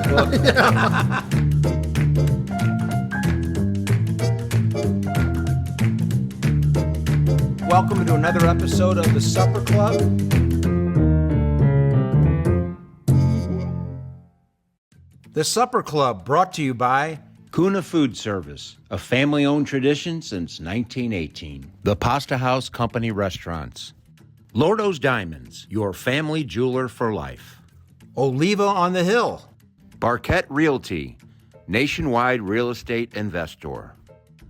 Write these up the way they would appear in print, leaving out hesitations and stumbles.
kind of book. Welcome to another episode of the Supper Club. The Supper Club brought to you by Kuna Food Service, a family-owned tradition since 1918. The Pasta House Company Restaurants. Lordo's Diamonds, your family jeweler for life. Oliva on the Hill. Barquette Realty, nationwide real estate investor.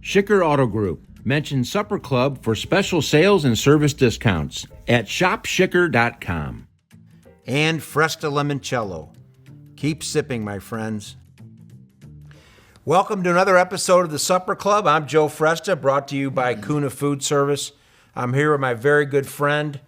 Schicker Auto Group. Mention Supper Club for special sales and service discounts at shopschicker.com. And Fresta Limoncello. Keep sipping, my friends. Welcome to another episode of the Supper Club. I'm Joe Fresta, brought to you by Kuna Food Service. I'm here with my very good friend,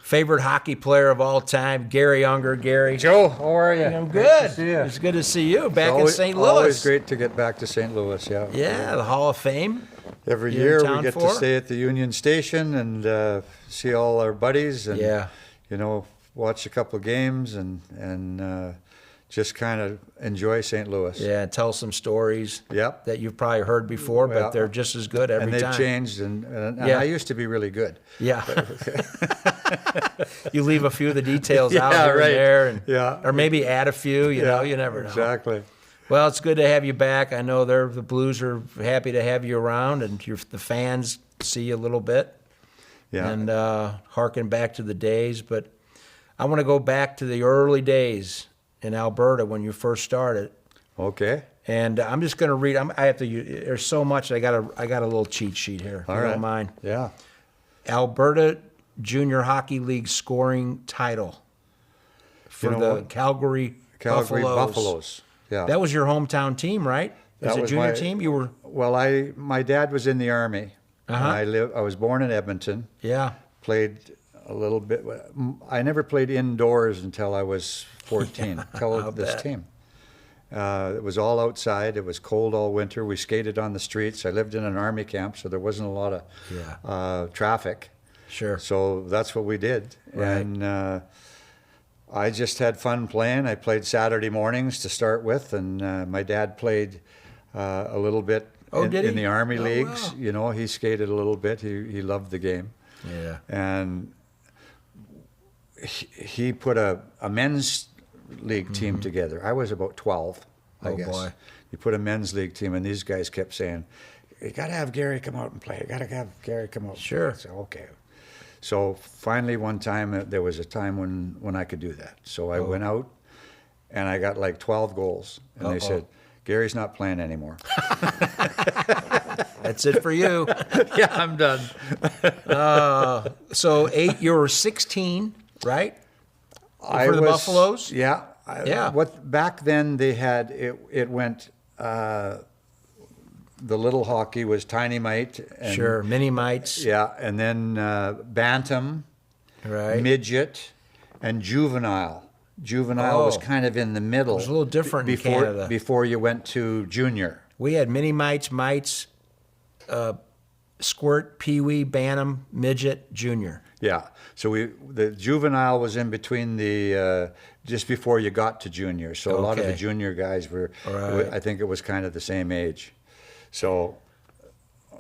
favorite hockey player of all time, Garry Unger. Gary. Joe, how are you? I'm Great good. to see you. It's good to see you back in St. Louis. Always great to get back to St. Louis, yeah. Yeah, the Hall of Fame. Every You're year in town we get for? to stay at the Union Station and see all our buddies and, watch a couple of games and just kind of enjoy St. Louis. Yeah, tell some stories Yep. that you've probably heard before, but Yeah. they're just as good every And they've time. changed, and Yeah. I used to be really good. Yeah. You leave a few of the details out Yeah, here right. and there, and, Yeah. or maybe add a few, you know, you never know. Exactly. Well, it's good to have you back. I know the Blues are happy to have you around, and the fans see you a little bit Yeah. and harken back to the days. But I want to go back to the early days in Alberta when you first started. Okay. And I'm just going to read. There's so much. I got a little cheat sheet here. If All you right. don't mind. Yeah. Alberta Junior Hockey League scoring title for the Calgary Buffaloes. Yeah. That was your hometown team, right? As That a was junior my- team, you were. Well, my dad was in the Army. Uh-huh. And I was born in Edmonton. Yeah. Played a little bit. I never played indoors until I was 14. Until this bet. team. It was all outside. It was cold all winter. We skated on the streets. I lived in an army camp, so there wasn't a lot of traffic. Sure. So that's what we did. Right. And I just had fun playing. I played Saturday mornings to start with, and my dad played a little bit did he? in the Army leagues. Wow. You know, he skated a little bit. He loved the game. Yeah. And he put a men's league team together. I was about 12, I guess. Boy. He put a men's league team, and these guys kept saying, "You got to have Garry come out and play. You got to have Garry come out." And Sure. play. So okay. So finally, one time there was a time when I could do that. So I went out, and I got like 12 goals, and they said, "Gary's not playing anymore." That's it for you. Yeah, I'm done. So you were 16, right? I For the was- Buffaloes? Yeah. Yeah. What back then they had it went. The little hockey was tiny mite. And, Sure. Mini mites. Yeah, and then bantam, Right. midget, and juvenile. Juvenile was Oh. kind of in the middle. It was a little different in before Canada. before you went to junior. We had mini mites, squirt, peewee, bantam, midget, junior. Yeah. So the juvenile was in between the just before you got to junior. So a lot of the Okay. junior guys were. Right. I think it was kind of the same age. So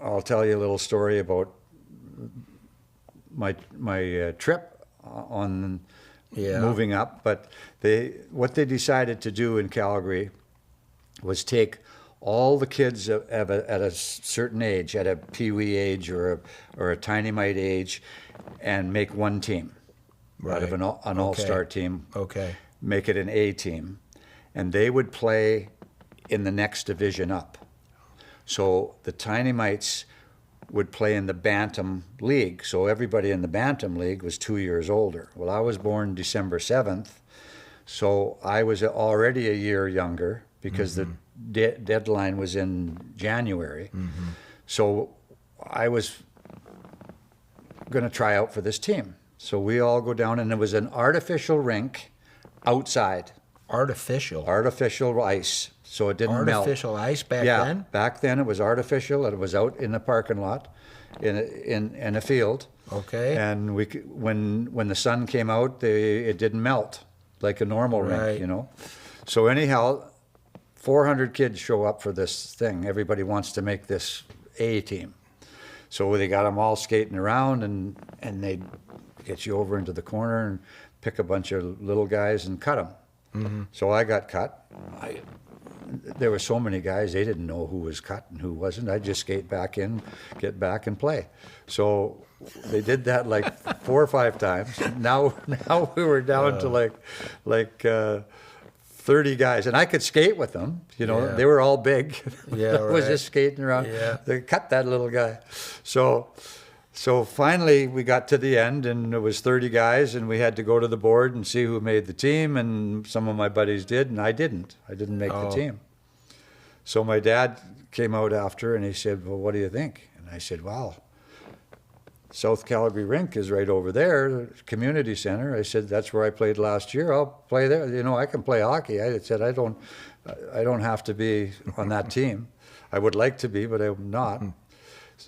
I'll tell you a little story about my trip on Yeah. moving up. But what they decided to do in Calgary was take all the kids at a certain age, at a peewee age or a tiny mite age, and make one team out of Right. an all-star team. Okay. Make it an A team, and they would play in the next division up. So the tiny mites would play in the bantam league. So everybody in the bantam league was 2 years older. Well, I was born December 7th, so I was already a year younger because the deadline was in January. So I was going to try out for this team. So we all go down, and it was an artificial rink outside, artificial ice, so it didn't melt. Artificial ice back Yeah, then? back then it was artificial, and it was out in the parking lot, in a field. Okay. And when the sun came out, it didn't melt like a normal Right. rink, you know. So anyhow, 400 kids show up for this thing. Everybody wants to make this A team. So they got them all skating around, and they get you over into the corner and pick a bunch of little guys and cut them. Mm-hmm. So I got cut. There were so many guys, they didn't know who was cut and who wasn't. I'd just skate back in, get back and play. So they did that like 4 or 5 times. Now we were down to like 30 guys, and I could skate with them. You know, Yeah. They were all big. Yeah, I was right. just skating around. Yeah. They cut that little guy. So finally we got to the end, and it was 30 guys, and we had to go to the board and see who made the team, and some of my buddies did, and I didn't. I didn't make the team. So my dad came out after, and he said, well, what do you think? And I said, wow, South Calgary rink is right over there, the community center. I said, that's where I played last year. I'll play there. You know, I can play hockey. I said, I don't have to be on that team. I would like to be, but I'm not.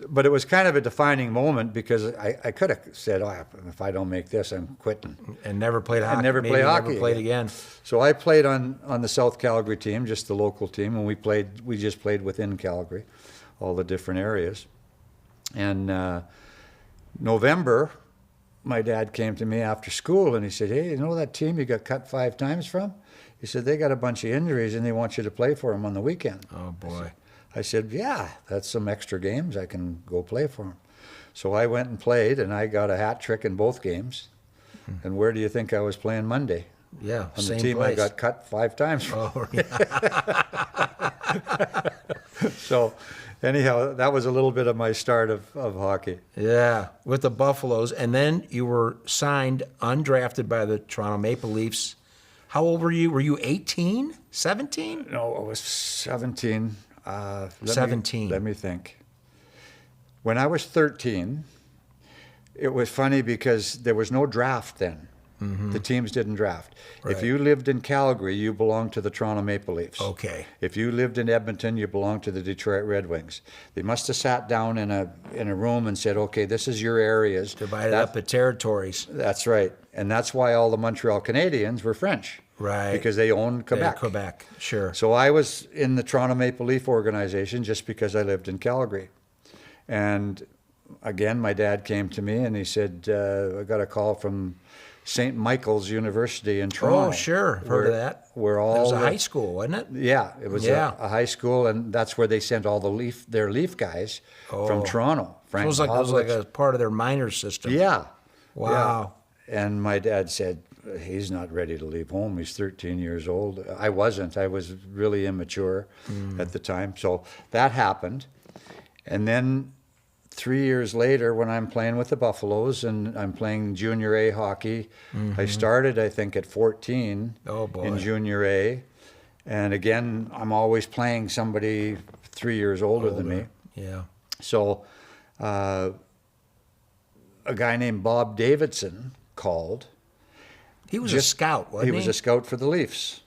But it was kind of a defining moment, because I could have said, oh, if I don't make this, I'm quitting. And never played hockey. And never Maybe play hockey Never played again. So I played on the South Calgary team, just the local team, and we just played within Calgary, all the different areas. And November, my dad came to me after school, and he said, hey, you know that team you got cut 5 times from? He said, they got a bunch of injuries, and they want you to play for them on the weekend. Oh, boy. I said, yeah, that's some extra games. I can go play for them. So I went and played, and I got a hat trick in both games. And where do you think I was playing Monday? Yeah, On same the team place. I got cut 5 times from. Oh, yeah. So anyhow, that was a little bit of my start of hockey. Yeah, with the Buffaloes. And then you were signed undrafted by the Toronto Maple Leafs. How old were you? Were you 18? 17? No, I was 17. 17. Let me think. When I was 13, it was funny because there was no draft then. Mm-hmm. The teams didn't draft. Right. If you lived in Calgary, you belonged to the Toronto Maple Leafs. Okay. If you lived in Edmonton, you belonged to the Detroit Red Wings. They must have sat down in a room and said, okay, this is your areas. Divided up the territories. That's right. And that's why all the Montreal Canadiens were French. Right. Because they owned Quebec. Yeah, Quebec, sure. So I was in the Toronto Maple Leaf organization just because I lived in Calgary. And again, my dad came to me and he said, I got a call from St. Michael's University in Toronto. Oh, sure. I've heard of that. Where all It was a the- high school, wasn't it? Yeah, it was Yeah. a high school, and that's where they sent all their Leaf guys from Toronto. So it was like a part of their minor system. Yeah. Wow. Yeah. And my dad said, he's not ready to leave home. He's 13 years old. I wasn't. I was really immature at the time. So that happened. And then 3 years later, when I'm playing with the Buffaloes and I'm playing junior A hockey, I started, I think, at 14 Oh, boy. in junior A. And again, I'm always playing somebody 3 years older than me. Yeah. So a guy named Bob Davidson called. He was a scout, wasn't he? He was a scout for the Leafs.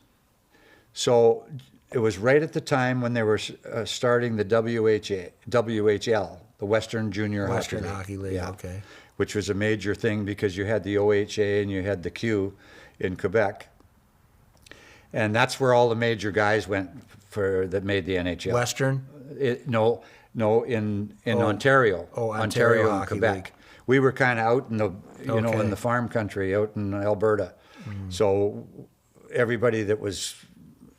So it was right at the time when they were starting the WHL, the Western Junior Western Hockey Hockey League, okay. Which was a major thing because you had the OHA and you had the Q in Quebec. And that's where all the major guys went that made the NHL. Western? No, in Ontario. Oh, Ontario and Hockey Quebec. League. We were kind of out in the, Okay. in the farm country, out in Alberta. So anybody that was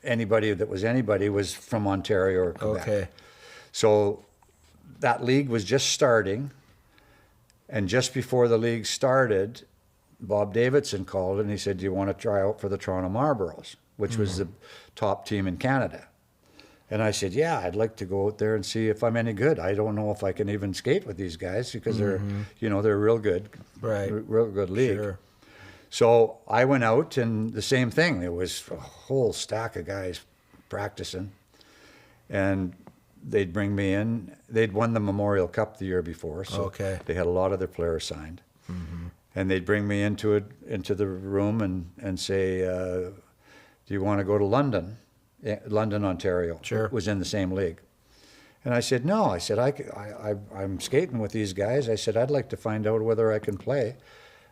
anybody was from Ontario or Quebec. Okay. So that league was just starting, and just before the league started, Bob Davidson called and he said, do you want to try out for the Toronto Marlboros, which was the top team in Canada? And I said, yeah, I'd like to go out there and see if I'm any good. I don't know if I can even skate with these guys because they're real good, Right. real good league. Sure. So I went out, and the same thing. There was a whole stack of guys practicing, and they'd bring me in. They'd won the Memorial Cup the year before, so Okay. they had a lot of their players signed. And they'd bring me into the room and say, do you want to go to London? London, Ontario. Sure. Was in the same league. And I said, no. I said, I'm skating with these guys. I said, I'd like to find out whether I can play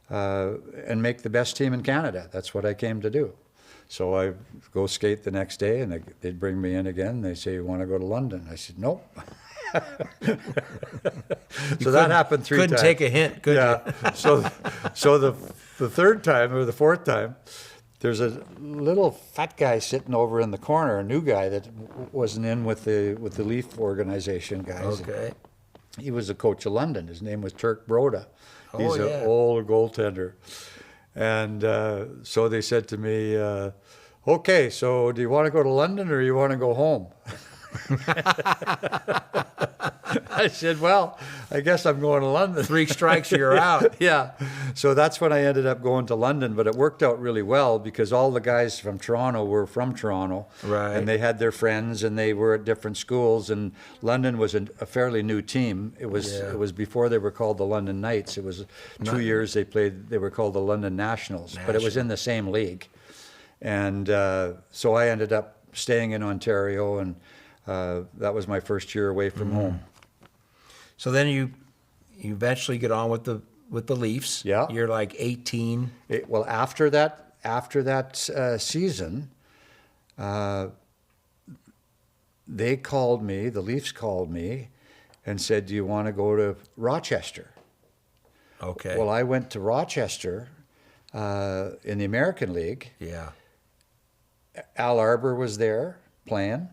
and make the best team in Canada. That's what I came to do. So I go skate the next day, and they'd bring me in again. They say, "You want to go to London?" I said, "Nope." So that happened 3 times. Couldn't take a hint, could you? So the third time or the fourth time, there's a little fat guy sitting over in the corner, a new guy that wasn't in with the Leaf organization guys. Okay. He was the coach of London. His name was Turk Broda. He's yeah. an old goaltender. And so they said to me, "Okay, so do you want to go to London or you want to go home?" I said, "Well, I guess I'm going to London." 3 strikes, you're out. Yeah. So that's when I ended up going to London, but it worked out really well because all the guys from Toronto were from Toronto. Right. And they had their friends and they were at different schools, and London was a fairly new team. It was before they were called the London Knights. It was 2 years they were called the London Nationals, but it was in the same league. And so I ended up staying in Ontario, and that was my first year away from home. So then you eventually get on with the Leafs. Yeah. You're like 18. Well, after that season, they called me. The Leafs called me, and said, "Do you want to go to Rochester?" Okay. Well, I went to Rochester in the American League. Yeah. Al Arbor was there playing.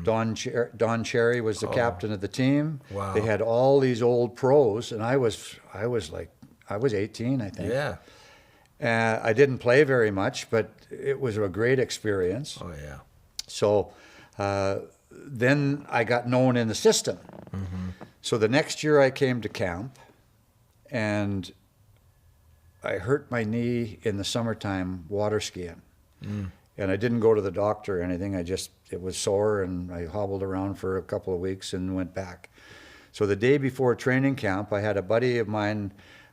Don Cherry was the captain of the team. Wow. They had all these old pros, and I was 18, I think. Yeah. I didn't play very much, but it was a great experience. Oh, yeah. So then I got known in the system. So the next year I came to camp, and I hurt my knee in the summertime water skiing. And I didn't go to the doctor or anything. It was sore, and I hobbled around for a couple of weeks and went back. So the day before training camp, I had a buddy of mine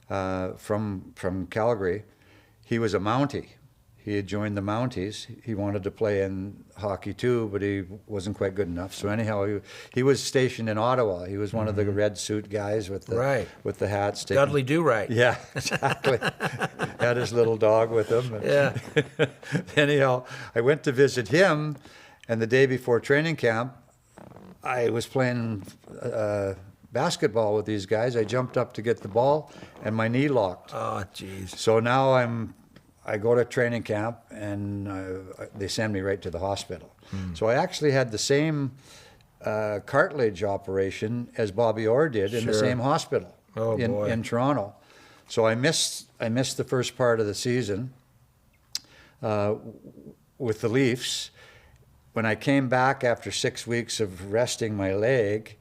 from Calgary. He was a Mountie. He had joined the Mounties. He wanted to play in hockey too, but he wasn't quite good enough. So anyhow, he was stationed in Ottawa. He was one of the red suit guys with the hats. Dudley Do-Right. Yeah, exactly. Had his little dog with him. Yeah. Anyhow, I went to visit him, and the day before training camp, I was playing basketball with these guys. I jumped up to get the ball, and my knee locked. Oh, jeez. So now I go to training camp, and they send me right to the hospital. So I actually had the same cartilage operation as Bobby Orr did in the same hospital in Toronto. So I missed the first part of the season with the Leafs. When I came back after 6 weeks of resting my leg,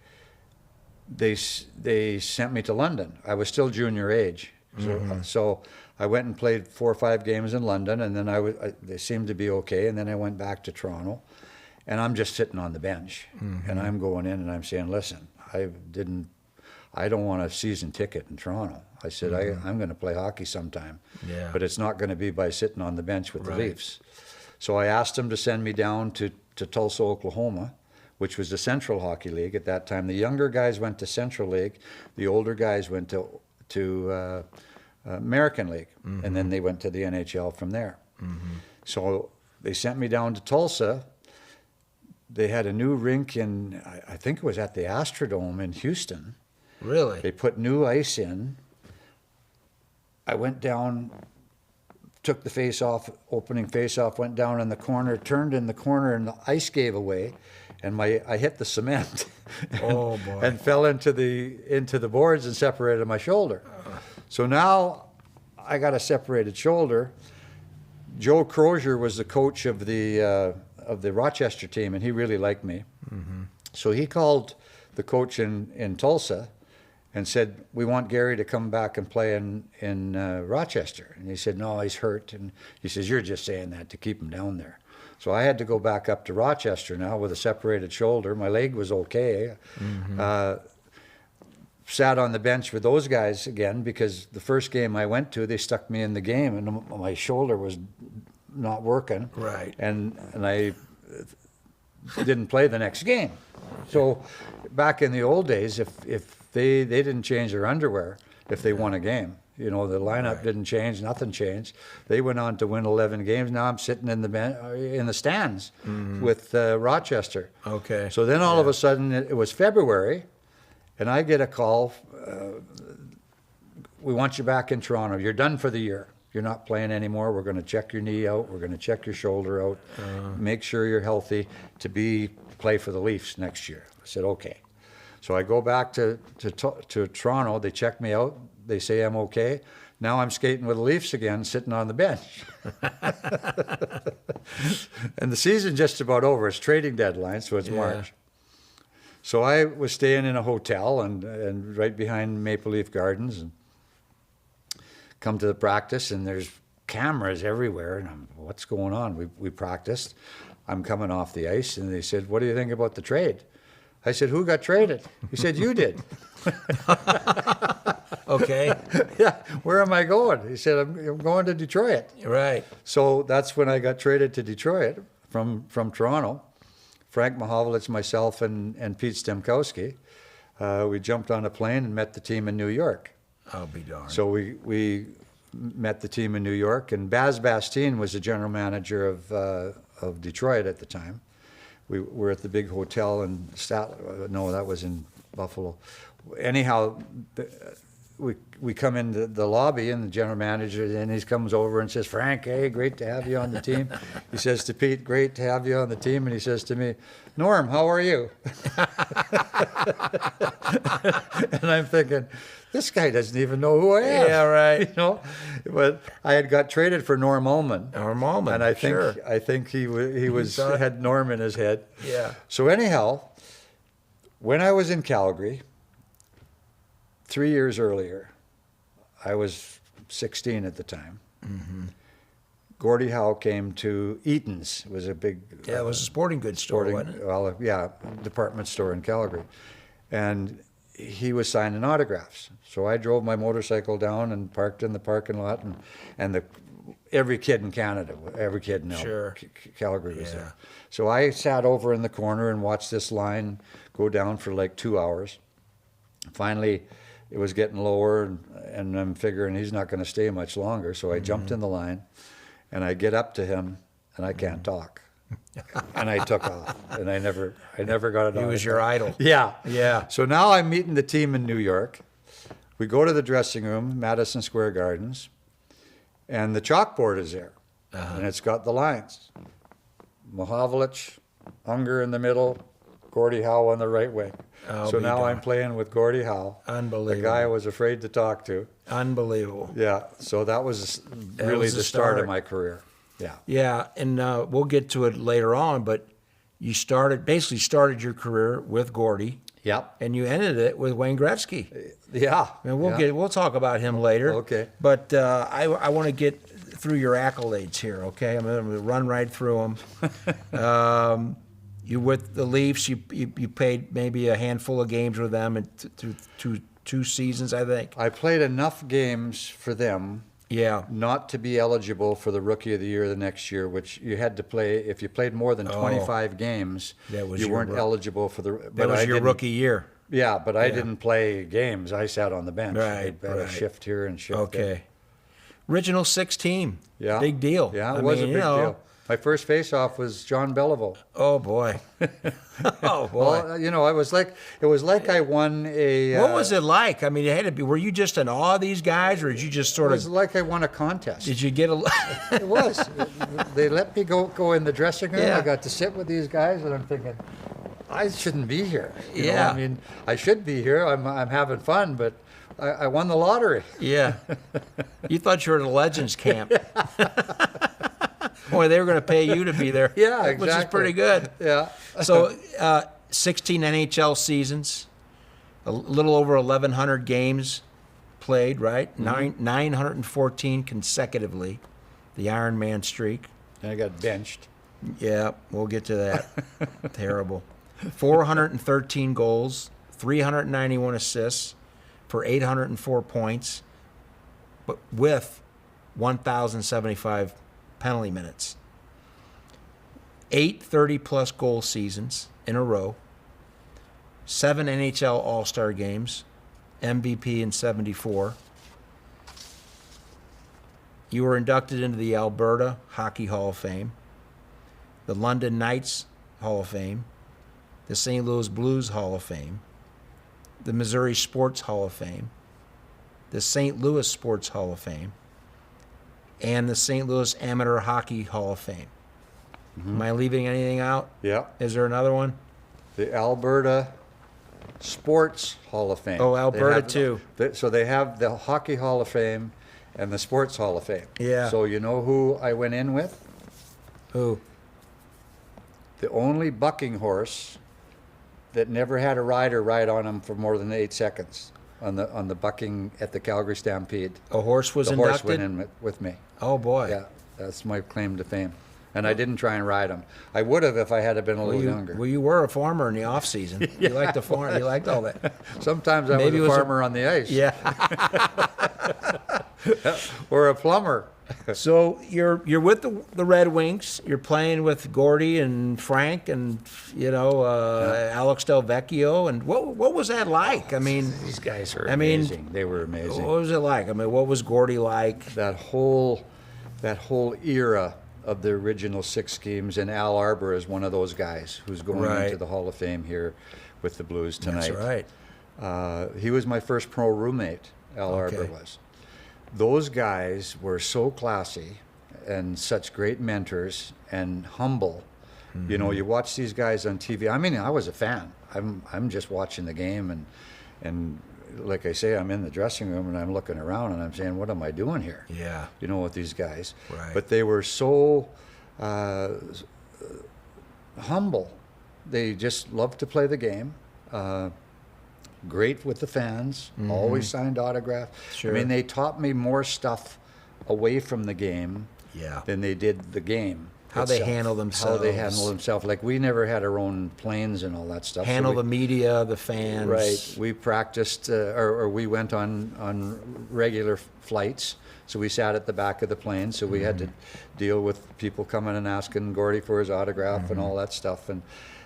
they sent me to London. I was still junior age. So I went and played 4 or 5 games in London, and then they seemed to be okay. And then I went back to Toronto, and I'm just sitting on the bench, and I'm going in and I'm saying, "Listen, I don't want a season ticket in Toronto." I said, I'm going to play hockey sometime, but it's not going to be by sitting on the bench with the Leafs. So I asked them to send me down to Tulsa, Oklahoma, which was the Central Hockey League at that time. The younger guys went to Central League. The older guys went to American League, and then they went to the NHL from there. So they sent me down to Tulsa. They had a new rink I think it was at the Astrodome in Houston. Really? They put new ice in. I went down, took the opening face-off, went down in the corner, turned in the corner, and the ice gave away, and I hit the cement and fell into the boards and separated my shoulder. So now I got a separated shoulder. Joe Crozier was the coach of the Rochester team, and he really liked me. So he called the coach in Tulsa and said, "We want Garry to come back and play in Rochester." And he said, "No, he's hurt." And he says, "You're just saying that to keep him down there." So I had to go back up to Rochester now with a separated shoulder. My leg was okay. Sat on the bench with those guys again because the first game I went to, they stuck me in the game, and my shoulder was not working. Right. And I didn't play the next game. So back in the old days, if they didn't change their underwear if they won a game. The lineup didn't change, nothing changed. They went on to win 11 games. Now I'm sitting in the stands with Rochester. Okay. So then all of a sudden it was February, and I get a call. We want you back in Toronto. You're done for the year. You're not playing anymore. We're going to check your knee out. We're going to check your shoulder out. Make sure you're healthy to play for the Leafs next year. I said, okay. So I go back to Toronto. They check me out. They say I'm okay. Now I'm skating with the Leafs again, sitting on the bench. And the season's just about over. It's trading deadline, so it's March. So I was staying in a hotel and right behind Maple Leaf Gardens, and come to the practice, and there's cameras everywhere, and what's going on? We practiced. I'm coming off the ice, and they said, what do you think about the trade? I said, who got traded? He said, you did. Okay. Yeah, where am I going? He said, I'm going to Detroit. Right. So that's when I got traded to Detroit from Toronto. Frank Mahovlich, myself, and Pete Stemkowski. We jumped on a plane and met the team in New York. I'll be darned. So we met the team in New York, and Baz Bastien was the general manager of Detroit at the time. We were at the big hotel in that was in Buffalo. Anyhow, we come into the lobby, and the general manager, and he comes over and says, Frank, hey, great to have you on the team. He says to Pete, great to have you on the team. And he says to me, Norm, how are you? And I'm thinking, this guy doesn't even know who I am. Yeah, right. But I had got traded for Norm Ullman. Norm Ullman, and I think sure. he had Norm in his head. Yeah. So anyhow, when I was in Calgary 3 years earlier, I was 16 at the time. Mm-hmm. Gordie Howe came to Eaton's. It was a big... Yeah, it was a sporting goods store, wasn't it? Well, yeah, department store in Calgary. And he was signing autographs. So I drove my motorcycle down and parked in the parking lot, and every kid in Canada, every kid in Calgary was there. So I sat over in the corner and watched this line go down for like 2 hours. Finally, it was getting lower, and I'm figuring he's not going to stay much longer. So I jumped in the line, and I get up to him, and I can't talk. And I took off, and I never got it. He was your idol. Yeah. Yeah. So now I'm meeting the team in New York. We go to the dressing room, Madison Square Gardens, and the chalkboard is there. And it's got the lines. Mahovlich, Unger in the middle, Gordie Howe on the right wing. So now I'm playing with Gordie Howe. Unbelievable. The guy I was afraid to talk to. Unbelievable. Yeah, so that was really the start of my career. Yeah. Yeah, and we'll get to it later on, but you basically started your career with Gordie. Yep. And you ended it with Wayne Gretzky. Yeah. And we'll talk about him later. Okay. But I want to get through your accolades here, okay? I'm going to run right through them. You with the Leafs, you played maybe a handful of games with them through two seasons, I think. I played enough games for them not to be eligible for the Rookie of the Year the next year, which you had to play. If you played more than 25 games, you weren't eligible for the... That was your rookie year. Yeah, but I didn't play games. I sat on the bench. Right, I had a shift here and shift there. Okay. Original 6 team. Yeah. Big deal. Yeah, it was a big deal. My first face-off was John Beliveau. Oh boy! Oh boy! Well, it was like I won a. What was it like? I mean, it had to be. Were you just in awe of these guys, or did you just sort of? It was like I won a contest. Did you get a? It was. They let me go in the dressing room. Yeah. I got to sit with these guys, and I'm thinking, I shouldn't be here. You know? Yeah. I mean, I should be here. I'm having fun, but I won the lottery. Yeah. You thought you were at a Legends camp. Boy, they were going to pay you to be there. Yeah, exactly. Which is pretty good. Yeah. So, 16 NHL seasons, a little over 1,100 games played, right? Mm-hmm. 914 consecutively, the Iron Man streak. And I got benched. Yeah, we'll get to that. Terrible. 413 goals, 391 assists for 804 points, but with 1,075 penalty minutes. 8 30-plus goal seasons in a row. 7 NHL All-Star games, MVP in 74. You were inducted into the Alberta Hockey Hall of Fame, the London Knights Hall of Fame, the St. Louis Blues Hall of Fame, the Missouri Sports Hall of Fame, the St. Louis Sports Hall of Fame, and the St. Louis Amateur Hockey Hall of Fame. Am I leaving anything out? Yeah. Is there another one? The Alberta Sports Hall of Fame. Oh, They Alberta have- too. So they have the Hockey Hall of Fame and the Sports Hall of Fame. Yeah. So you know who I went in with? Who? The only bucking horse that never had a rider ride on him for more than 8 seconds on the bucking at the Calgary Stampede. A horse was The inducted? horse went in with me. Oh, boy. Yeah, that's my claim to fame. And I didn't try and ride him. I would have if I had been a little younger. Well, you were a farmer in the off season. You liked the farm. You liked all that. Sometimes I Maybe it was was a a- farmer on the ice. Yeah. Or a plumber. So you're with the Red Wings. You're playing with Gordie and Frank and Alex Del Vecchio. And what was that like? I mean, These guys are I mean, amazing. They were amazing. what was it like? I mean, what was Gordie like? That whole era of the original 6 schemes, and Al Arbor is one of those guys who's going Right. into the Hall of Fame here with the Blues tonight. That's right. He was my first pro roommate, Al Arbor Okay. was. Those guys were so classy and such great mentors and humble. You know, you watch these guys on TV. I mean, I was a fan. I'm just watching the game and like I say, I'm in the dressing room and I'm looking around and I'm saying, what am I doing here? Yeah. You know, with these guys. Right. But they were so humble. They just loved to play the game. Great with the fans. Always signed autographs. Sure. I mean, they taught me more stuff away from the game Yeah. than they did the game. How they itself. handle How they themselves. handle themselves. Like, we never had our own planes and all that stuff. so Handle we- the media, the fans. Right. We practiced, or we went on regular flights. So we sat at the back of the plane. So we had to deal with people coming and asking Gordie for his autograph and all that stuff. And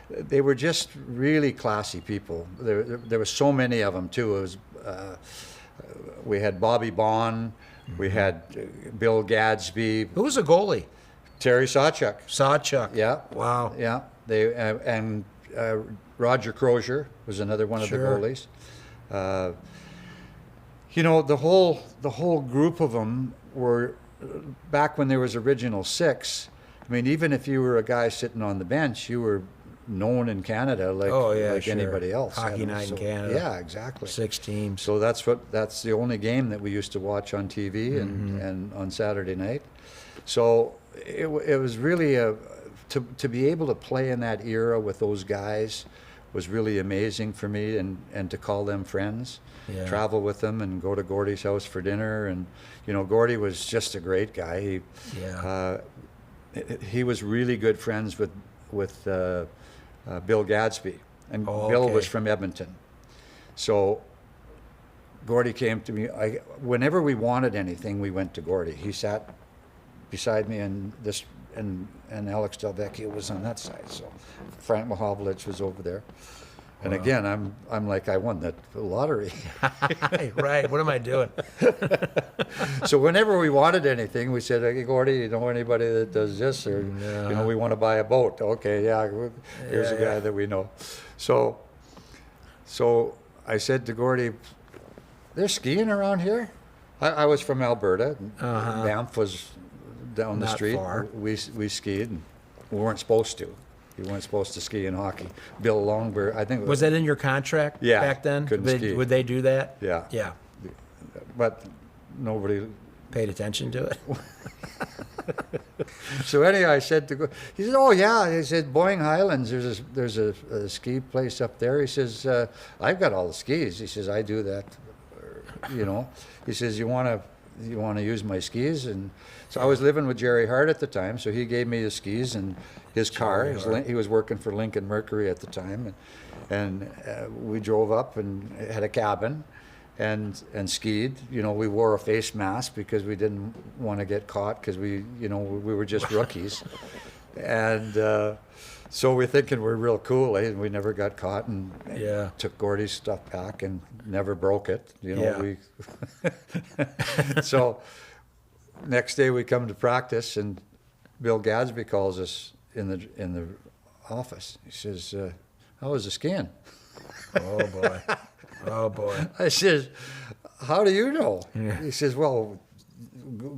they were just really classy people. There were so many of them too. It was, we had Bobby Baughan, we had Bill Gadsby, Who was the goalie? Terry Sawchuk. Sawchuk. Yeah. Wow. Yeah. They and Roger Crozier was another one of the Sure. goalies. You know, the whole group of them were back when there was original 6. I mean, even if you were a guy sitting on the bench, you were known in Canada like, Oh, yeah, like sure. anybody else. Hockey you know, night in so- Canada. Yeah, exactly. 6 teams. So that's the only game that we used to watch on TV and on Saturday night. So it was really to be able to play in that era with those guys was really amazing for me, and to call them friends, Yeah. travel with them and go to Gordie's house for dinner. And you know, Gordie was just a great guy. He was really good friends with Bill Gadsby, and Oh, Bill okay. was from Edmonton. So Gordie came to me. Whenever we wanted anything, we went to Gordie. He sat beside me, and Alex Del Vecchio was on that side. So Frank Mahovlich was over there. And again, I'm like, I won the lottery. Right. What am I doing? So whenever we wanted anything, we said, hey, Gordie, you know anybody that does this? Or, you know, we want to buy a boat. Okay, yeah, here's a guy that we know. So I said to Gordie, they're skiing around here? I was from Alberta. Banff was down the Not street. far. We skied, and we weren't supposed to. You weren't supposed to ski in hockey. Bill Longberg, I think. Was that in your contract Yeah, back then? couldn't ski. Would they do that? Yeah. Yeah. But nobody. Paid attention to it. So anyway, I said to go. He said, "Oh yeah." He said, "Boyne Highlands. There's a ski place up there." He says, "I've got all the skis." He says, "I do that." You know. He says, "You want to use my skis?" And so I was living with Jerry Hart at the time, so he gave me the skis and his car. He was working for Lincoln Mercury at the time, and we drove up and had a cabin. And skied. You know, we wore a face mask because we didn't want to get caught because we were just rookies. And so we're thinking we're real cool, eh? And we never got caught, and Yeah. took Gordie's stuff back and never broke it. You know, Yeah. we. So next day we come to practice, and Bill Gadsby calls us in the office. He says, "How was the skiing?" Oh boy. Oh boy. I says, "How do you know?" Yeah. He says, "Well,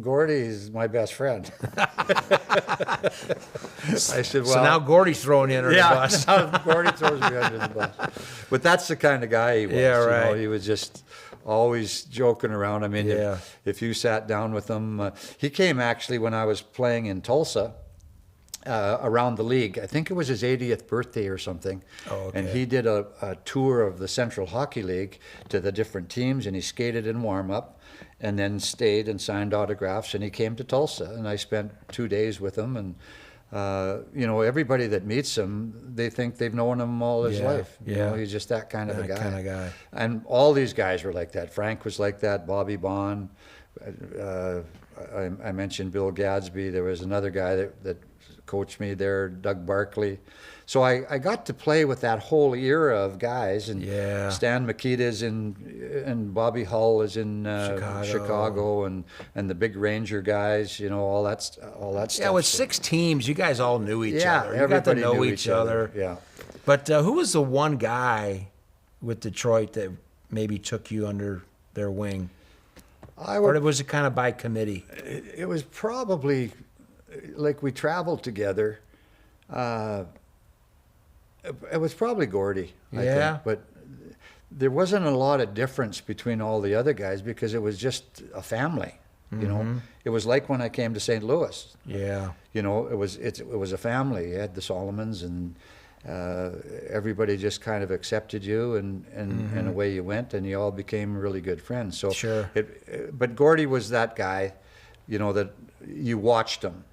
Gordie is my best friend." I said, "Well." So now Gordie's throwing you under the bus. Now Gordie throws me under the bus. But that's the kind of guy he was. Yeah, You know, right. he was just always joking around. I mean, Yeah. if you sat down with him, he came actually when I was playing in Tulsa. Around the league. I think it was his 80th birthday or something. Oh, okay. And he did a tour of the Central Hockey League to the different teams, and he skated in warm-up and then stayed and signed autographs, and he came to Tulsa, and I spent 2 days with him. And you know, everybody that meets him, they think they've known him all his Yeah, life. You yeah. know, he's just that kind of a That guy. kind of guy. And all these guys were like that. Frank was like that, Bobby Bond. I mentioned Bill Gadsby. There was another guy that coached me there, Doug Barkley. So I got to play with that whole era of guys. And Yeah. Stan Mikita's and Bobby Hull is in Chicago, and the big Ranger guys. You know, all that stuff. Yeah, with So- 6 teams, you guys all knew each yeah, other. You got to everybody know knew each other. Yeah. But who was the one guy with Detroit that maybe took you under their wing? Or was it kind of by committee? It was probably like we traveled together. It was probably Gordie, I Yeah. think. But there wasn't a lot of difference between all the other guys because it was just a family. You know, it was like when I came to St. Louis. Yeah. You know, it was a family. You had the Solomons, and everybody just kind of accepted you, and away you went, and you all became really good friends. So Sure. But Gordie was that guy, you know, that you watched him.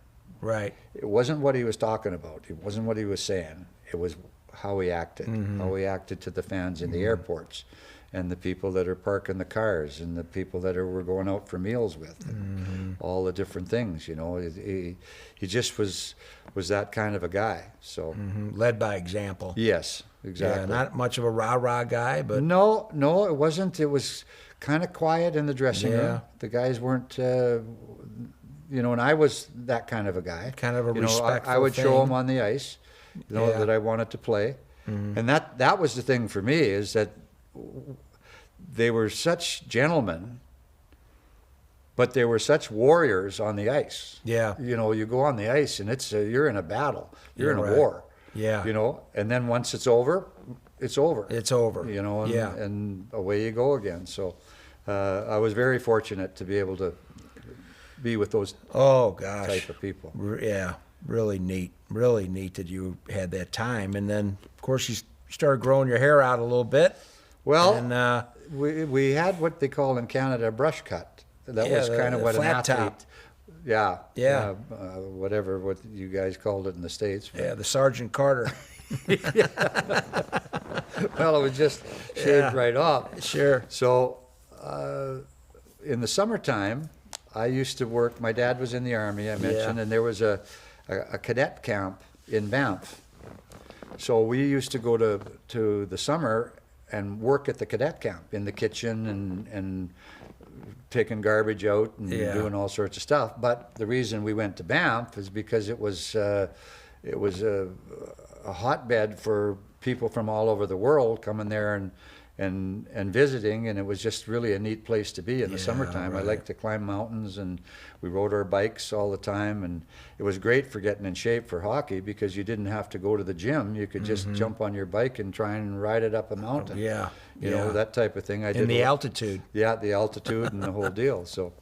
Right. It wasn't what he was talking about. It wasn't what he was saying. It was how he acted, how he acted to the fans in the airports, and the people that are parking the cars, and the people that were going out for meals with, and all the different things. You know, he just was that kind of a guy. So Led by example. yes, Yeah, exactly. not much of a rah-rah guy, but No, it wasn't. It was kind of quiet in the dressing Yeah. room. The guys weren't, you know, and I was that kind of a guy. Kind of a You know, respectful I would show thing. them on the ice, you know, Yeah. that I wanted to play. And that was the thing for me, is that they were such gentlemen, but they were such warriors on the ice. Yeah. You know, you go on the ice and it's you're in a battle. You're in a right. war. Yeah. You know, and then once it's over, it's over. it's over. You know, and, Yeah. and away you go again. So I was very fortunate to be able to be with those Oh, gosh. type of people. Yeah, really neat. Really neat that you had that time. And then, of course, you started growing your hair out a little bit. Well, And, we had what they call in Canada a brush cut. That Yeah, was kind of the what an flat athlete. top. Yeah. Yeah. Whatever what you guys called it in the States. yeah, the Sergeant Carter. Well, it was just shaved Yeah. right off. Sure. So in the summertime, I used to work. My dad was in the Army, I mentioned, Yeah. and there was a cadet camp in Banff. So we used to go to the summer and work at the cadet camp in the kitchen and taking garbage out and Yeah. doing all sorts of stuff. But the reason we went to Banff is because it was a hotbed for people from all over the world coming there and visiting, and it was just really a neat place to be in the Yeah, summertime. I right. liked to climb mountains, and we rode our bikes all the time, and it was great for getting in shape for hockey because you didn't have to go to the gym. You could just jump on your bike and try and ride it up a mountain. Yeah, You yeah. know, that type of thing. I did In the a- altitude. yeah, the altitude and the whole deal. So,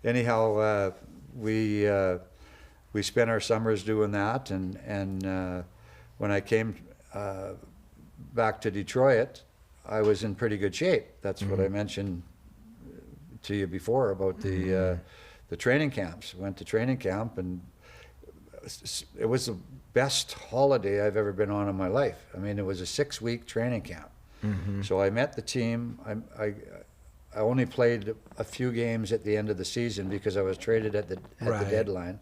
anyhow, we spent our summers doing that, and when I came back to Detroit, I was in pretty good shape. That's what I mentioned to you before about the training camps. Went to training camp, and it was the best holiday I've ever been on in my life. I mean, it was a 6-week training camp. So I met the team. I only played a few games at the end of the season because I was traded at the Right. deadline.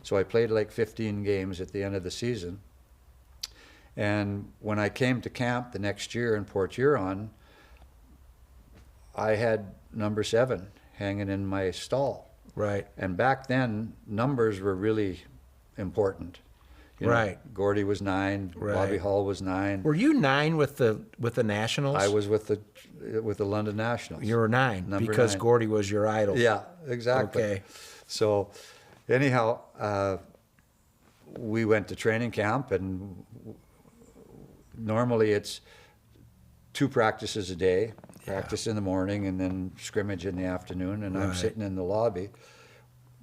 So I played like 15 games at the end of the season. And when I came to camp the next year in Port Huron, I had number 7 hanging in my stall. Right. And back then, numbers were really important. You know, Right. Gordie was 9. Right. Bobby Hull was 9. Were you 9 with the Nationals? I was with the London Nationals. You were 9 Number because 9. Gordie was your idol. Yeah, exactly. Okay. So, anyhow, we went to training camp, and normally it's 2 practices a day. Practice in the morning and then scrimmage in the afternoon. And I'm Right. sitting in the lobby.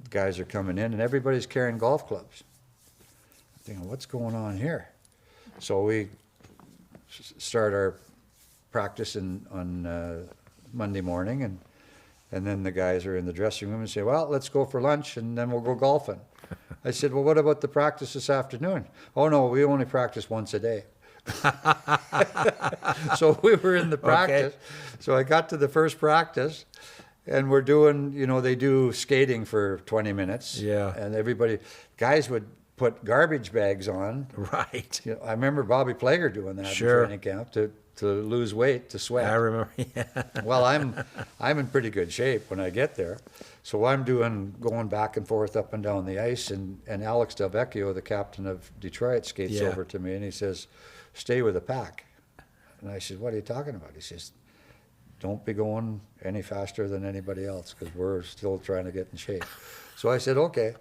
The guys are coming in, and everybody's carrying golf clubs. I'm thinking, what's going on here? So we start our practice on Monday morning, and then the guys are in the dressing room and say, well, let's go for lunch, and then we'll go golfing. I said, well, what about the practice this afternoon? Oh, no, we only practice once a day. So we were in the practice. Okay. So I got to the first practice, and we're doing, they do skating for 20 minutes. Yeah. And guys would put garbage bags on. Right. I remember Bobby Plager doing that Sure. in training camp to lose weight, to sweat. I remember. Yeah. Well, I'm in pretty good shape when I get there. So I'm going back and forth up and down the ice, and Alex Del Vecchio, the captain of Detroit, skates Yeah. over to me, and he says, stay with the pack. And I said, what are you talking about? He says, don't be going any faster than anybody else, because we're still trying to get in shape. So I said, okay.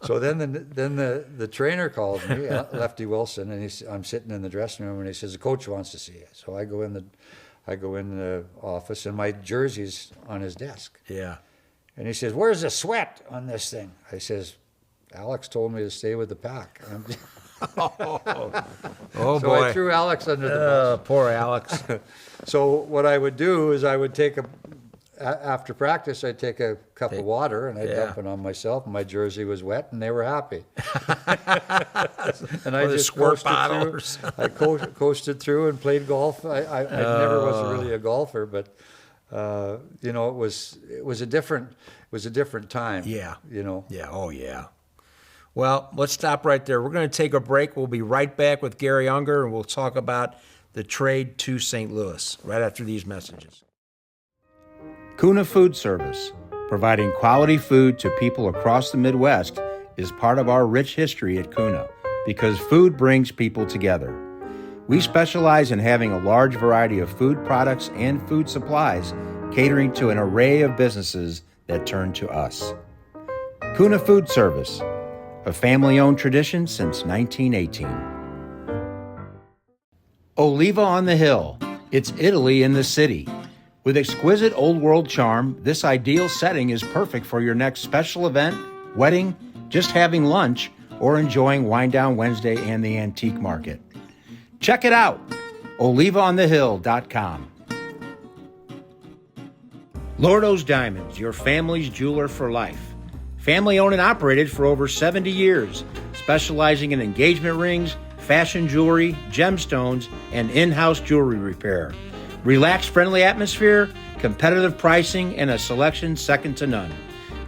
So then the trainer calls me, Lefty Wilson, and I'm sitting in the dressing room, and he says, the coach wants to see you. So I go in the office, and my jersey's on his desk. Yeah. And he says, where's the sweat on this thing? I says, Alex told me to stay with the pack. Oh So boy. I threw Alex under the bus. Poor Alex. So what I would do is I would take after practice, I'd take a cup of water and I'd Yeah. dump it on myself, and my jersey was wet, and they were happy. And I Or the just squirt coasted bottle through. or something. I coasted through and played golf. I never was really a golfer, but it was a different time. Yeah. Yeah. Oh, yeah. Well, let's stop right there. We're going to take a break. We'll be right back with Garry Unger, and we'll talk about the trade to St. Louis right after these messages. Kuna Food Service, providing quality food to people across the Midwest, is part of our rich history at Kuna because food brings people together. We specialize in having a large variety of food products and food supplies, catering to an array of businesses that turn to us. Kuna Food Service, a family-owned tradition since 1918. Oliva on the Hill. It's Italy in the city. With exquisite old-world charm, this ideal setting is perfect for your next special event, wedding, just having lunch, or enjoying Wine Down Wednesday and the Antique Market. Check it out, olivaonthehill.com. Lordo's Diamonds, your family's jeweler for life. Family owned and operated for over 70 years, specializing in engagement rings, fashion jewelry, gemstones, and in-house jewelry repair. Relaxed, friendly atmosphere, competitive pricing, and a selection second to none.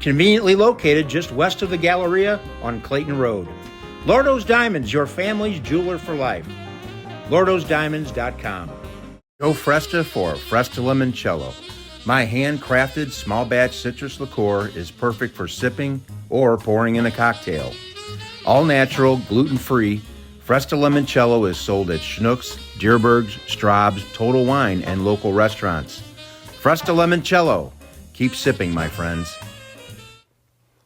Conveniently located just west of the Galleria on Clayton Road. Lordo's Diamonds, your family's jeweler for life. LordosDiamonds.com. Go Fresta for Fresta Limoncello. My handcrafted small batch citrus liqueur is perfect for sipping or pouring in a cocktail. All natural, gluten-free, Fresta Limoncello is sold at Schnucks, Dierberg's, Straub's, Total Wine, and local restaurants. Fresta Limoncello. Keep sipping, my friends.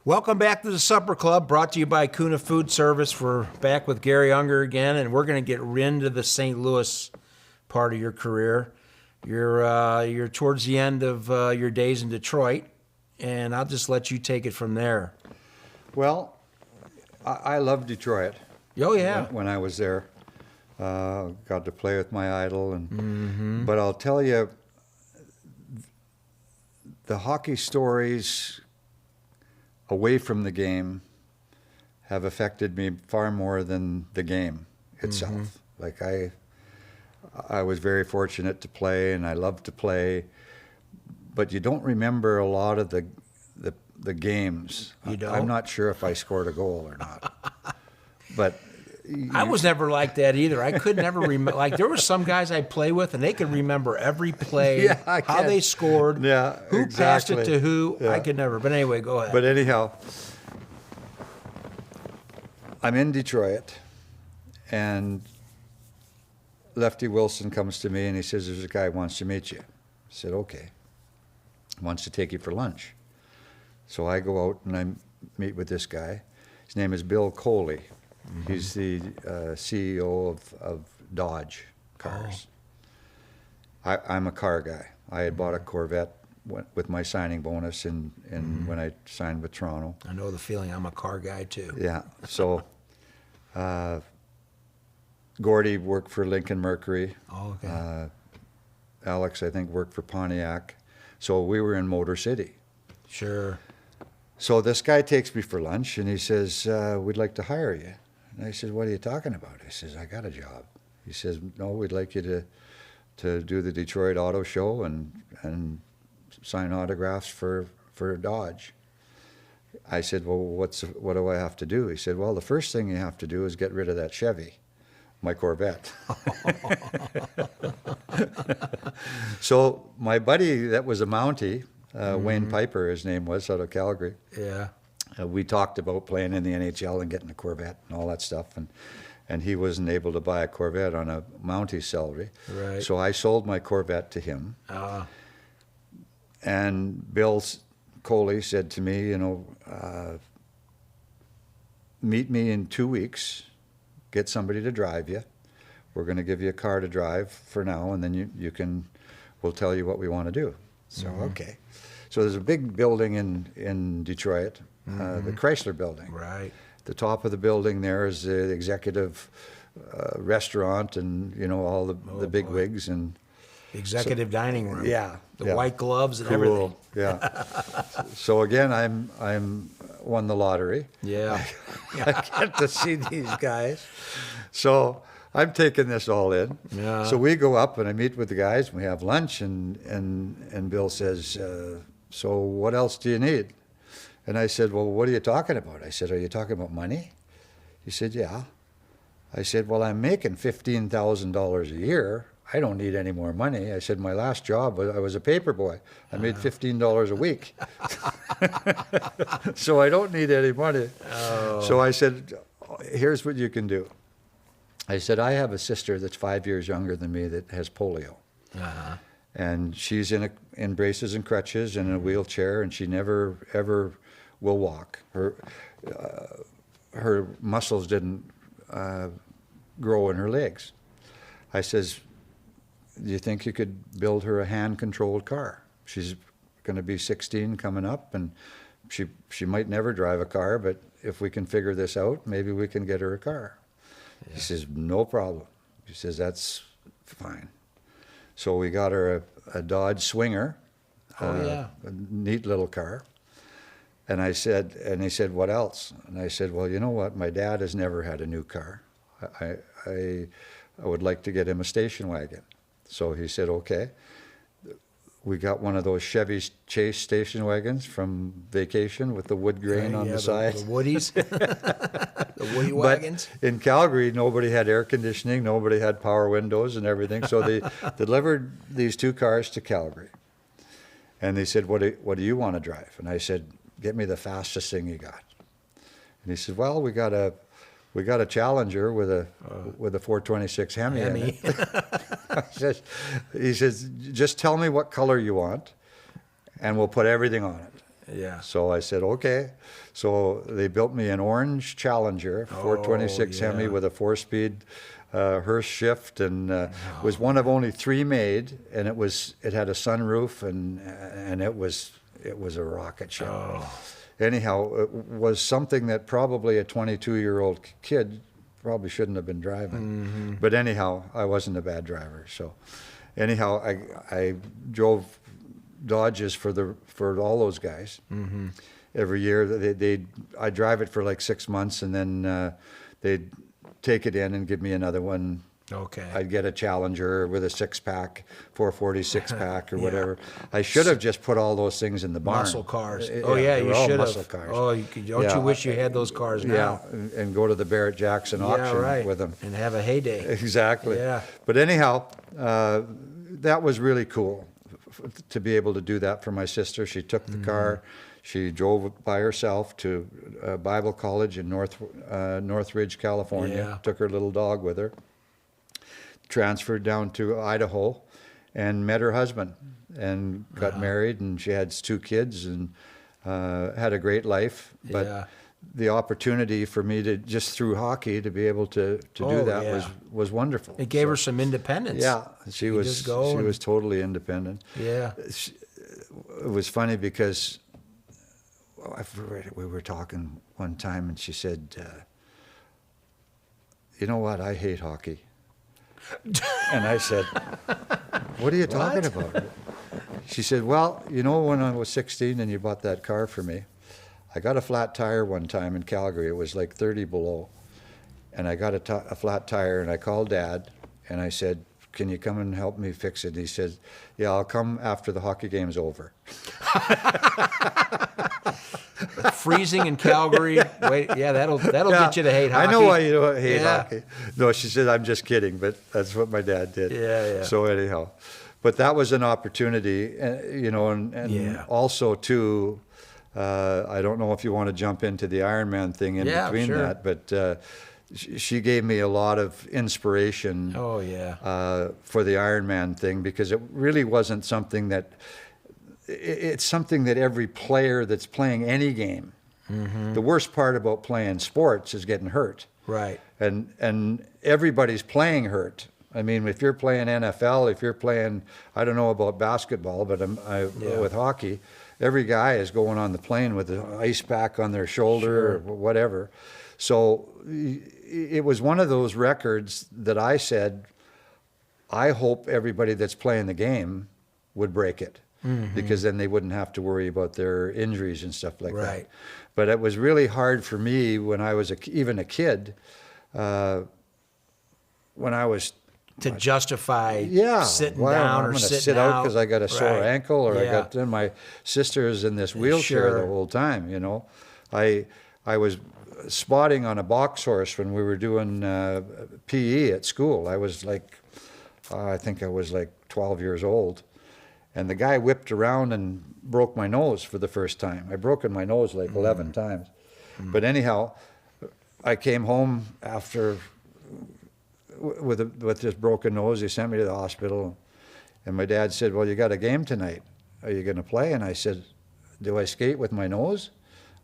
Welcome back to the Supper Club, brought to you by Kuna Food Service. We're back with Garry Unger again, and we're going to get into the St. Louis part of your career. You're towards the end of your days in Detroit, and I'll just let you take it from there. Well, I love Detroit. Oh, yeah. When I was there, got to play with my idol, but I'll tell you, the hockey stories away from the game have affected me far more than the game itself. Like I was very fortunate to play, and I loved to play, but you don't remember a lot of the games. You don't? I'm not sure if I scored a goal or not. But I was never like that either. I could never remember. Like, there were some guys I play with, and they could remember every play, Yeah, I how can. they scored, Yeah, who passed it exactly. to who. Yeah. I could never. But anyway, go ahead. But anyhow, I'm in Detroit, and Lefty Wilson comes to me and he says, "There's a guy who wants to meet you." I said, "Okay." Wants to take you for lunch. So I go out and I meet with this guy. His name is Bill Coley. He's the CEO of Dodge cars. I'm a car guy. I had bought a Corvette with my signing bonus when I signed with Toronto. I know the feeling. I'm a car guy, too. Yeah. So Gordie worked for Lincoln Mercury. Oh, okay. Alex, I think, worked for Pontiac. So we were in Motor City. Sure. So this guy takes me for lunch and he says, "We'd like to hire you." And I said, "What are you talking about?" He says, "I got a job." He says, "No, we'd like you to do the Detroit Auto Show and sign autographs for Dodge." I said, "Well, what do I have to do?" He said, "Well, the first thing you have to do is get rid of that Chevy, my Corvette." So my buddy that was a Mountie, Wayne Piper, his name was, out of Calgary. Yeah. We talked about playing in the NHL and getting a Corvette and all that stuff, and he wasn't able to buy a Corvette on a Mountie salary. Right. So I sold my Corvette to him. Ah. And Bill Coley said to me, "Meet me in 2 weeks, get somebody to drive you. We're going to give you a car to drive for now, and then we'll tell you what we want to do." So, okay. So there's a big building in Detroit, the Chrysler Building. Right. The top of the building there is the executive restaurant and, all the big wigs. And Executive dining room. yeah. The yeah. white gloves and Cool. everything. Yeah. So again, I'm won the lottery. Yeah. I get to see these guys. So I'm taking this all in. Yeah. So we go up and I meet with the guys and we have lunch and Bill says, "So what else do you need?" And I said, "Well, what are you talking about?" I said, "Are you talking about money?" He said, "Yeah." I said, "Well, I'm making $15,000 a year. I don't need any more money." I said, "My last job, I was a paper boy. I made $15 a week." So I don't need any money. Oh. So I said, "Here's what you can do." I said, "I have a sister that's 5 years younger than me that has polio. Uh-huh. And she's in braces and crutches and in a wheelchair, and she never, ever will walk. Her muscles didn't grow in her legs." I says, "Do you think you could build her a hand-controlled car? She's going to be 16 coming up, and she might never drive a car, but if we can figure this out, maybe we can get her a car." Yeah. He says, "No problem." He says, "That's fine." So we got her a Dodge Swinger, a neat little car. And he said, "What else?" And I said, "Well, you know what? My dad has never had a new car. I would like to get him a station wagon." So he said, "Okay." We got one of those Chevy Chase station wagons from vacation with the wood grain on the side. The Woodies. The Woody But wagons. in Calgary, nobody had air conditioning, nobody had power windows and everything. So they delivered these two cars to Calgary. And they said, what do you want to drive? And I said, "Get me the fastest thing you got." And he said, "Well, we got a Challenger with a 426 Hemi. In it." He says, "Just tell me what color you want, and we'll put everything on it." Yeah. So I said, "Okay." So they built me an orange Challenger, 426 Hemi with a 4-speed Hurst shift, and was one of only 3 made, and it had a sunroof, and it was a rocket ship. Oh. Anyhow, it was something that probably a 22-year-old kid probably shouldn't have been driving. Mm-hmm. But anyhow, I wasn't a bad driver. So anyhow, I drove Dodges for all those guys. Mm-hmm. Every year. I'd drive it for like 6 months, and then they'd take it in and give me another one Okay. I'd get a Challenger with a 6-pack, 440 6-pack or whatever. I should have just put all those things in the barn. Muscle cars. Yeah, Oh yeah, they you were all should muscle have. cars. Oh, don't you wish you had those cars now? Yeah, and go to the Barrett Jackson auction right. with them. And have a heyday. Exactly. Yeah. But anyhow, that was really cool to be able to do that for my sister. She took the car. She drove by herself to Bible College in Northridge, California. Yeah. Took her little dog with her. Transferred down to Idaho and met her husband and got married, and she had 2 kids and had a great life. But Yeah. the opportunity for me to, just through hockey, to be able to do that was wonderful. It gave her some independence. Yeah, she was totally independent. Yeah. It was funny because we were talking one time, and she said, "You know what? I hate hockey." And I said, "What are you talking about?" She said, "Well, you know, when I was 16 and you bought that car for me, I got a flat tire one time in Calgary. It was like 30 below. And I got a flat tire, and I called Dad, and I said, 'Can you come and help me fix it?' And he said, 'Yeah, I'll come after the hockey game's over.'" Freezing in Calgary. Wait, yeah, that'll get you to hate hockey. I know why you don't hate Yeah. hockey. No, she said, "I'm just kidding," but that's what my dad did. Yeah. So anyhow, but that was an opportunity, and Yeah. also too, I don't know if you want to jump into the Ironman thing in between sure. that, but she gave me a lot of inspiration. Oh yeah. For the Ironman thing, because it really wasn't something that. It's something that every player that's playing any game, the worst part about playing sports is getting hurt. Right. And everybody's playing hurt. I mean, if you're playing NFL, if you're playing, I don't know about basketball, but with hockey, every guy is going on the plane with an ice pack on their shoulder or whatever. So it was one of those records that I said, I hope everybody that's playing the game would break it. Because then they wouldn't have to worry about their injuries and stuff like that. Right. But it was really hard for me when I was even a kid, when I was To justify sitting well, down I'm or gonna sitting sit out because I got a sore Right. ankle, or Yeah. then my sister's in this wheelchair Sure. the whole time. I was spotting on a box horse when we were doing PE at school. I was like, I think I was like 12 years old. And the guy whipped around and broke my nose for the first time. I'd broken my nose like 11 times. But anyhow, I came home after with this broken nose. He sent me to the hospital. And my dad said, "Well, you got a game tonight. Are you going to play?" And I said, "Do I skate with my nose?"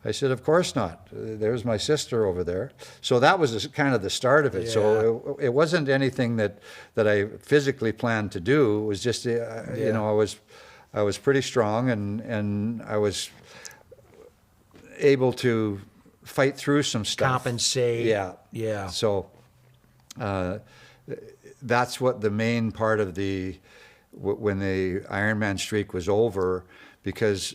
I said, "Of course not. There's my sister over there." So that was kind of the start of it. Yeah. So it wasn't anything that I physically planned to do. It was just, I was pretty strong, and I was able to fight through some stuff. Compensate. Yeah. Yeah. So that's what the main part of when the Ironman streak was over, because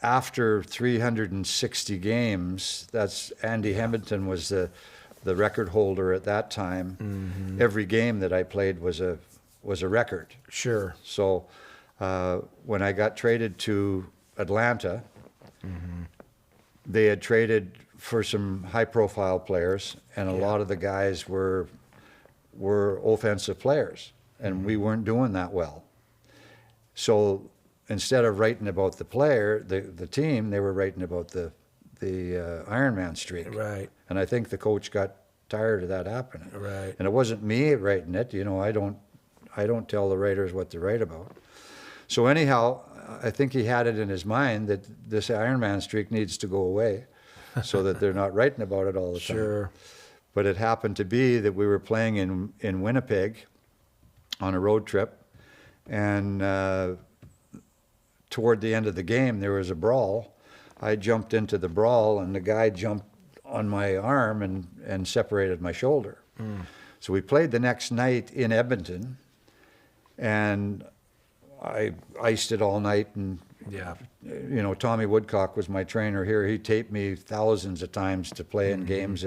after 360 games, that's Andy Hemington was the record holder at that time. Every game that I played was a record. Sure. So when I got traded to Atlanta, they had traded for some high-profile players, and a lot of the guys were offensive players, and we weren't doing that well. So instead of writing about the player, the team, they were writing about the Ironman streak. Right. And I think the coach got tired of that happening. Right. And it wasn't me writing it. I don't tell the writers what to write about. So anyhow, I think he had it in his mind that this Ironman streak needs to go away, so that they're not writing about it all the time. Sure. But it happened to be that we were playing in Winnipeg on a road trip, and toward the end of the game, there was a brawl. I jumped into the brawl, and the guy jumped on my arm and separated my shoulder. So we played the next night in Edmonton, and I iced it all night and Yeah. You know, Tommy Woodcock was my trainer here. He taped me thousands of times to play in games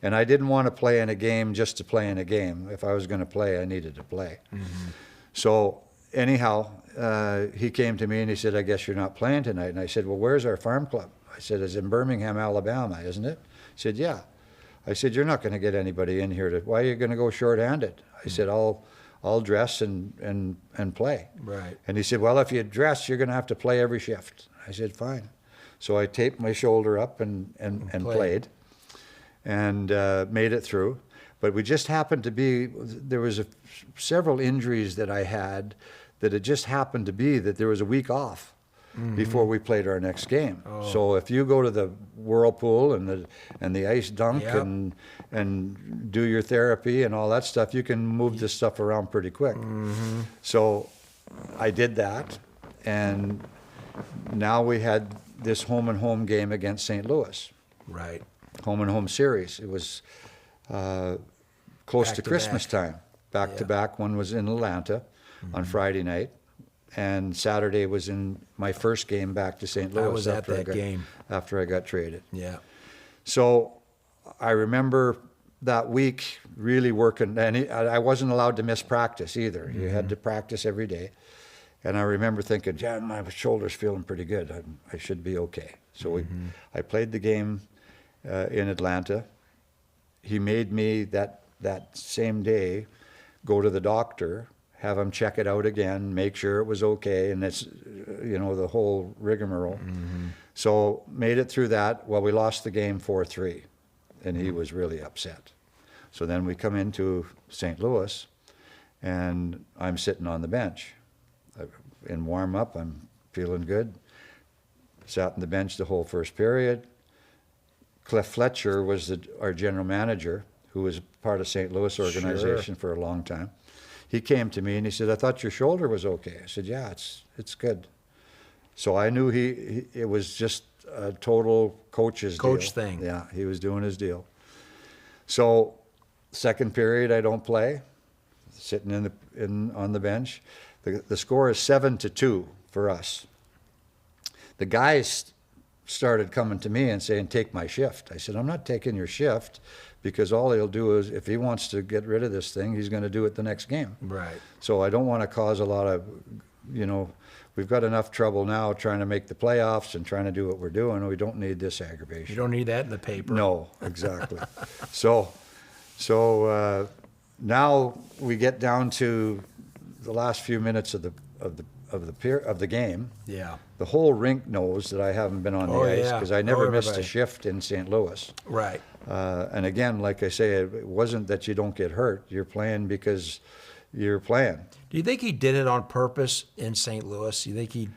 and I didn't want to play in a game just to play in a game. If I was going to play, I needed to play. So anyhow, he came to me and he said, I guess you're not playing tonight. And I said, well, where's our farm club? I said, it's in Birmingham, Alabama, isn't it? He said, yeah. I said, you're not going to get anybody in here. Why are you going to go short-handed? I said, I'll dress and play. Right. And he said, well, if you dress, you're going to have to play every shift. I said, fine. So I taped my shoulder up and played and made it through. But we just happened to be, there was several injuries that I had that it just happened to be that there was a week off before we played our next game. So if you go to the whirlpool and the ice dunk and do your therapy and all that stuff, you can move this stuff around pretty quick. So I did that, and now we had this home and home game against St. Louis. Right. Home and home series. It was close Back to to Christmas back. time. Back to back. One was in Atlanta on Friday night, and Saturday was in my first game back to St. Louis. I was at after that game. after I got traded. Yeah. So I remember that week really working, and I wasn't allowed to miss practice either. You had to practice every day. And I remember thinking, yeah, my shoulder's feeling pretty good. I should be okay. So I played the game in Atlanta. He made me that same day go to the doctor, have him check it out again, make sure it was okay, and it's, you know, the whole rigmarole. So made it through that. Well, we lost the game 4-3, and he was really upset. So then we come into St. Louis, and I'm sitting on the bench. In warm-up, I'm feeling good. Sat on the bench the whole first period. Cliff Fletcher was our general manager, who was part of St. Louis organization for a long time. He came to me and he said, I thought your shoulder was okay. I said, yeah, it's good. So I knew it was just a total coach's deal. Coach thing. Yeah, he was doing his deal. So second period, I don't play, sitting on the bench. The score is 7-2 for us. The guys started coming to me and saying, take my shift. I said, I'm not taking your shift, because all he'll do is, if he wants to get rid of this thing, he's going to do it the next game. Right. So I don't want to cause a lot of, you know, we've got enough trouble now trying to make the playoffs and trying to do what we're doing. We don't need this aggravation. You don't need that in the paper. No, exactly. So now we get down to the last few minutes of the game. Yeah. The whole rink knows that I haven't been on the ice because I never missed a shift in St. Louis. Right. And again, like I say, it wasn't that you don't get hurt. You're playing because you're playing. Do you think he did it on purpose in St. Louis? You think he?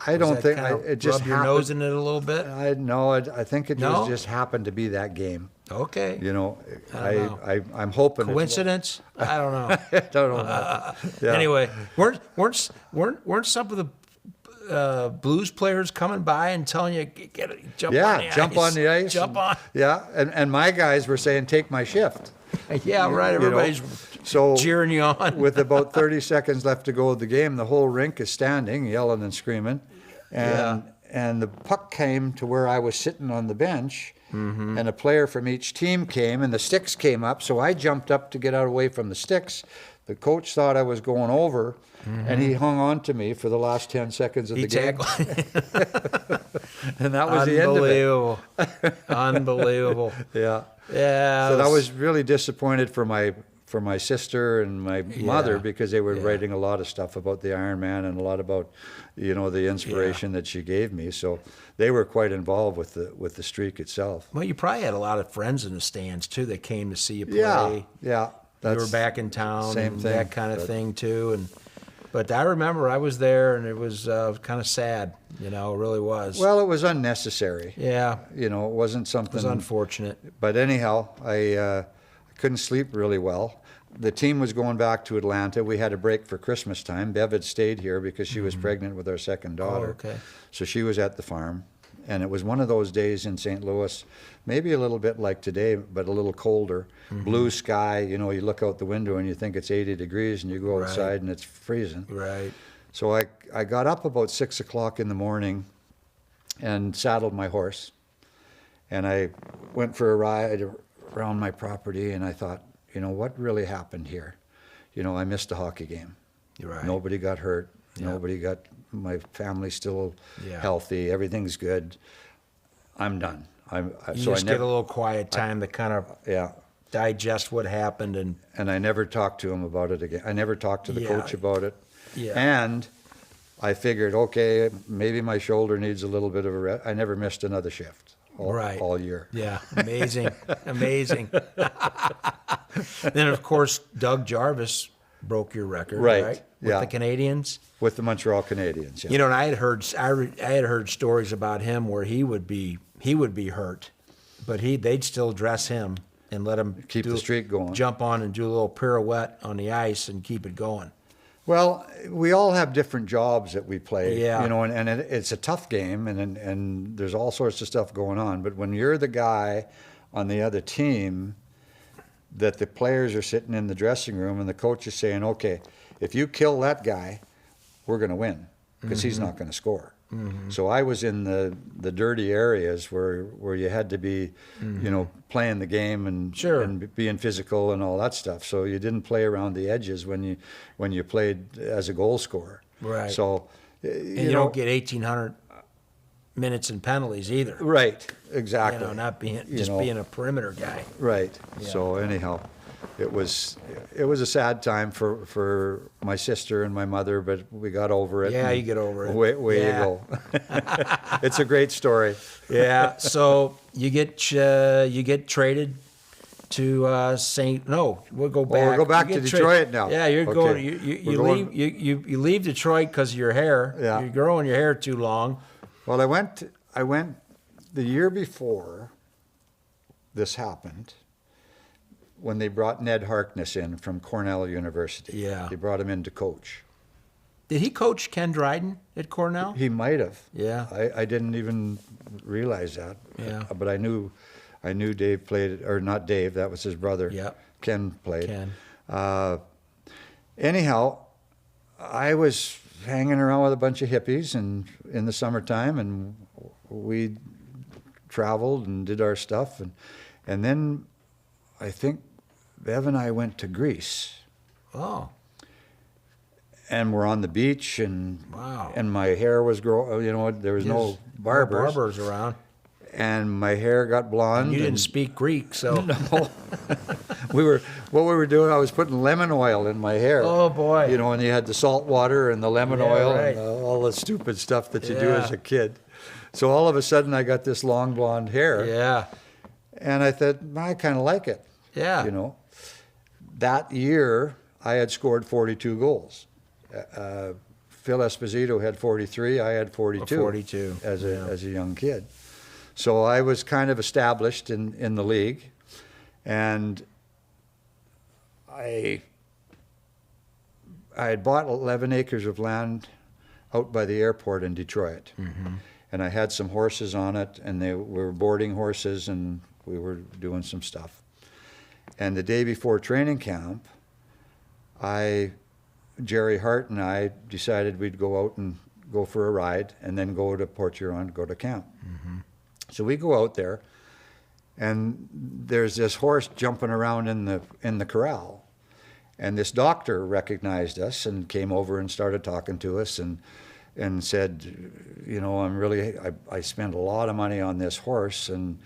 I don't think it just rub your nose in it a little bit. I think it No? just happened to be that game. Okay. You know, I don't know. I'm hoping. Coincidence? I don't know. I don't know. Yeah. Anyway, weren't some of the blues players coming by and telling you jump on the ice? Jump on the ice. Jump on. Yeah, and my guys were saying, take my shift. Yeah, right. You know, Everybody's so cheering you on. With about 30 seconds left to go of the game, the whole rink is standing, yelling and screaming. And the puck came to where I was sitting on the bench, and a player from each team came, and the sticks came up, so I jumped up to get out away from the sticks. The coach thought I was going over, and he hung on to me for the last 10 seconds of the game. And that was the end of it. Unbelievable. Yeah. Yeah. So I was really disappointed for my sister and my mother, because they were writing a lot of stuff about the Iron Man and a lot about, you know, the inspiration that she gave me. So they were quite involved with the streak itself. Well, you probably had a lot of friends in the stands too that came to see you play. Yeah. You were back in town, same and thing, that kind of thing too. But I remember I was there, and it was kind of sad. You know, it really was. Well, it was unnecessary. Yeah. You know, it wasn't something. It was unfortunate. But anyhow, I couldn't sleep really well. The team was going back to Atlanta. We had a break for Christmas time. Bev had stayed here because she was pregnant with our second daughter. Oh, okay. So she was at the farm. And it was one of those days in St. Louis, maybe a little bit like today, but a little colder. Blue sky, you know, you look out the window and you think it's 80 degrees, and you go outside and it's freezing. Right. So I got up about 6 o'clock in the morning and saddled my horse. And I went for a ride around my property, and I thought, what really happened here? I missed a hockey game. Right. Nobody got hurt. Yeah. My family's still Yeah. healthy. Everything's good. I'm done. You just get a little quiet time to kind of yeah. digest what happened. And I never talked to him about it again. I never talked to the Yeah. coach about it. Yeah. And I figured, okay, maybe my shoulder needs a little bit of a rest. I never missed another shift all year. Yeah, amazing, amazing. Then, of course, Doug Jarvis broke your record, right? With Yeah. the Canadians. With the Montreal Canadiens, yeah. And I had heard stories about him where he would be hurt, but they'd still dress him and let him Keep the streak going. jump on and do a little pirouette on the ice and keep it going. Well, we all have different jobs that we play, Yeah. and it's a tough game, and there's all sorts of stuff going on. But when you're the guy on the other team, that the players are sitting in the dressing room and the coach is saying, okay, if you kill that guy, we're going to win because he's not going to score. Mm-hmm. So I was in the dirty areas where you had to be, playing the game and Sure. and being physical and all that stuff. So you didn't play around the edges when you played as a goal scorer. Right. So And you don't get 1,800 minutes and penalties either. right, exactly. Not being You being a perimeter guy. Right. Yeah. So anyhow, it was a sad time for my sister and my mother, but we got over it. Yeah, and you get over it. Way Yeah. you go. It's a great story. Yeah. So you get traded to St. No, we'll go back. we'll go back You to get Detroit now. Yeah, you're Okay. going. You We're leave. You leave Detroit because of your hair. Yeah. You're growing your hair too long. Well, I went the year before this happened when they brought Ned Harkness in from Cornell University. Yeah. They brought him in to coach. Did he coach Ken Dryden at Cornell? He might have. Yeah. I didn't even realize that. Yeah. But I knew Dave played, or not Dave, that was his brother. Yeah. Ken played. Ken. Anyhow, I was hanging around with a bunch of hippies and in the summertime, and we traveled and did our stuff, and then I think Bev and I went to Greece. Oh. And we're on the beach, and Wow. and my hair was growing. There was no barbers, Barbers around. and my hair got blonde. You didn't and speak Greek, so. No. What we were doing, I was putting lemon oil in my hair. Oh, boy. And you had the salt water and the lemon Yeah, oil right. and all the stupid stuff that you do Yeah. as a kid. So all of a sudden, I got this long blonde hair, Yeah. and I thought, I kind of like it. Yeah. That year, I had scored 42 goals. Phil Esposito had 43. I had 42. 42, as yeah. a young kid. So I was kind of established in the league, and I had bought 11 acres of land out by the airport in Detroit, and I had some horses on it, and they were boarding horses, and we were doing some stuff. And the day before training camp, Jerry Hart and I decided we'd go out and go for a ride, and then go to Port Huron, go to camp. So we go out there, and there's this horse jumping around in the corral, and this doctor recognized us and came over and started talking to us and said, I spent a lot of money on this horse, and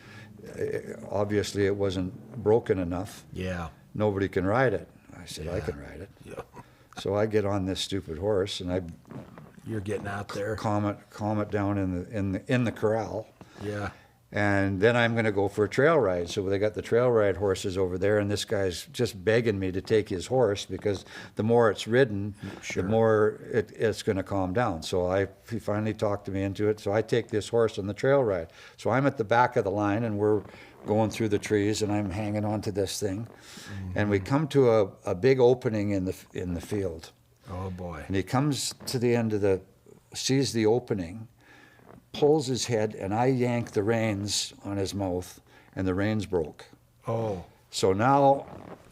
obviously it wasn't broken enough. Yeah. Nobody can ride it. I said, I can ride it. Yeah. So I get on this stupid horse, and I You're getting out there. calm it down in the corral. Yeah. And then I'm going to go for a trail ride. So they got the trail ride horses over there, and this guy's just begging me to take his horse because the more it's ridden, Sure. the more it's going to calm down. So he finally talked me into it. So I take this horse on the trail ride. So I'm at the back of the line, and we're going through the trees, and I'm hanging onto this thing. And we come to a big opening in the field. Oh, boy. And he comes to the end sees the opening, pulls his head, and I yank the reins on his mouth, and the reins broke. Oh, So now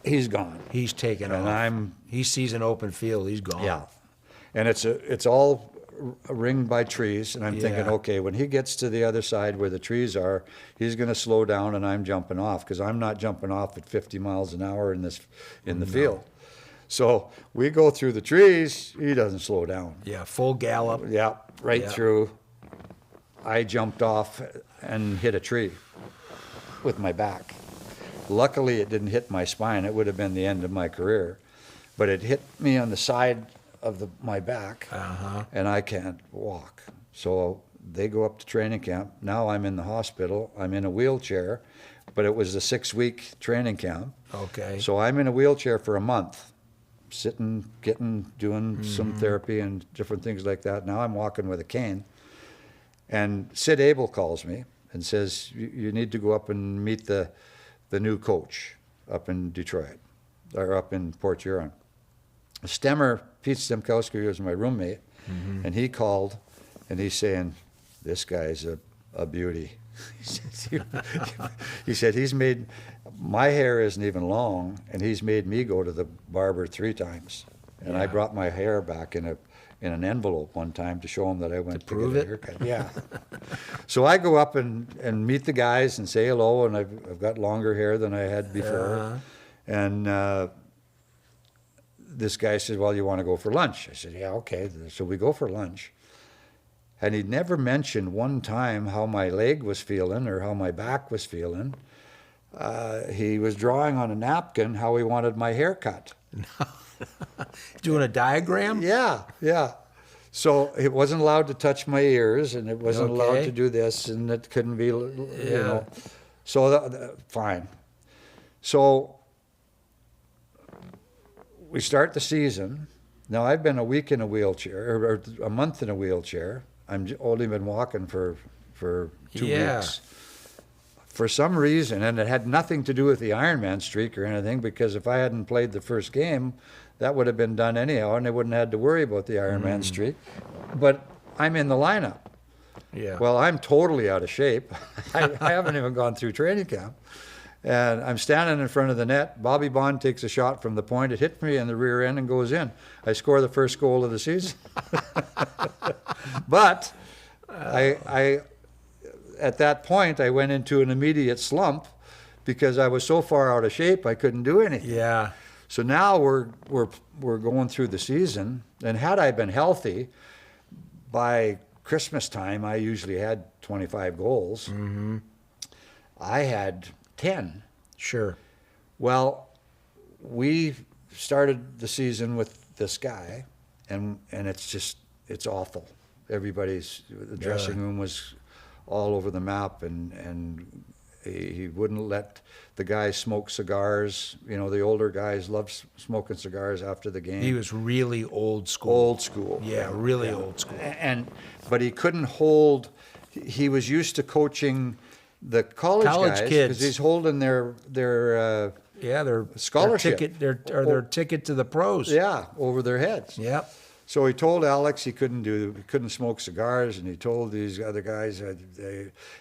he's gone. he's taken And off. I'm- He sees an open field. He's gone. Yeah. And it's all ringed by trees, and I'm thinking, okay, when he gets to the other side where the trees are, he's going to slow down, and I'm jumping off, because I'm not jumping off at 50 miles an hour in the field. So we go through the trees. He doesn't slow down. Yeah, full gallop. Yeah, right through. I jumped off and hit a tree with my back. Luckily, it didn't hit my spine. It would have been the end of my career. But it hit me on the side of my back, and I can't walk. So they go up to training camp. Now I'm in the hospital. I'm in a wheelchair, but it was a 6-week training camp. Okay. So I'm in a wheelchair for a month, sitting, doing some therapy and different things like that. Now I'm walking with a cane. And Sid Abel calls me and says, you need to go up and meet the new coach up in Detroit, or up in Port Huron. Pete Stemkowski was my roommate, and he called, and he's saying, this guy's a beauty. He said, he's made, my hair isn't even long, and he's made me go to the barber 3 times. And I brought my hair back in an envelope one time to show him that I went to prove get a haircut. Yeah. So I go up and meet the guys and say hello, and I've got longer hair than I had before. And this guy said, well, you want to go for lunch? I said, yeah, okay. So we go for lunch. And he never mentioned one time how my leg was feeling or how my back was feeling. He was drawing on a napkin how he wanted my hair cut. Doing a diagram? Yeah. So it wasn't allowed to touch my ears, and it wasn't allowed to do this, and it couldn't be, you know. So fine. So we start the season. Now I've been a week in a wheelchair, or a month in a wheelchair. I'm only been walking for 2 weeks. For some reason, and it had nothing to do with the Ironman streak or anything, because if I hadn't played the first game, that would have been done anyhow, and they wouldn't have had to worry about the Ironman streak. But I'm in the lineup. Yeah. Well, I'm totally out of shape. I haven't even gone through training camp. And I'm standing in front of the net. Bobby Bond takes a shot from the point. It hits me in the rear end and goes in. I score the first goal of the season. But I at that point, I went into an immediate slump because I was so far out of shape I couldn't do anything. Yeah. So now we're going through the season, and had I been healthy, by Christmas time I usually had 25 goals. I had 10. Sure. Well, we started the season with this guy, and it's awful. The dressing room was all over the map, and he wouldn't let the guys smoke cigars. You know, the older guys loved smoking cigars after the game. He was really old school. Old school. Yeah, really old school. But he couldn't hold. He was used to coaching the college guys kids, because he's holding their their scholarship, their ticket to the pros. Yeah, over their heads. Yep. So he told Alex he couldn't smoke cigars, and he told these other guys.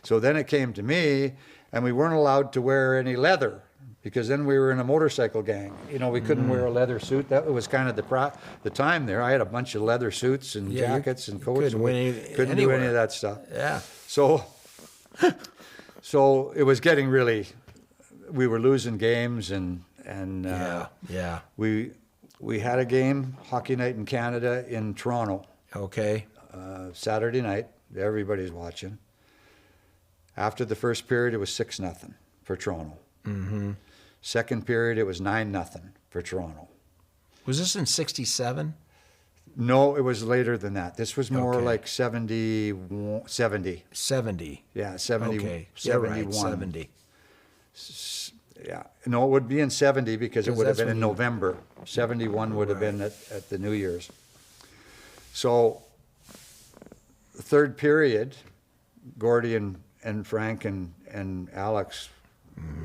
So then it came to me, and we weren't allowed to wear any leather because then we were in a motorcycle gang. You know, we couldn't wear a leather suit. That was kind of the time there. I had a bunch of leather suits and jackets and coats. Couldn't do any of that stuff. Yeah. So it was getting really. We were losing games, and we had a game, hockey night in Canada in Toronto. Okay. Saturday night, everybody's watching. After the first period, it was 6-0 for Toronto. Second period, it was 9-0 for Toronto. Was this in '67? No, it was later than that. This was more like 70. 70. Yeah, 70. Okay. 71. Right, 70. Yeah. No, it would be in 70 because it would have been in November. 71 would have been at the New Year's. So, the third period, Gordie and Frank and Alex,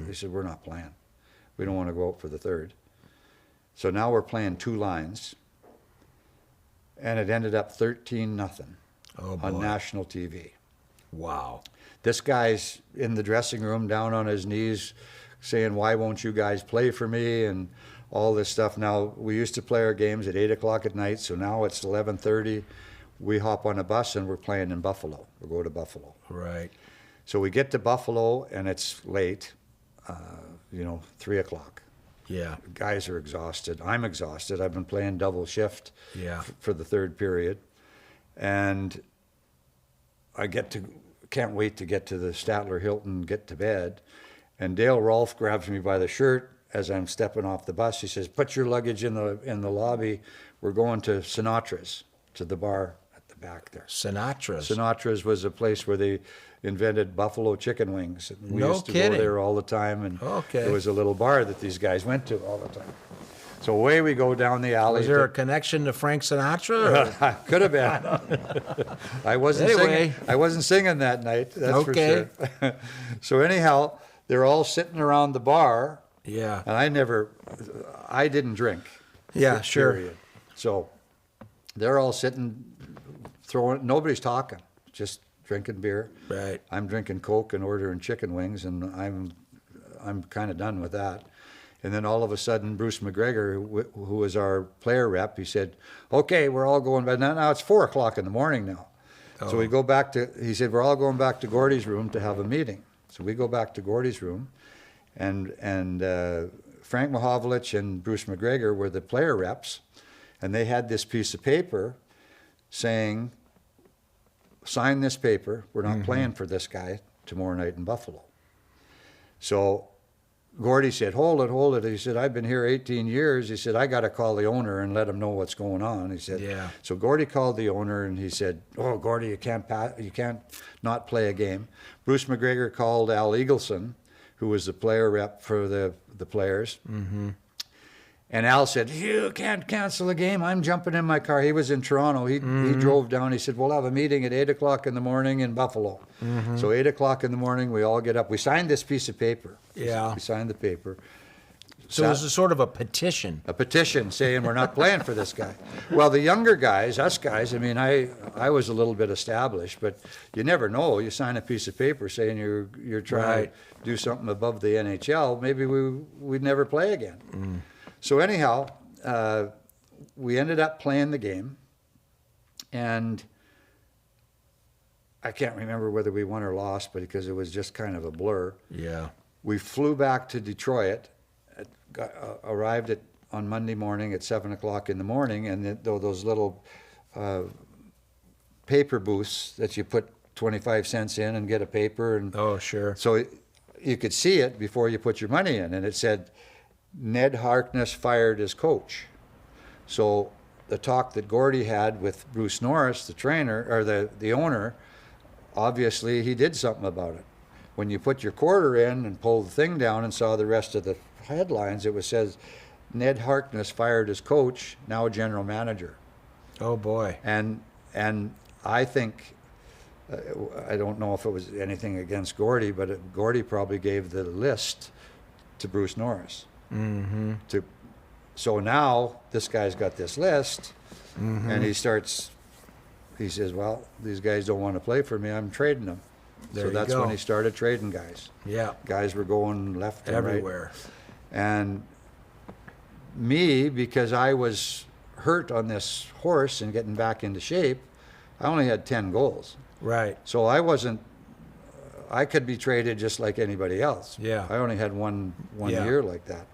they said, we're not playing. We don't want to go out for the third. So now we're playing 2 lines. And it ended up 13-0 on national TV. Wow. This guy's in the dressing room down on his knees saying, why won't you guys play for me, and all this stuff. Now, we used to play our games at 8 o'clock at night, so now it's 11:30. We hop on a bus and we're playing in Buffalo. We'll go to Buffalo. Right. So we get to Buffalo and it's late, 3 o'clock. Yeah. Guys are exhausted. I'm exhausted. I've been playing double shift for the third period. And can't wait to get to the Statler Hilton, get to bed. And Dale Rolfe grabs me by the shirt as I'm stepping off the bus. He says, put your luggage in the lobby. We're going to Sinatra's, to the bar at the back there. Sinatra's was a place where they invented buffalo chicken wings. We used to go there all the time, and there was a little bar that these guys went to all the time. So away we go down the alley. Was there a connection to Frank Sinatra? Could have been. I wasn't singing that night, that's for sure. So anyhow, they're all sitting around the bar. Yeah. And I didn't drink. Yeah, sure. Period. So they're all sitting, nobody's talking, just drinking beer. Right. I'm drinking Coke and ordering chicken wings, and I'm kind of done with that. And then all of a sudden, Bruce McGregor, who was our player rep, he said, okay, we're all going back. Now it's 4 o'clock in the morning now. Oh. So we go back he said, we're all going back to Gordie's room to have a meeting. So we go back to Gordie's room, and Frank Mahovlich and Bruce McGregor were the player reps, and they had this piece of paper saying, sign this paper, we're not playing for this guy tomorrow night in Buffalo. So Gordie said, hold it. He said, I've been here 18 years. He said, I got to call the owner and let him know what's going on. He said, yeah. So Gordie called the owner and he said, oh, Gordie, you can't not play a game. Bruce McGregor called Al Eagleson, who was the player rep for the players. Mm-hmm. And Al said, you can't cancel the game. I'm jumping in my car. He was in Toronto. He drove down. He said, we'll have a meeting at 8 o'clock in the morning in Buffalo. Mm-hmm. So 8 o'clock in the morning, we all get up. We signed this piece of paper. Yeah. We signed the paper. So it was a sort of a petition. A petition saying we're not playing for this guy. Well, the younger guys, us guys, I mean, I was a little bit established, but you never know. You sign a piece of paper saying you're trying to do something above the NHL. Maybe we'd never play again. Mm. So anyhow, we ended up playing the game, and I can't remember whether we won or lost, but because it was just kind of a blur. Yeah. We flew back to Detroit, arrived on Monday morning at 7 o'clock in the morning, and those little paper booths that you put 25 cents in and get a paper. And oh, sure. So you could see it before you put your money in, and it said, Ned Harkness fired as coach. So the talk that Gordie had with Bruce Norris, the trainer, or the owner, obviously he did something about it. When you put your quarter in and pulled the thing down and saw the rest of the headlines, it says, Ned Harkness fired as coach, now general manager. Oh, boy. And I think, I don't know if it was anything against Gordie, but Gordie probably gave the list to Bruce Norris. Mm-hmm. So now this guy's got this list, and he says, well, these guys don't want to play for me, I'm trading them. So that's when he started trading guys. Yeah. Guys were going left and everywhere. Right. And me, because I was hurt on this horse and getting back into shape, I only had 10 goals. Right. So I could be traded just like anybody else. Yeah. I only had one year like that.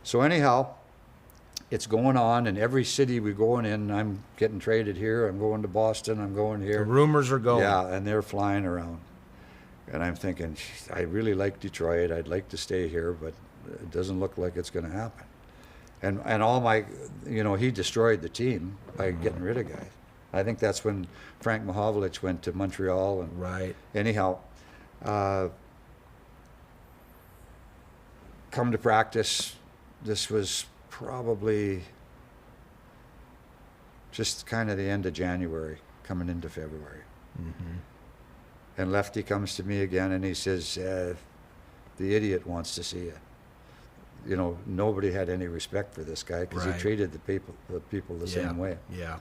So anyhow, it's going on, and every city we're going in, I'm getting traded here, I'm going to Boston, I'm going here. The rumors are going. Yeah, and they're flying around. And I'm thinking, I really like Detroit, I'd like to stay here, but it doesn't look like it's going to happen. And all my, he destroyed the team by getting rid of guys. I think that's when Frank Mahovlich went to Montreal. And right. Anyhow, come to practice, this was probably just kind of the end of January, coming into February. Mm-hmm. And Lefty comes to me again and he says, the idiot wants to see you. Nobody had any respect for this guy because he treated the people the same way. Yeah.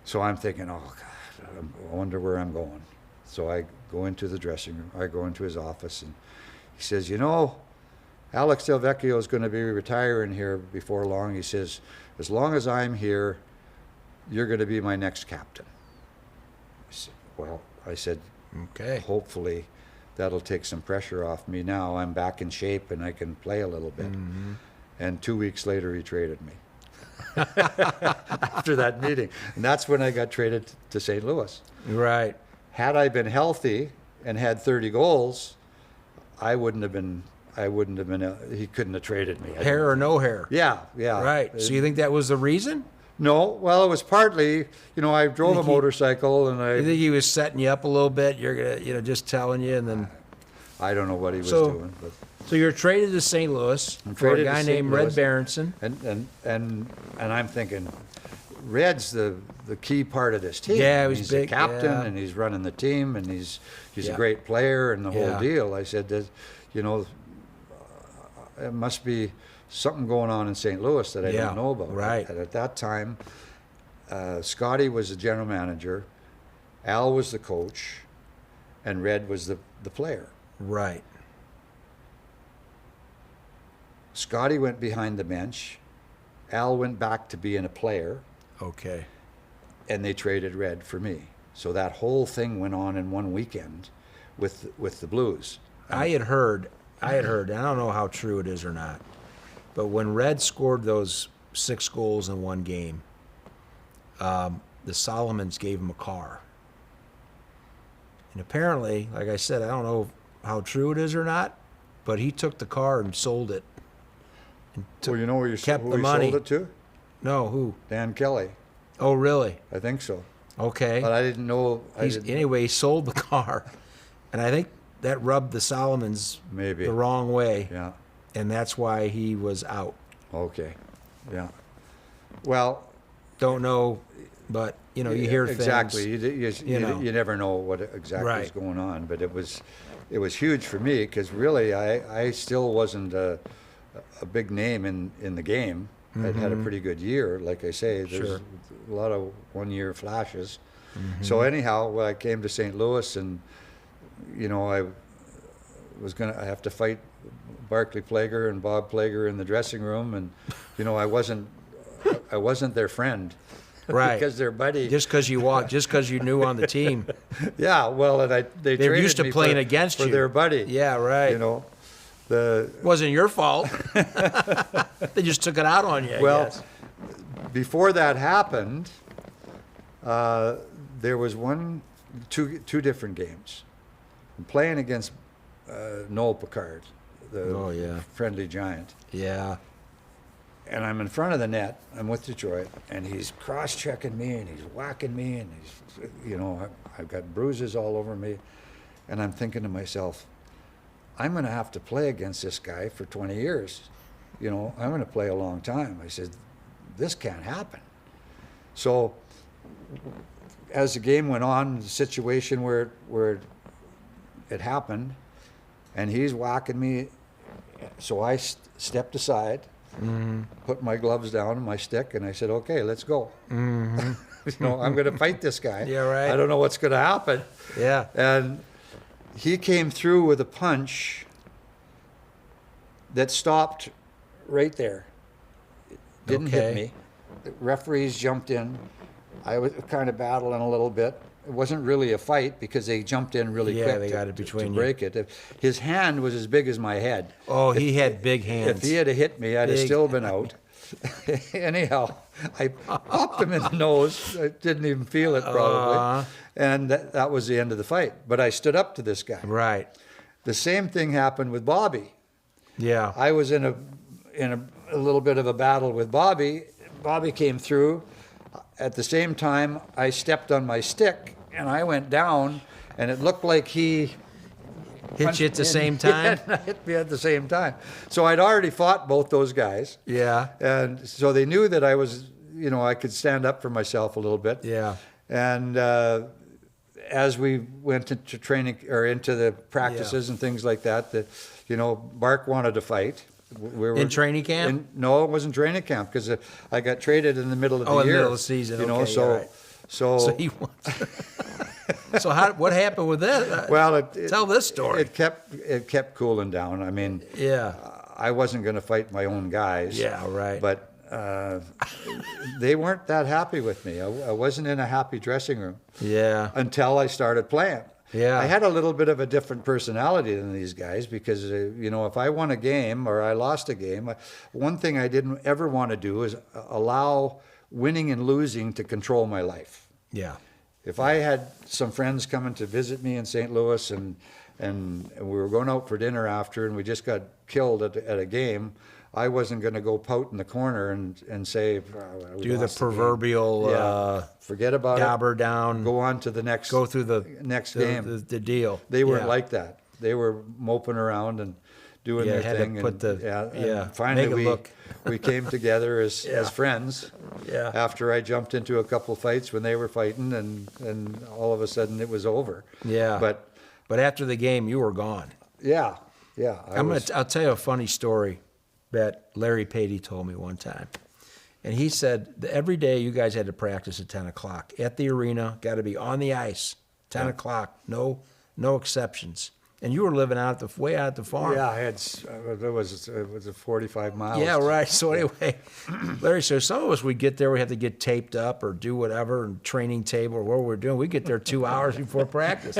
So I'm thinking, oh, God, I wonder where I'm going. So I go into the dressing room. I go into his office, and he says, Alex Delvecchio is going to be retiring here before long. He says, as long as I'm here, you're going to be my next captain. I said, Okay. hopefully that'll take some pressure off me now. I'm back in shape and I can play a little bit. Mm-hmm. And 2 weeks later, he traded me after that meeting. And that's when I got traded to St. Louis. Right. Had I been healthy and had 30 goals, I wouldn't have been, he couldn't have traded me. Hair or no hair. Yeah. Right. So you think that was the reason? No, well, it was partly, I drove a think he- motorcycle and You think he was setting you up a little bit? You're gonna, just telling you, and then. I don't know what he was So- doing. But. So you're traded to St. Louis for a traded to guy St. named Red Louis. Berenson. And I'm thinking, Red's the key part of this team. Yeah, he was he's big, the captain, yeah. and he's running the team, and he's Yeah. a great player, and the Yeah. whole deal. I said that, it must be something going on in St. Louis that I Yeah, don't know about. right. And at that time, Scotty was the general manager, Al was the coach, and Red was the player. Right. Scotty went behind the bench. Al went back to being a player. Okay. And they traded Red for me. So that whole thing went on in one weekend with the Blues. I had heard, and I don't know how true it is or not, but when Red scored those 6 goals in one game, the Solomons gave him a car. And apparently, like I said, I don't know how true it is or not, but he took the car and sold it. And Well, you know where you kept who the he money. sold it to? No, who? Dan Kelly. Oh, really? I think so. Okay. But I didn't know. Anyway, he sold the car. And I think that rubbed the Solomons Maybe. the wrong way. Yeah. And that's why he was out. Okay. Yeah. Well, Don't know, but, you hear exactly. things. You never know what exactly is Right. going on. But it was huge for me because really I still wasn't a big name in the game. I'd had a pretty good year, like I say. There's Sure. a lot of one-year flashes. So anyhow, when I came to St. Louis, and I was I have to fight Barclay Plager and Bob Plager in the dressing room, and I wasn't their friend, Right. because they're buddy. Just because you knew on the team. Yeah, well, and they They're traded used to me playing for, against for you. their buddy. Yeah, right. The Wasn't your fault. They just took it out on you, I guess. Before that happened, there was two different games. I'm playing against Noel Picard, the Oh, yeah. friendly giant. Yeah. And I'm in front of the net. I'm with Detroit, and he's cross-checking me, and he's whacking me, and I've got bruises all over me, and I'm thinking to myself, I'm going to have to play against this guy for 20 years. I'm going to play a long time. I said, this can't happen. So as the game went on, the situation where it happened, and he's whacking me, so I stepped aside, put my gloves down and my stick, and I said, okay, let's go. I'm going to fight this guy. Yeah, right. I don't know what's going to happen. Yeah. And he came through with a punch that stopped right there. It didn't Okay. hit me. The referees jumped in. I was kind of battling a little bit. It wasn't really a fight because they jumped in really Yeah, quick they to, got it to- between to you. break it. His hand was as big as my head. Oh, he had big hands. If he had hit me, I'd have Big. still been out. Anyhow, I popped him in the nose. I didn't even feel it probably. And that was the end of the fight. But I stood up to this guy. Right. The same thing happened with Bobby. Yeah. I was in a little bit of a battle with Bobby. Bobby came through. At the same time, I stepped on my stick and I went down, and it looked like he Hit you at the punched same in. time? Yeah, hit me at the same time. So I'd already fought both those guys. Yeah. And so they knew that I was, I could stand up for myself a little bit. Yeah. And as we went into training or into the practices and things like that, Bark wanted to fight. We were In training camp? No, it wasn't training camp because I got traded in the middle of the Oh, in the year. middle of the season. Okay, so all right. So he wants. So what happened with that? well, Tell this story. It kept cooling down. I mean, Yeah. I wasn't going to fight my own guys. Yeah, right. But they weren't that happy with me. I wasn't in a happy dressing room. Yeah. Until I started playing. Yeah. I had a little bit of a different personality than these guys because, if I won a game or I lost a game, one thing I didn't ever want to do is allow winning and losing to control my life. Yeah. If I had some friends coming to visit me in St. Louis and we were going out for dinner after and we just got killed at a game, I wasn't going to go pout in the corner and say, we Do the lost proverbial forget about dabber it. down. Go on to the next. Go through the next the, game. The deal. They weren't Yeah. like that. They were moping around and doing their had thing. to put and finally make it look. we came together as friends. Yeah. After I jumped into a couple fights when they were fighting, and all of a sudden it was over. Yeah. But after the game, you were gone. yeah. I'll tell you a funny story that Larry Patey told me one time. And he said that every day you guys had to practice at 10 o'clock at the arena, got to be on the ice, 10 o'clock, no exceptions. And you were living way out at the farm. Yeah, I had it was 45 miles. Yeah, right. So anyway, Larry said some of us would get there, we had to get taped up or do whatever, and training table or what we're doing. We get there 2 hours before practice,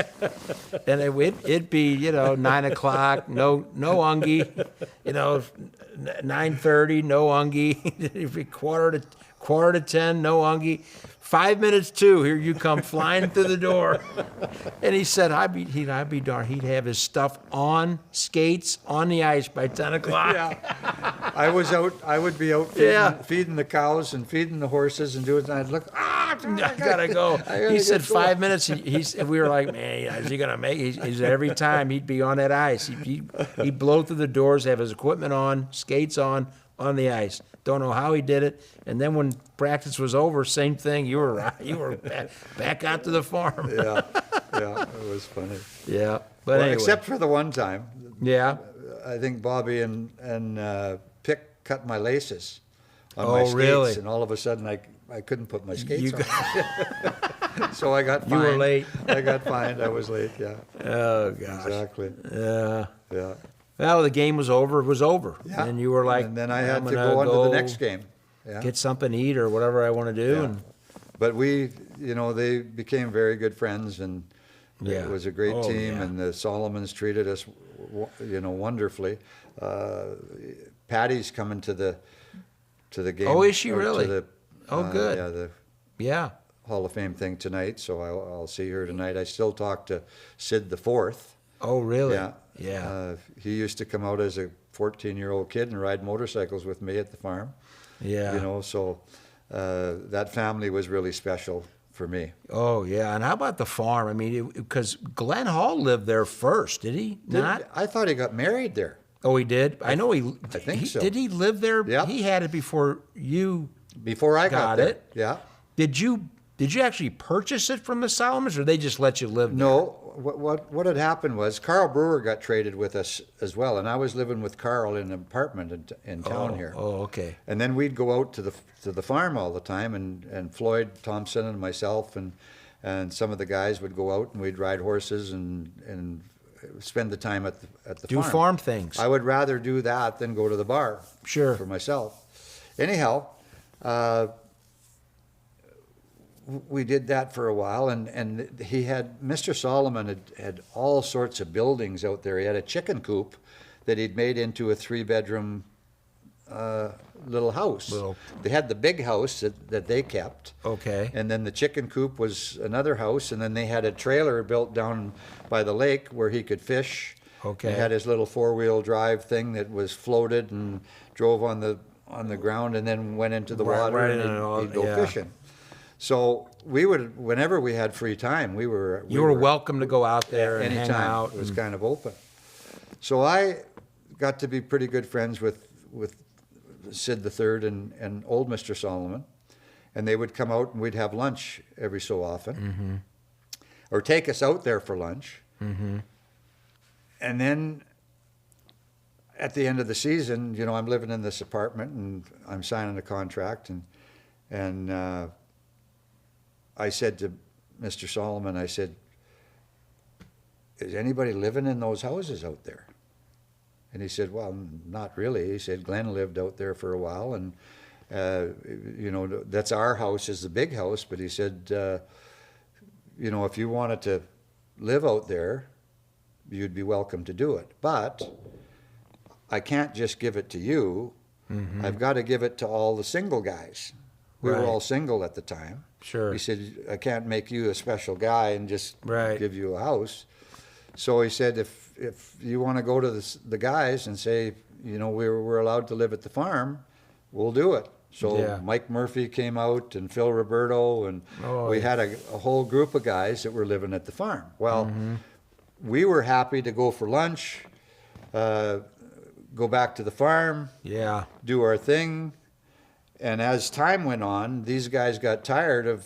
and it'd be 9 o'clock, no ungie, 9:30, no ungie. It'd be quarter to 10, no ungie. 5 minutes to, here you come flying through the door. And he said, I'd be darned, he'd have his stuff on skates on the ice by 10 o'clock. Yeah. I would be out feeding the cows and feeding the horses and doing, and I'd look, I gotta go. He said 5 minutes. We were like, man, is he gonna make it? He said every time he'd be on that ice. He'd blow through the doors, have his equipment on, skates on the ice. Don't know how he did it. And then when practice was over, same thing. You were back out to the farm. Yeah, it was funny. Yeah, but Well, anyway. except for the one time. Yeah. I think Bobby and Pick cut my laces on my skates, really? and all of a sudden I couldn't put my skates on. So I got fined. You were late. I got fined. I was late. Yeah. Oh gosh. Exactly. Yeah. Yeah. Well, the game was over. It was over. Yeah. And you were like, and then I had I'm to gonna go on to the next game. Yeah. Get something to eat or whatever I want to do. Yeah. And But they became very good friends, and Yeah. it was a great team. Yeah. And the Solomons treated us, wonderfully. Patty's coming to the game. Oh, is she or really? To the, good. Yeah, the yeah. Hall of Fame thing tonight. So I'll see her tonight. I still talk to Sid the Fourth. Oh, really? Yeah. Yeah. He used to come out as a 14-year-old kid and ride motorcycles with me at the farm. Yeah. So that family was really special for me. Oh, yeah. And how about the farm? I mean, because Glenn Hall lived there first, did he not? I thought he got married there. Oh, he did? I know he. I think so. Did he live there? Yeah. He had it before you Before I got there. it. Yeah. Did you actually purchase it from the Solomons, or they just let you live there? No, what had happened was Carl Brewer got traded with us as well, and I was living with Carl in an apartment in town here. Oh, okay. And then we'd go out to the farm all the time, and Floyd Thompson and myself and some of the guys would go out and we'd ride horses and spend the time at the Do farm. farm things. I would rather do that than go to the bar. Sure. For myself. Anyhow, we did that for a while, and Mr. Solomon had all sorts of buildings out there. He had a chicken coop that he'd made into a 3-bedroom little house. They had the big house that they kept. Okay. And then the chicken coop was another house, and then they had a trailer built down by the lake where he could fish. Okay. He had his little 4-wheel drive thing that was floated and drove on the ground and then went into the water right and he'd go yeah. fishing. So we would, whenever we had free time, we were welcome to go out there and anytime. hang out. It was kind of open. So I got to be pretty good friends with Sid the Third and old Mr. Solomon, and they would come out and we'd have lunch every so often, or take us out there for lunch. And then at the end of the season, I'm living in this apartment and I'm signing a contract, and I said to Mr. Solomon, I said, is anybody living in those houses out there? And he said, well, not really. He said, Glenn lived out there for a while, and, that's our house is the big house. But he said, if you wanted to live out there, you'd be welcome to do it. But I can't just give it to you. Mm-hmm. I've got to give it to all the single guys. We were all single at the time. Sure. He said, I can't make you a special guy and just give you a house. So he said, if you want to go to the guys and say, we're allowed to live at the farm, we'll do it. So Mike Murphy came out and Phil Roberto, and we had a whole group of guys that were living at the farm. Well, we were happy to go for lunch, go back to the farm, do our thing. And as time went on, these guys got tired of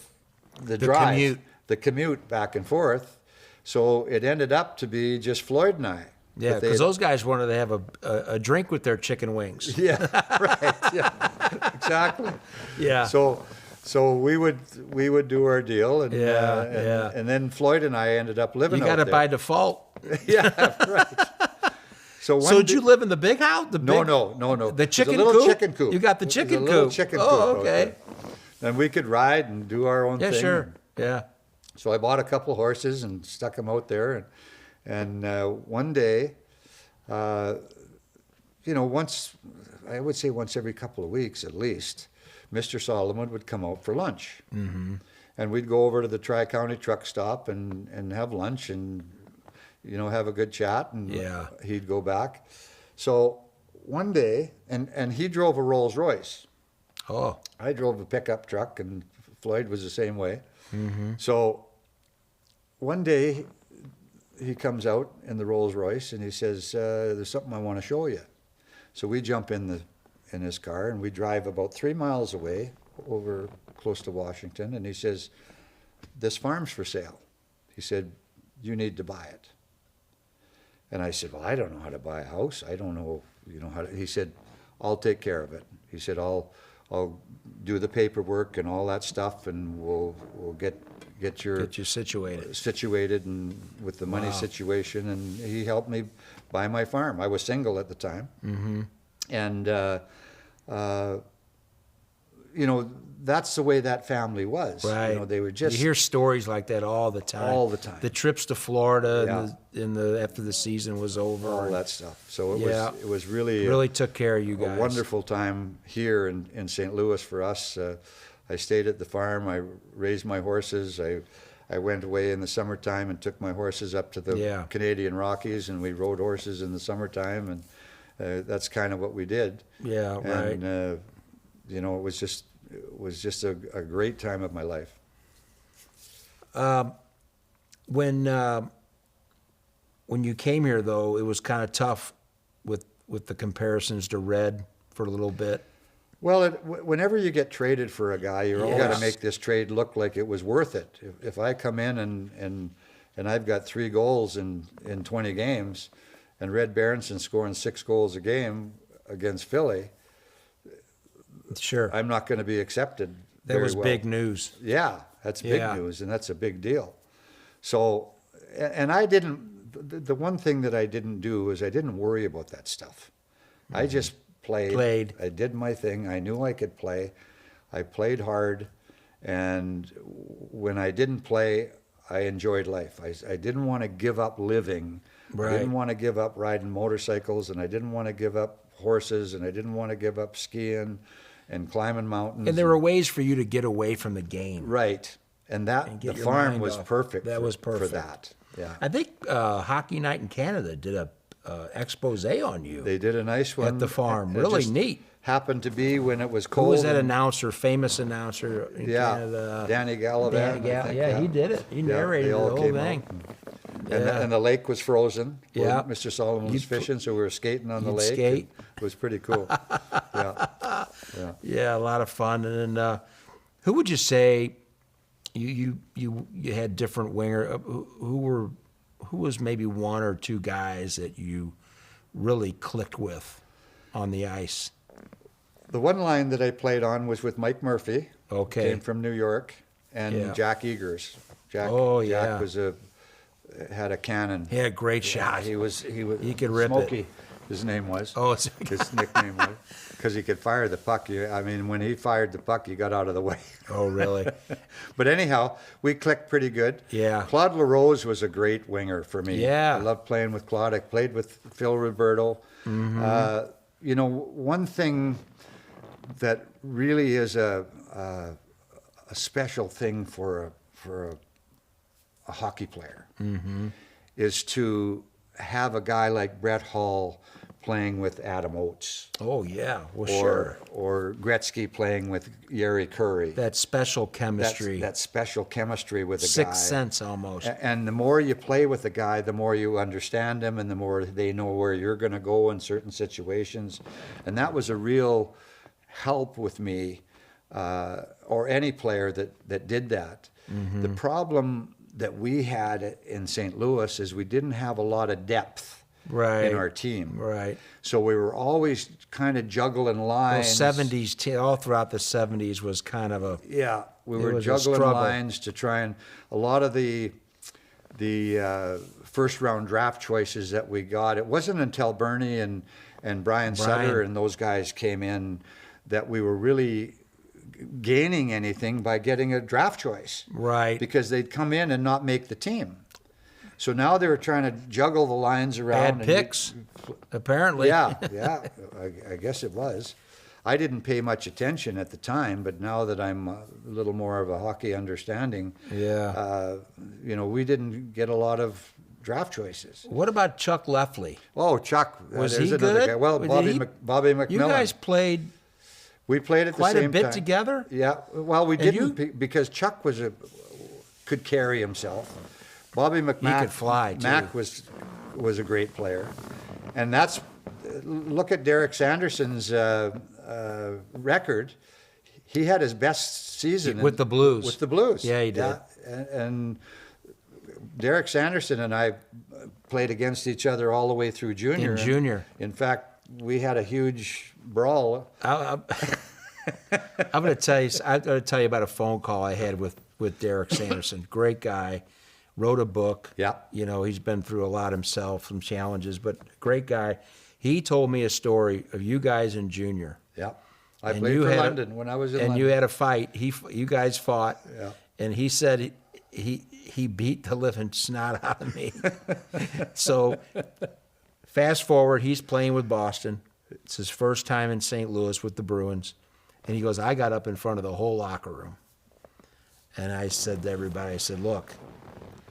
the drive, the commute back and forth. So it ended up to be just Floyd and I. Yeah, because those guys wanted to have a drink with their chicken wings. Yeah, right. Yeah, exactly. Yeah. So we would do our deal, and and then Floyd and I ended up living. You got out it there. by default. Yeah, right. So did you live in the big house? No. The chicken coop. Little coop. chicken coop. You got the chicken coop. Little chicken coop. Oh, okay. And we could ride and do our own thing. Yeah, sure. Yeah. So I bought a couple horses and stuck them out there, and one day, once every couple of weeks at least, Mr. Solomon would come out for lunch, and we'd go over to the Tri-County truck stop and have lunch and have a good chat, and he'd go back. So one day, and he drove a Rolls Royce. Oh. I drove a pickup truck, and Floyd was the same way. So one day he comes out in the Rolls Royce and he says, there's something I want to show you. So we jump in his car and we drive about 3 miles away over close to Washington, and he says, this farm's for sale. He said, you need to buy it. And I said, well, I don't know how to buy a house. I don't know, how to. He said, I'll take care of it. He said, I'll do the paperwork and all that stuff, and we'll get you situated and with the money situation. And he helped me buy my farm. I was single at the time, and that's the way that family was. Right. They were just. You hear stories like that all the time. All the time. The trips to Florida after the season was over. All that stuff. So it was really took care of you guys. A wonderful time here in St. Louis for us. I stayed at the farm. I raised my horses. I went away in the summertime and took my horses up to the Canadian Rockies, and we rode horses in the summertime, and that's kind of what we did. Yeah, right. And it was just a great time of my life. When you came here, though, it was kind of tough with the comparisons to Red for a little bit. Well, whenever you get traded for a guy, you're all got to make this trade look like it was worth it. If I come in and I've got 3 goals in 20 games, and Red Berenson's scoring 6 goals a game against Philly, sure, I'm not going to be accepted. That was big news. Yeah, that's big news, and that's a big deal. So, and I didn't. The one thing that I didn't do is I didn't worry about that stuff. I just played. I did my thing. I knew I could play. I played hard, and when I didn't play, I enjoyed life. I didn't want to give up living. Right. I didn't want to give up riding motorcycles, and I didn't want to give up horses, and I didn't want to give up skiing and climbing mountains. And there were ways for you to get away from the game. Right. And the farm was perfect. That was perfect for that. Yeah. I think Hockey Night in Canada did a expose on you. They did a nice one at the farm. It really just neat. Happened to be when it was cold. Who was that announcer? Famous announcer in Canada. Danny Gallivan. Yeah, he did it. He narrated the whole thing. And the lake was frozen. Yeah. Mr. Solomon was fishing, so we were skating on the lake. Skate. It was pretty cool. Yeah, a lot of fun. And then, who would you say you had different winger? Who was maybe 1 or 2 guys that you really clicked with on the ice? The one line that I played on was with Mike Murphy. Okay. Came from New York, and Jack Egers. Jack was had a cannon. He had a great shot. He could rip smoky. it. his name was. Oh, His nickname was. Because he could fire the puck. I mean, when he fired the puck, you got out of the way. oh, really? But anyhow, we clicked pretty good. Yeah. Claude LaRose was a great winger for me. Yeah. I loved playing with Claude. I played with Phil Roberto. You know, one thing that really is a special thing for a hockey player is to have a guy like Brett Hull playing with Adam Oates. Oh, yeah. Well, sure. Or Gretzky playing with Yeri Curry. That special chemistry. That special chemistry with a guy. Sixth sense almost. And the more you play with a guy, the more you understand him, and the more they know where you're going to go in certain situations. And that was a real help with me, or any player that did that. The problem that we had in St. Louis is we didn't have a lot of depth in our team. Right. So we were always kind of juggling lines. Well, 70s, all throughout the 70s was kind of a... Yeah, we It were was a juggling struggle. lines to try and a lot of the first round draft choices that we got. It wasn't until Bernie and Brian Sutter and those guys came in that we were really gaining anything by getting a draft choice. Right. Because they'd come in and not make the team. So now they were trying to juggle the lines around. Bad picks, apparently. Yeah, I guess it was. I didn't pay much attention at the time, but now that I'm a little more of a hockey understanding, you know, we didn't get a lot of draft choices. What about Chuck Leffley? Oh, Chuck. Was there's he another good? guy. Well, Bobby McMillan. You guys played we played at the quite same a bit time. together? Yeah. Well, we And didn't because Chuck could carry himself. Bobby McMack. He could fly, too. Mac was a great player, and that's look at Derek Sanderson's record. He had his best season With the Blues. With the Blues. Yeah, he did. Yeah. And Derek Sanderson and I played against each other all the way through junior. In junior. In fact, we had a huge brawl. I'm going to tell you about a phone call I had with Derek Sanderson. Great guy. Wrote a book. Yeah. You know, he's been through a lot himself, some challenges, but great guy. He told me a story of you guys in junior. Yeah. I And played you for had London when I was in and London. you had a fight. You guys fought. Yeah. And he said he beat the living snot out of me. So fast forward, he's playing with Boston. It's his first time in St. Louis with the Bruins. And he goes, I got up in front of the whole locker room. And I said to everybody, I said, look,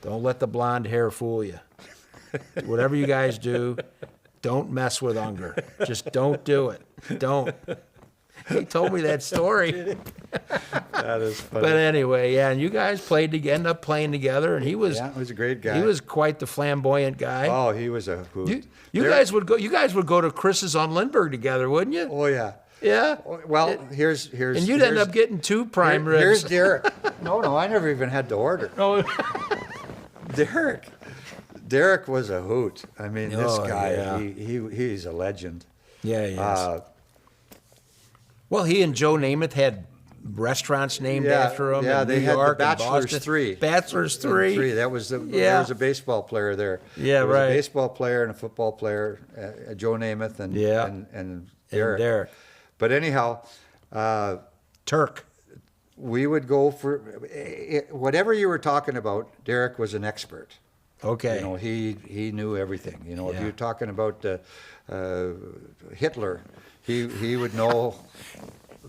don't let the blonde hair fool you. Whatever you guys do, don't mess with Unger. Just don't do it. Don't. He told me that story. That is funny. But anyway, yeah, and you guys ended up playing together, and he was Yeah, he was a great guy. He was quite the flamboyant guy. Oh, he was a hoot. You guys would go to Chris's on Lindbergh together, wouldn't you? Oh yeah. Yeah. Well, here's And you'd end up getting 2 prime ribs. Here's Derek. No, I never even had to order. Oh. Derek was a hoot. I mean, this Oh, guy, yeah. he's a legend. Yeah, he is. Well, he and Joe Namath had restaurants named after him Yeah, in they New had York the and Bachelor's Boston. 3. Bachelor's 3. That was there Yeah. was a baseball player there. Yeah, there was right. a baseball player and a football player, Joe Namath and And Derek. Derek. But anyhow, Turk. we would go for whatever you were talking about. Derek was an expert. Okay. You know, he knew everything. You know, if Yeah. you're talking about Hitler, he would know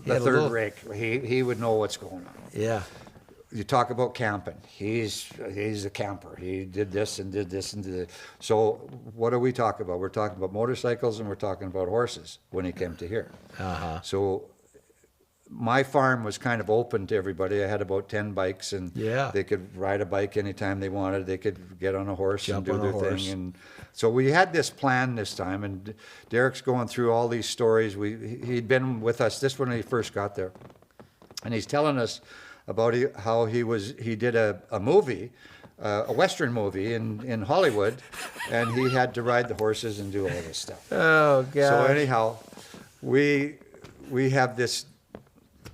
the had a Third little- Reich. He would know what's going on. Yeah. You talk about camping. He's a camper. He did this and did this and did it. So what do we talk about? We're talking about motorcycles and we're talking about horses when he came to here. Uh-huh. So my farm was kind of open to everybody. I had about 10 bikes, and Yeah. they could ride a bike anytime they wanted. They could get on a horse Jump and on do a their horse. thing. And so we had this plan this time, and Derek's going through all these stories. He'd been with us this when he first got there, and he's telling us about how he did a movie, a Western movie in Hollywood, and he had to ride the horses and do all this stuff. Oh, God. So anyhow, we have this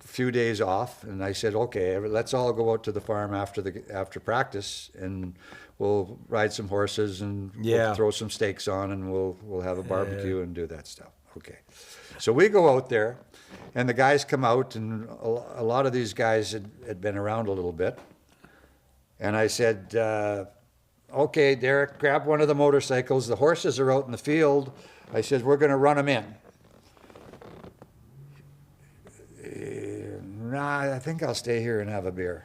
few days off, and I said, okay, let's all go out to the farm after practice, and we'll ride some horses and Yeah. we'll throw some steaks on and we'll have a barbecue and do that stuff. Okay. So we go out there, and the guys come out, and a lot of these guys had been around a little bit. And I said, okay, Derek, grab one of the motorcycles. The horses are out in the field. I said, we're going to run them in. Nah, I think I'll stay here and have a beer.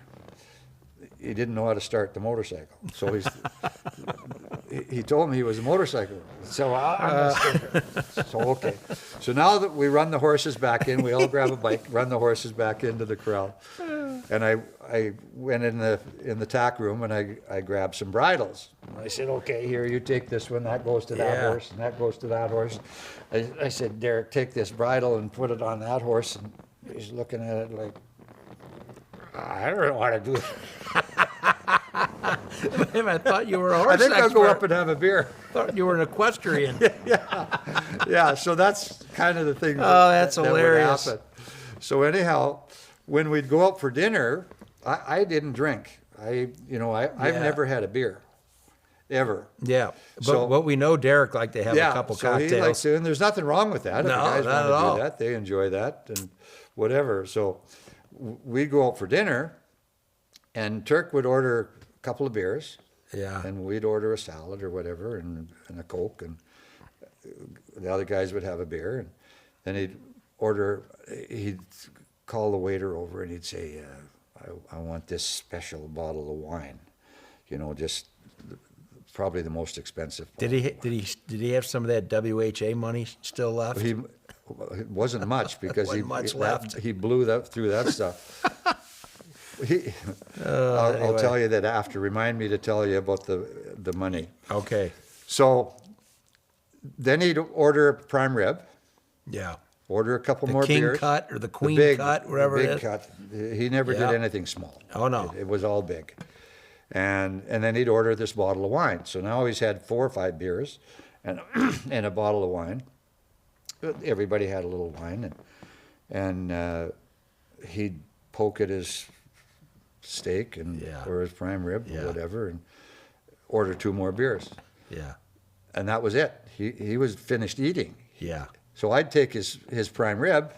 He didn't know how to start the motorcycle. So he told me he was a motorcycle. So okay. So now that we run the horses back in, we all grab a bike, run the horses back into the corral. And I went in the tack room and I grabbed some bridles. I said, okay, here, you take this one, that goes to that horse, and that goes to that horse. I said, Derek, take this bridle and put it on that horse. And he's looking at it like, I don't know how to do it. I thought you were a horse I think I'll expert. go up and have a beer. Thought you were an equestrian. Yeah, so that's kind of the thing. That's that hilarious. would happen. So anyhow, when we'd go out for dinner, I didn't drink. I've never had a beer, ever. Yeah, but So- what we know, Derek liked to have a couple so he likes cocktails. to, and there's nothing wrong with that. If the No, guys not at want all. to do that, they enjoy that and whatever. So we'd go out for dinner, and Turk would order a couple of beers, Yeah, and we'd order a salad or whatever, and a Coke, and the other guys would have a beer, and then he'd call the waiter over and he'd say, I want this special bottle of wine, just probably the most expensive. did he have some of that WHA money still left? It wasn't much because Wasn't much left. he blew through that stuff. I'll Anyway. tell you that after. Remind me to tell you about the money. Okay, So then he'd order a prime rib, yeah, order a couple the more king beers. cut or the queen big, cut, whatever big it is. cut. He never Yeah. did anything small. Oh, no. It was all big. And then he'd order this bottle of wine. So now he's had 4 or 5 beers and and a bottle of wine. Everybody had a little wine, and he'd poke at his steak Yeah. or his prime rib Yeah. or whatever, and order 2 more beers. Yeah, And that was it. He was finished eating. yeah. So I'd take his prime rib.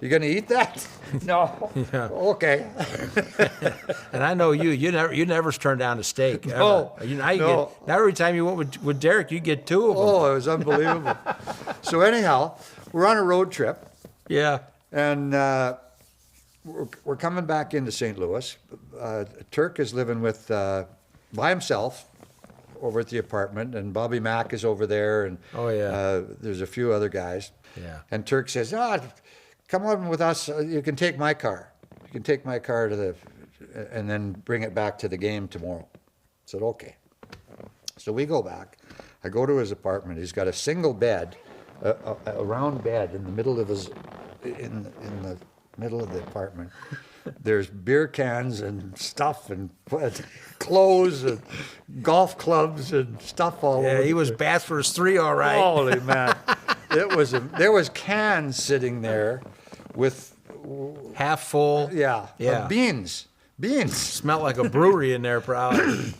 You gonna eat that? No. Yeah. Okay. And I know you never turned down a steak. Ever. No, Now no. now every time you went with Derek, you get 2 of them. Oh, it was unbelievable. So anyhow, we're on a road trip, Yeah, and we're coming back into St. Louis. Turk is living with by himself over at the apartment, and Bobby Mack is over there, and Oh, yeah. there's a few other guys. Yeah. And Turk says, come on with us. You can take my car. You can take my car and then bring it back to the game tomorrow. I said, okay. So we go back. I go to his apartment. He's got a single bed, a round bed in the middle of in the middle of the apartment. There's beer cans and stuff and clothes and golf clubs and stuff all over. yeah. He was Bachelor's 3, all right. Holy man! There was cans sitting there with Half full. yeah. Beans. Smelled like a brewery in there, probably.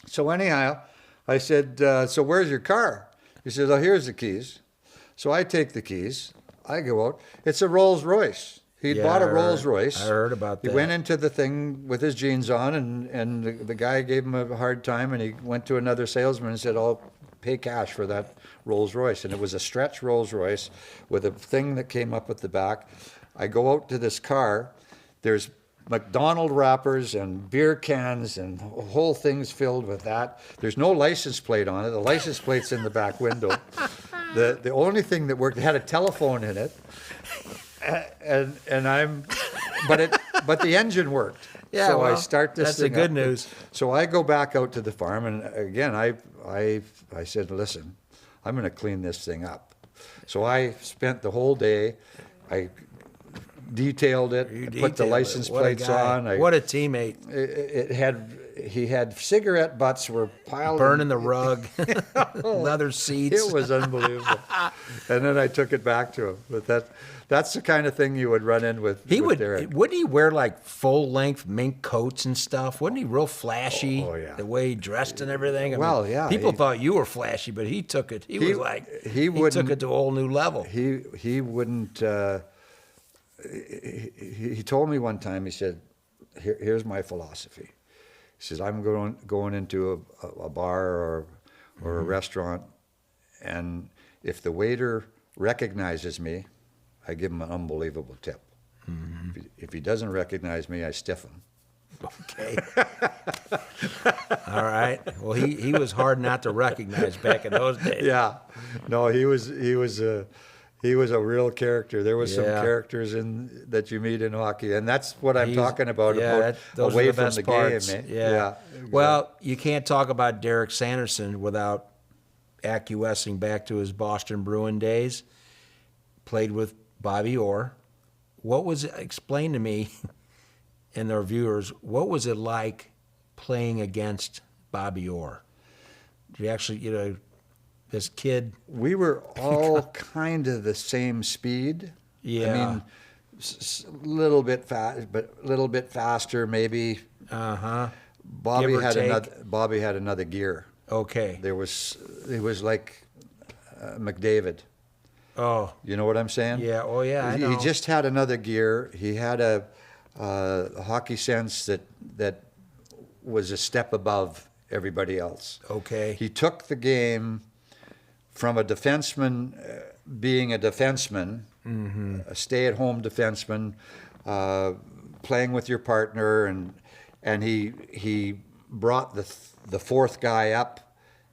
So anyhow, I said, so where's your car? He said, oh, here's the keys. So I take the keys. I go out. It's a Rolls Royce. He'd Yeah, bought a I heard- Rolls Royce. I heard about He that. went into the thing with his jeans on, and the guy gave him a hard time, and he went to another salesman and said, I'll pay cash for that Rolls Royce. And it was a stretch Rolls Royce with a thing that came up at the back. I go out to this car. There's McDonald wrappers and beer cans and whole things filled with that. There's no license plate on it. The license plate's in the back window. The only thing that worked, it had a telephone in it. But the engine worked. Yeah, so I well, start this that's the thing good up. news. So I go back out to the farm, and again, I said, listen, I'm going to clean this thing up. So I spent the whole day. I detailed it, You put the detailed license it. What a plates guy. on. What a teammate. It had he had cigarette butts were piled. Burning the rug, leather seats. It was unbelievable. And then I took it back to him. But that's the kind of thing you would run in with. He would. Derek. Wouldn't he wear like full length mink coats and stuff? Wasn't he real flashy? Oh, yeah. The way he dressed and everything. I Well, mean, yeah, People he- thought you were flashy, but he took it. He was like he took wouldn't- it to a whole new level. He wouldn't. He told me one time. He said, "Here's my philosophy." He says, "I'm going into a bar or a restaurant, and if the waiter recognizes me, I give him an unbelievable tip. If he doesn't recognize me, I stiff him." Okay. All right. Well, he was hard not to recognize back in those days. Yeah, no, he was a real character. There was some Yeah. characters that you meet in hockey, and that's what I'm talking about. Those away are the from best the parts. game. Yeah. Exactly. Well, you can't talk about Derek Sanderson without acquiescing back to his Boston Bruin days. Played with Bobby Orr. What was it? Explain to me and our viewers, what was it like playing against Bobby Orr? Did you actually, this kid? We were all kind of the same speed. Yeah. I mean, little bit fast, but a little bit faster, maybe. Uh-huh. Bobby Give or had take. Bobby had another gear. Okay. It was like McDavid. Oh, You know what I'm saying? yeah. Oh, yeah, I know. He just had another gear. He had a hockey sense that was a step above everybody else. Okay. He took the game from a defenseman being a defenseman, a stay-at-home defenseman, playing with your partner, and he brought the fourth guy up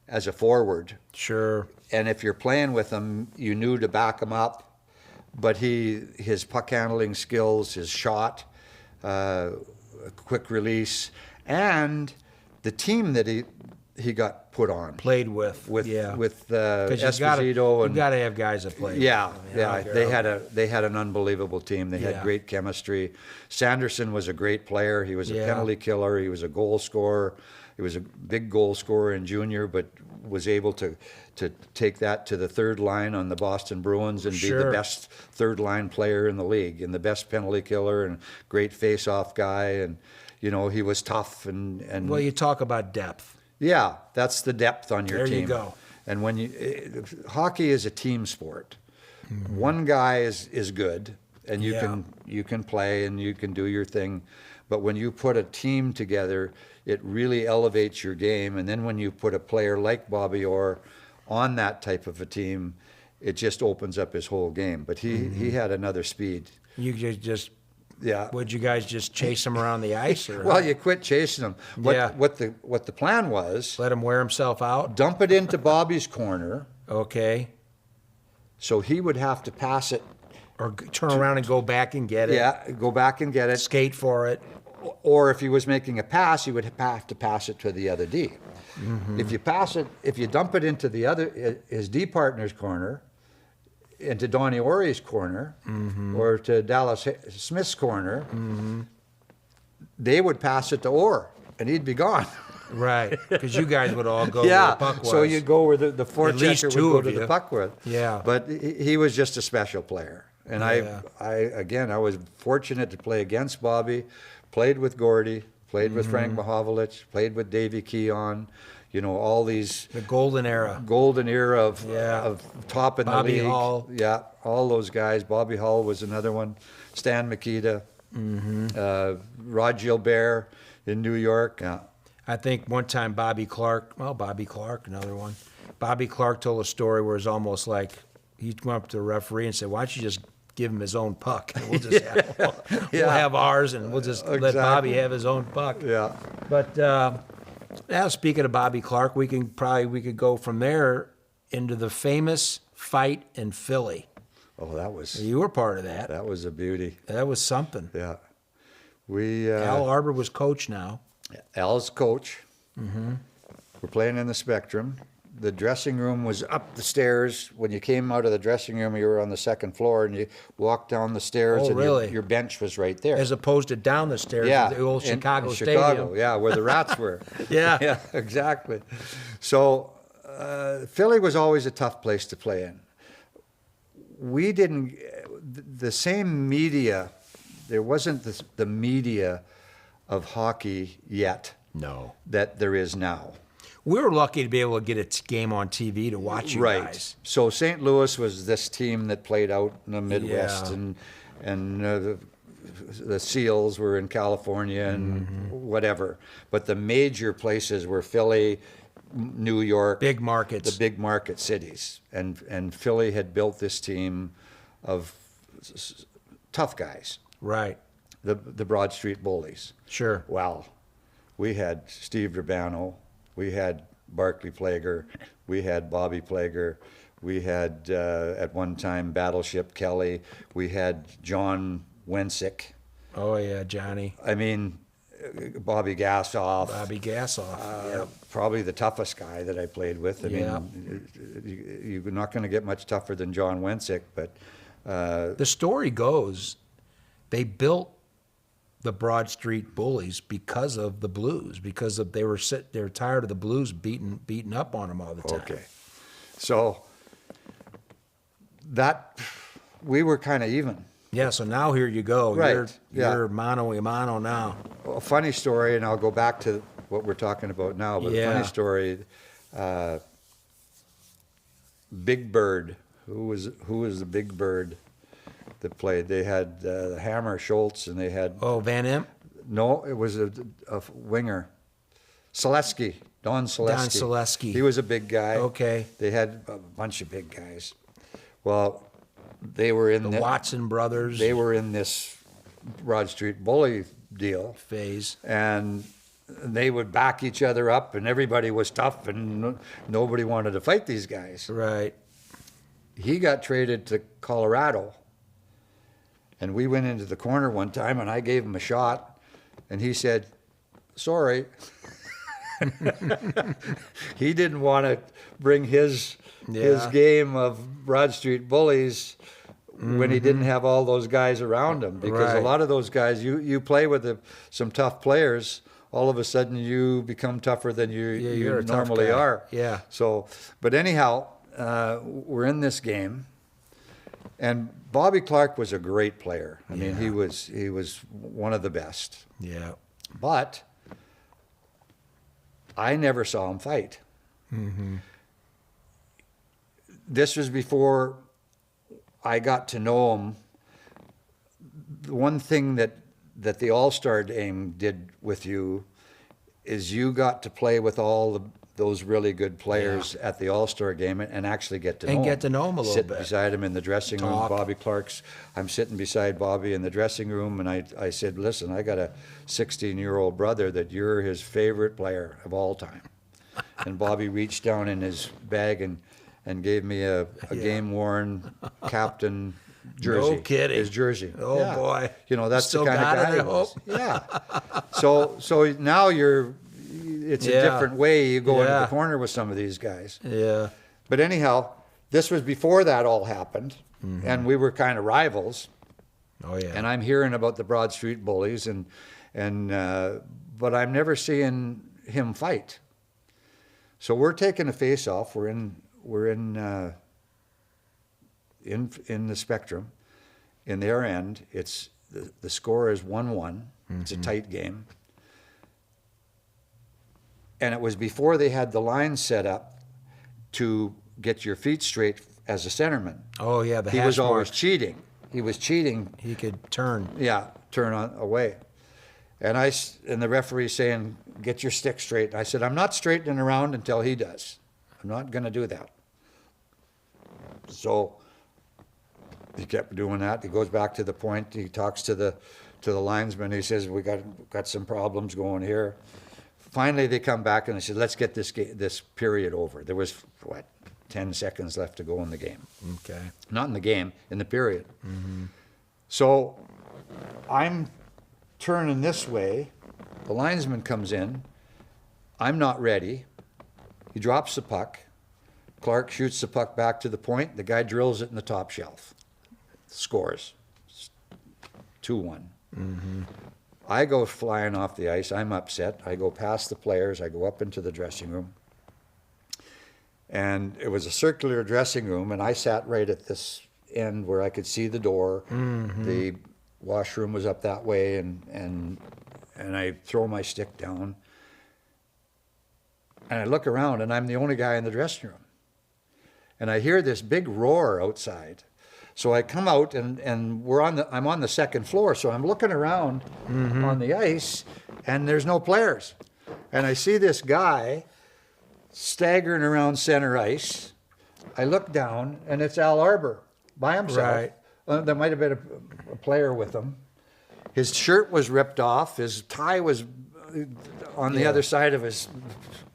as a forward. Sure. And if you're playing with him, you knew to back him up. But his puck handling skills, his shot, quick release, and the team that he got put on Played with. Yeah. with 'Cause Esposito you've got to have guys that play. yeah, I don't they care. had an unbelievable team. They Yeah. had great chemistry. Sanderson was a great player. He was a Yeah. penalty killer. He was a goal scorer. He was a big goal scorer in junior, but was able to take that to the third line on the Boston Bruins and be Sure. the best third line player in the league and the best penalty killer and great face-off guy. And he was tough and Well, you talk about depth. yeah, that's the depth on your There team. you go. And when hockey is a team sport. One guy is good, and Yeah. you can play and you can do your thing, but when you put a team together, it really elevates your game. And then when you put a player like Bobby Orr on that type of a team, it just opens up his whole game. But he had another speed. You just Yeah. would you guys just chase him around the ice, or Well, you quit chasing him. Yeah. What the plan was, let him wear himself out? dump it into Bobby's corner. Okay. So he would have to pass it. Or turn around and go back and get it. Yeah, go back and get it. Skate for it. Or if he was making a pass, he would have to pass it to the other D. Mm-hmm. If you dump it into his D partner's corner, into Donnie Orey's corner, Mm-hmm. or to Dallas Smith's corner, they would pass it to Orr, and he'd be gone. Right. Because you guys would all go where Yeah, the puck was. so you go where the At least forechecker would two go of to you. the puck with. Yeah. But he was just a special player. And Yeah. I was fortunate to play against Bobby, played with Gordie, played with Frank Mm-hmm. Mahovlich, played with Davey Keon, all these The golden era. golden era Yeah. of top in Bobby the league. Hull. Yeah, all those guys. Bobby Hull was another one. Stan Mikita, Rod Gilbert in New York. Yeah. I think one time Bobby Clark, another one. Bobby Clark told a story where it's almost like he went up to the referee and said, "Why don't you just give him his own puck? And we'll just we'll have ours, and we'll just let Exactly. Bobby have his own puck." Yeah. But now, speaking of Bobby Clark, we could go from there into the famous fight in Philly. Oh, that was You were part of that. a beauty. That was something. Yeah. We Al Arbor was coach now. Al's coach. We're playing in the Spectrum. the dressing room was up the stairs. When you came out of the dressing room, you were on the second floor, and you walked down the stairs, Oh, and really? your bench was right there. As opposed to down the stairs Yeah, of the old in Chicago Chicago, Stadium. yeah, where the rats were. Yeah. Yeah, exactly. So Philly was always a tough place to play in. We didn't, the same media, there wasn't the media of hockey yet No. that there is now. We were lucky to be able to get a game on TV to watch you Right. guys. So St. Louis was this team that played out in the Midwest, Yeah. and the Seals were in California and whatever. But the major places were Philly, New York, Big markets. the big market cities, and Philly had built this team of tough guys, Right. the Broad Street Bullies. Sure. Well, we had Steve Durbano, we had Barclay Plager, we had Bobby Plager, we had at one time Battleship Kelly, we had John Wensick. Oh, yeah, Johnny. I mean, Bobby Gassoff. Bobby Gassoff. Yep. Probably the toughest guy that I played with. I Yeah. mean, you're not going to get much tougher than John Wensick, but The story goes they built the Broad Street Bullies because of the Blues, because of they were tired of the Blues beating up on them all the time. okay. So that we were kind of even. Yeah, so now here you go. Right, yeah. You're mano a mano now. A funny story, and I'll go back to what we're talking about now, but Yeah. a funny story, Big Bird, who was the Big Bird that played? They had Hammer Schultz, and they had, Oh, Van Imp? no, it was a winger, Selesky, Don Selesky. Don Selesky. He was a big guy. Okay. They had a bunch of big guys. Well, they were in The Watson brothers They were in this Broad Street Bully deal. phase. And they would back each other up, and everybody was tough, and nobody wanted to fight these guys. Right. He got traded to Colorado, and we went into the corner one time, and I gave him a shot, and he said, sorry. He didn't want to bring his Yeah. game of Broad Street Bullies when he didn't have all those guys around him, because a Right. lot of those guys, you play with some tough players, all of a sudden you become tougher than you're you a tough normally guy. are. Yeah. So, but anyhow, we're in this game, and Bobby Clark was a great player. I mean, he was one of the best. Yeah. But I never saw him fight. This was before I got to know him. The one thing that the All-Star game did with you is you got to play with all those really good players at the All-Star game and actually get to know And them. get to know 'em a little Sit bit. beside him in the dressing room. Talk. Bobby Clark's, I'm sitting beside Bobby in the dressing room, and I said, listen, I got a 16-year-old brother that you're his favorite player of all time. And Bobby reached down in his bag and gave me a game-worn captain jersey. No kidding. His jersey. Oh, Yeah. boy. You know, that's Still the kind got of it, guy I he was. hope. Yeah. So now it's a Yeah. different way. You go into Yeah. the corner with some of these guys. Yeah. But anyhow, this was before that all happened, and we were kind of rivals. Oh, yeah. And I'm hearing about the Broad Street Bullies, but I'm never seeing him fight. So we're taking a face-off. We're in the Spectrum. In their end, it's the score is 1-1. It's a tight game. And it was before they had the line set up to get your feet straight as a centerman. Oh, yeah, the He hash was always mark. cheating. He was cheating. He could turn. Yeah, turn on away. And the referee saying, get your stick straight. I said, I'm not straightening around until he does. I'm not going to do that. So he kept doing that. He goes back to the point. He talks to the linesman. He says, we got some problems going here. Finally, they come back and they said, let's get this period over. There was, 10 seconds left to go in the game. Okay. Not in the game, in the period. So I'm turning this way. The linesman comes in. I'm not ready. He drops the puck. Clark shoots the puck back to the point. The guy drills it in the top shelf. Scores. 2-1. I go flying off the ice. I'm upset. I go past the players. I go up into the dressing room. And it was a circular dressing room, and I sat right at this end where I could see the door. The washroom was up that way, and I throw my stick down. And I look around, and I'm the only guy in the dressing room. And I hear this big roar outside. So I come out, and I'm on the second floor, so I'm looking around on the ice, and there's no players. And I see this guy staggering around center ice. I look down, and it's Al Arbor by himself. Right. There might have been a player with him. His shirt was ripped off. His tie was on the other side of his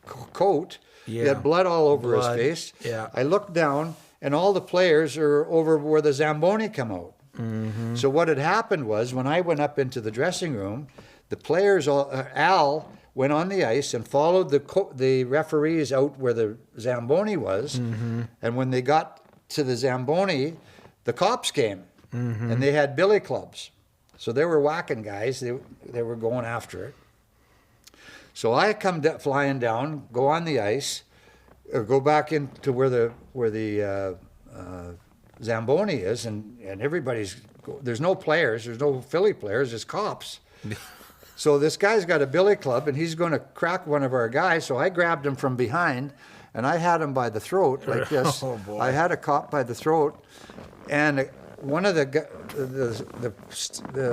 coat. He had blood all over his face. Yeah. I look down, and all the players are over where the Zamboni come out. So what had happened was, when I went up into the dressing room, the players, Al went on the ice and followed the referees out where the Zamboni was. And when they got to the Zamboni, the cops came, and they had billy clubs. So they were whacking guys. They were going after it. So I come flying down, go on the ice, or go back into where the Zamboni is, and there's no players, there's no Philly players, there's cops. So this guy's got a billy club, and he's going to crack one of our guys. So I grabbed him from behind, and I had him by the throat like this. Oh, boy. I had a cop by the throat, and one of the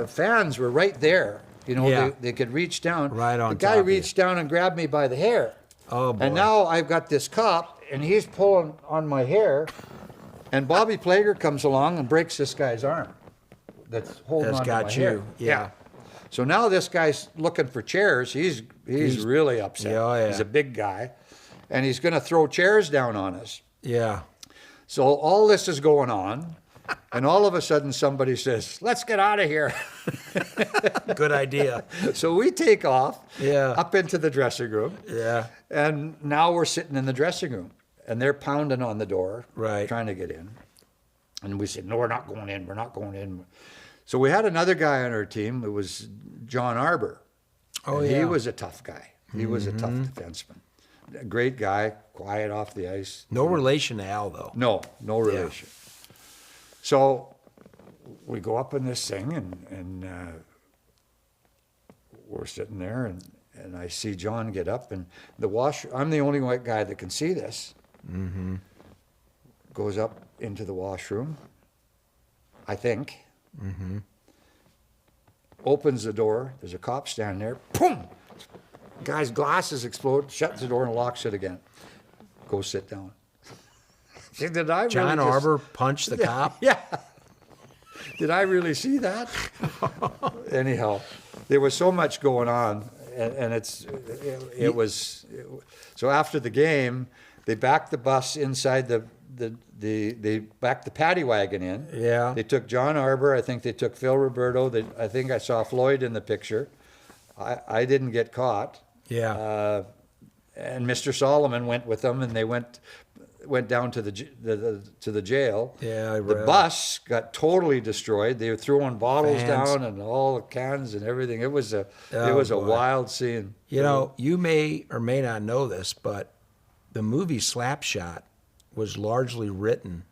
fans were right there. You know, Yeah. they could reach down. Right on The guy top of you. reached down and grabbed me by the hair. Oh, boy. And now I've got this cop, and he's pulling on my hair, and Bobby Plager comes along and breaks this guy's arm that's holding That's on to got my you. hair. Yeah. So now this guy's looking for chairs. He's really upset. Yeah, oh, yeah. He's a big guy, and he's going to throw chairs down on us. Yeah. So all this is going on, and all of a sudden somebody says, "Let's get out of here." Good idea. So we take off Yeah. up into the dressing room. Yeah. And now we're sitting in the dressing room, and they're pounding on the door, Right. trying to get in. And we said, "No, we're not going in. We're not going in." So we had another guy on our team. It was John Arbor. Oh, And yeah. He was a tough guy. He was a tough defenseman. A great guy, quiet off the ice. No relation to Al, though. No relation. So we go up in this thing, and we're sitting there, and I see John get up, and I'm the only white guy that can see this. Goes up into the washroom, I think. Opens the door. There's a cop standing there. Boom! Guy's glasses explode. Shuts the door and locks it again. Go sit down. Did I John really Arbor punched the cop? Yeah. Did I really see that? Anyhow, there was so much going on, and it was. So after the game, they backed the bus inside they backed the paddy wagon in. Yeah. They took John Arbor. I think they took Phil Roberto. I think I saw Floyd in the picture. I didn't get caught. Yeah. And Mr. Solomon went with them, and they went down to the jail. Yeah, I The read. bus got totally destroyed. They were throwing bottles Fans. down and all the cans and everything. It was a boy. wild scene. You know, you may or may not know this, but the movie Slapshot was largely written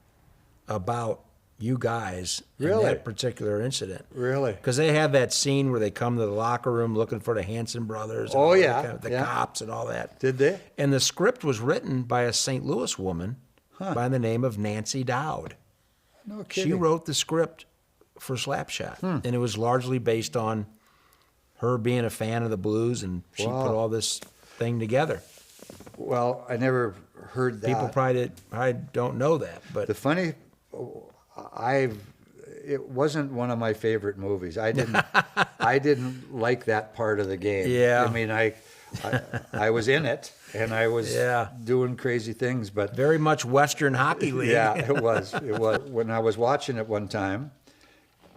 about you guys in Really? that particular incident. Really? Because they have that scene where they come to the locker room looking for the Hanson brothers. and Oh, all that yeah, kind of- the yeah. cops and all that. Did they? And the script was written by a St. Louis woman by the name of Nancy Dowd. No She kidding. wrote the script for Slapshot, and it was largely based on her being a fan of the blues, and she Wow. put all this thing together. Well, I never heard that. People probably don't know that, but The funny, it wasn't one of my favorite movies. I didn't like that part of the game. Yeah. I mean, I was in it, and I was Yeah. doing crazy things, but very much Western Hockey League. yeah, it was. It was when I was watching it one time,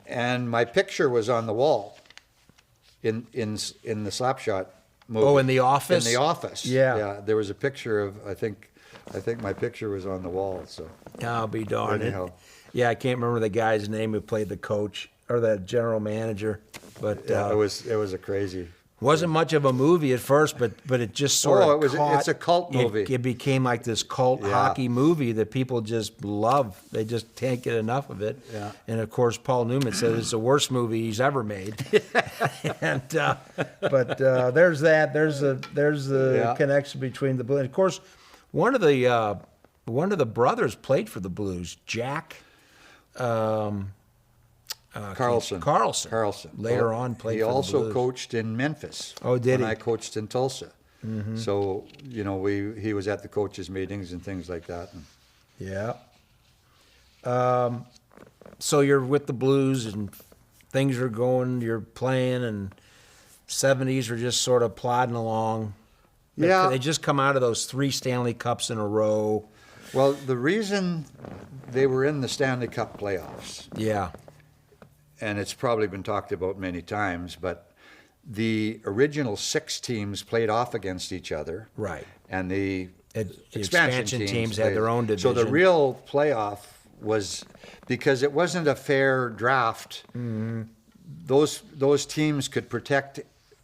and my picture was on the wall in the Slapshot movie. Oh, in The Office? In The Office. Yeah. Yeah. There was a picture of, I think, I think my picture was on the wall. So I'll be darned. anyhow, Yeah, I can't remember the guy's name who played the coach or the general manager, but yeah, it was a crazy. wasn't much of a movie at first, but it just sort of It's a cult movie. It became like this cult hockey movie that people just love. They just can't get enough of it. Yeah. And of course, Paul Newman said it's the worst movie he's ever made. and but there's that. There's the connection between the Blues. And of course, one of the brothers played for the Blues, Jack. Carlson. Later on played He for the also Blues. coached in Memphis. Oh, did when he? I coached in Tulsa. Mm-hmm. So, he was at the coaches' meetings and things like that. Yeah. So you're with the Blues and things are going, you're playing, and 70s are just sort of plodding along. Yeah. They just come out of those 3 Stanley Cups in a row. Well, the reason they were in the Stanley Cup playoffs, Yeah. and it's probably been talked about many times, but the original 6 teams played off against each other. Right. And the Expansion teams had played. their own division. So the real playoff was, because it wasn't a fair draft, those teams could protect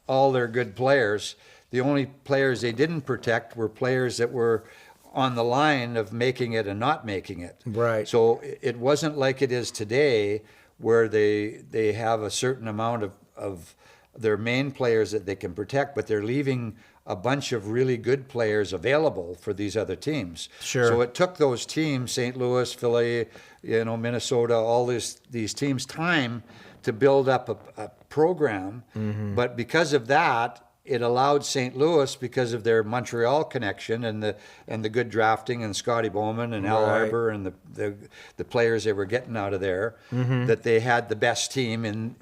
all their good players. The only players they didn't protect were players that were on the line of making it and not making it. Right. So it wasn't like it is today, where they have a certain amount of their main players that they can protect, but they're leaving a bunch of really good players available for these other teams. Sure. So it took those teams, St. Louis, Philly, Minnesota, all these teams, time to build up a program. Mm-hmm. But because of that, it allowed St. Louis, because of their Montreal connection and the good drafting and Scotty Bowman and Al Right. Arbour and the players they were getting out of there, that they had the best team in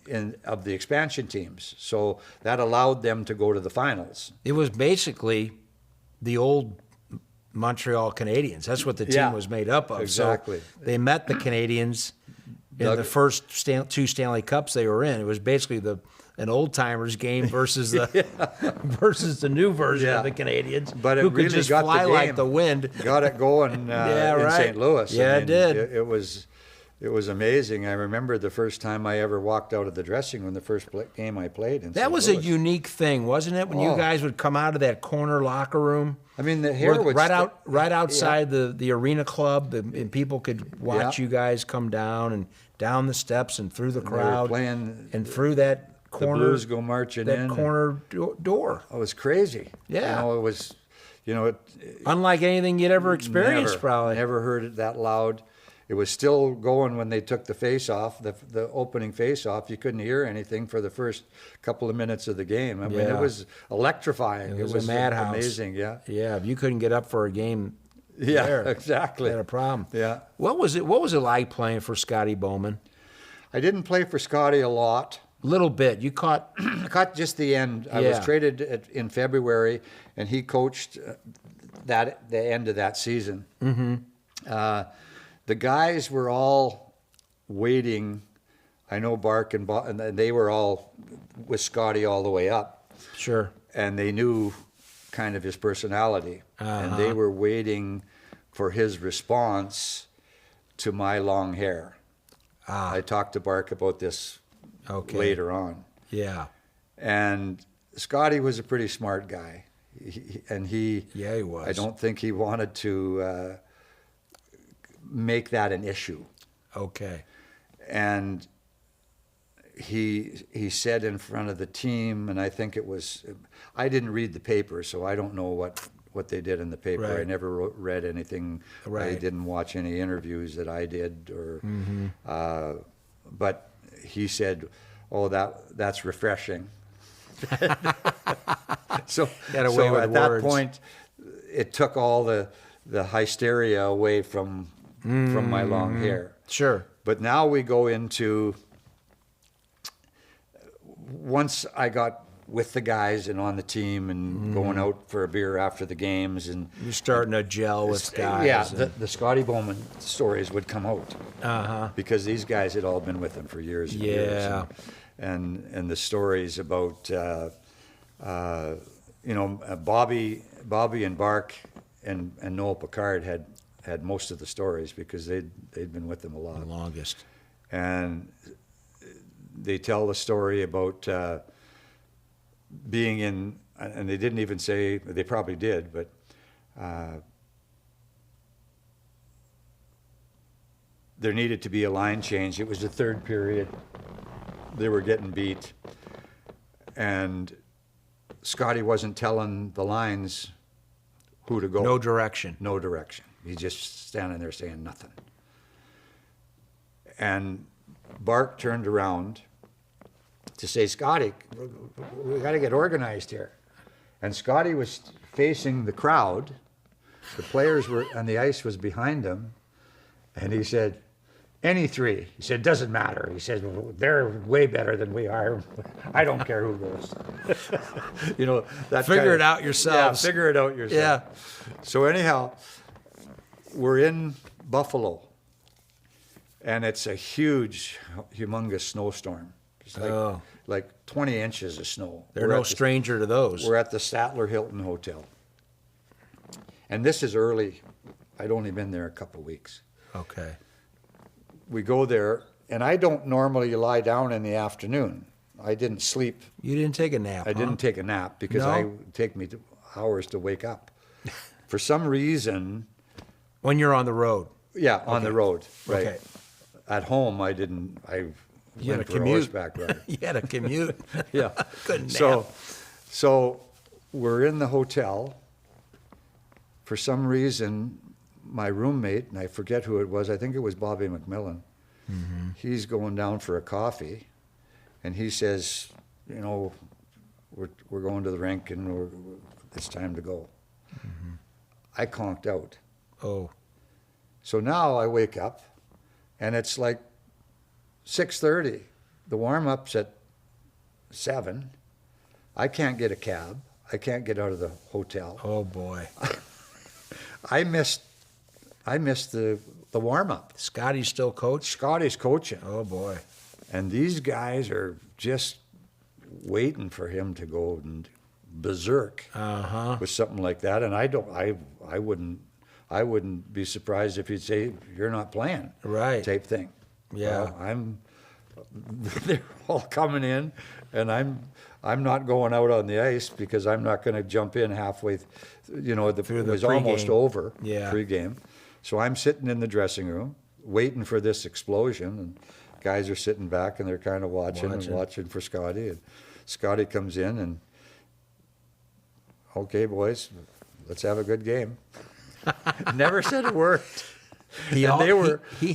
of the expansion teams. So that allowed them to go to the finals. It was basically the old Montreal Canadiens. That's what the team Yeah, was made up of. exactly. So they met the Canadiens in the first 2 Stanley Cups they were in. It was basically an old timers game versus the new version of the Canadiens, But it who could really just got fly the game, like the wind. Got it going in right. St. Louis. Yeah, it did. It was amazing. I remember the first time I ever walked out of the dressing room, the first game I played in That St. was Louis. a unique thing, wasn't it? When you Oh. guys would come out of that corner locker room. I mean, the hair would right outside the arena club, and people could watch Yeah. you guys come down and down the steps and through the they were crowd playing and through that the corner. Blues go marching that in. corner door. It was crazy. Yeah. It was, it Unlike anything you'd ever experienced, never, probably. Never heard it that loud. It was still going when they took the face off, the opening face off. You couldn't hear anything for the first couple of minutes of the game. I mean, Yeah. it was electrifying. It was a madhouse. Amazing, yeah. Yeah, if you couldn't get up for a game, Yeah, there, exactly. you had a problem. Yeah. What was it like playing for Scotty Bowman? I didn't play for Scotty a lot. Little bit. You caught. I caught just the end. I was Yeah. traded in February, and he coached the end of that season. Mm-hmm. The guys were all waiting. I know Bark and they were all with Scotty all the way up, Sure. and they knew kind of his personality, and they were waiting for his response to my long hair. I talked to Bark about this later on. Yeah. And Scotty was a pretty smart guy. He was. I don't think he wanted to make that an issue. Okay. And he said in front of the team, and I think it was, I didn't read the paper, so I don't know what they did in the paper. Right. I never read anything. Right. I didn't watch any interviews that I did, or but he said, "Oh, that's refreshing." So Got away with at words. that point, it took all the hysteria away from my long hair. Sure. But now we go into, once I got with the guys and on the team and going out for a beer after the games, and You're starting to gel with guys. yeah, and- the Scotty Bowman stories would come out because these guys had all been with him for years and years. Yeah. And the stories about Bobby and Bark and Noel Picard had most of the stories because they'd been with them a lot. The longest. And they tell the story about being in, and they didn't even say, they probably did, but there needed to be a line change. It was the third period. They were getting beat. And Scotty wasn't telling the lines who to go. No direction. No direction. He's just standing there saying nothing. And Bart turned around to say, Scotty, we got to get organized here. And Scotty was facing the crowd. The players were, and the ice was behind him. And he said, any three. He said, doesn't matter. He said, well, they're way better than we are. I don't care who goes. You know, that Figure it out yourselves. Yeah, figure it out yourself. Yeah. So anyhow, we're in Buffalo, and it's a huge, humongous snowstorm. It's like 20 inches of snow. They're no stranger to those. We're at the Statler Hilton Hotel. And this is early. I'd only been there a couple weeks. Okay. We go there, and I don't normally lie down in the afternoon. I didn't sleep. You didn't take a nap, I didn't take a nap because No? it would take me hours to wake up. For some reason, When you're on the road. yeah, on the road, right. Okay. At home, I didn't. I You had went a for a commute. horseback ride. You had a commute. Yeah. Couldn't nap. So we're in the hotel. For some reason, my roommate, and I forget who it was, I think it was Bobby McMillan, he's going down for a coffee, and he says, you know, we're going to the rink and it's time to go. I conked out. Oh. So now I wake up, and it's like 6:30. The warm-up's at 7. I can't get a cab. I can't get out of the hotel. Oh, boy. I missed the warm-up. Scotty's still coach? Scotty's coaching, Oh, boy. and these guys are just waiting for him to go and berserk with something like that. And I wouldn't be surprised if he'd say, "You're not playing," Right. type thing. Yeah. Well, they're all coming in, and I'm not going out on the ice because I'm not going to jump in halfway. You know, it was almost pregame. over. Yeah. Pregame. So I'm sitting in the dressing room waiting for this explosion, and guys are sitting back and they're kind of watching for Scotty. And Scotty comes in and, okay, boys, let's have a good game. Never said a word. He And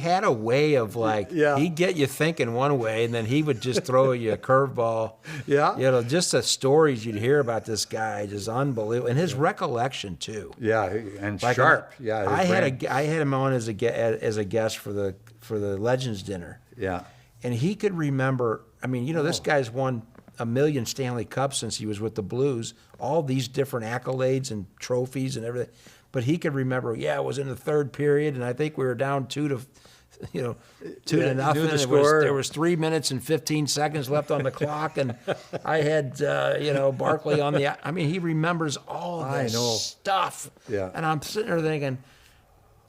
had a way of like, Yeah. he'd get you thinking one way, and then he would just throw you a curveball. Yeah. You know, just the stories you'd hear about this guy, just unbelievable. And his recollection, too. Yeah, and Like, sharp. Yeah, his brain. I had him on as a guest for the Legends dinner. Yeah. And he could remember, I mean, you know, this guy's won a million Stanley Cups since he was with the Blues, all these different accolades and trophies and everything. But he could remember, it was in the third period, and I think we were down 2 to nothing. There was 3 minutes and 15 seconds left on the clock, and I had, Barkley on the. I mean, he remembers all this stuff. Yeah. And I'm sitting there thinking,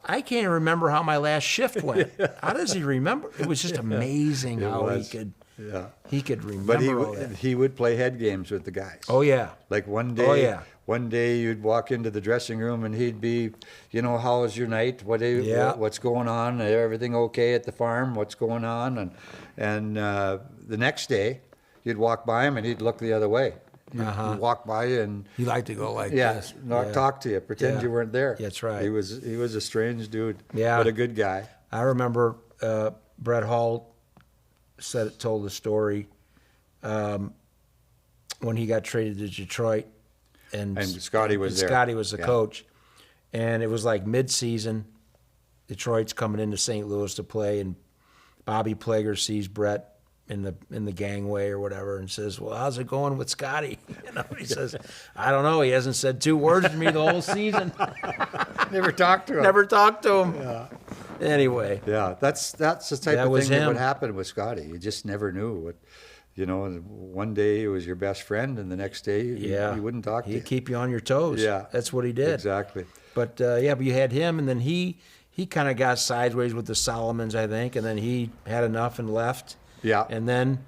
I can't even remember how my last shift went. How does he remember? It was just amazing how was. he could. Yeah. He could remember But all that. he would play head games with the guys. Oh yeah. Like one day, Oh, yeah. One day you'd walk into the dressing room and he'd be, how was your night? What's going on? Everything okay at the farm? What's going on? And the next day you'd walk by him and he'd look the other way. You'd walk by and He liked to go like this. not talk to you, pretend you weren't there. That's right. He was a strange dude. Yeah. But a good guy. I remember Brett Hall told the story when he got traded to Detroit, and Scotty was there. Scotty was the Yeah. coach, and it was like mid-season. Detroit's coming into St. Louis to play, and Bobby Plager sees Brett in the gangway or whatever, and says, "Well, how's it going with Scotty?" He says, "I don't know. He hasn't said 2 words to me the whole season. Never talked to him. Never talked to him." Yeah. Anyway. Yeah, that's the type That of was thing that him. would happen with Scotty. You just never knew You know, and one day he was your best friend, and the next day he wouldn't talk to you. He'd keep you on your toes. Yeah. That's what he did. Exactly. But but you had him, and then he kind of got sideways with the Solomons, I think, and then he had enough and left. Yeah. And then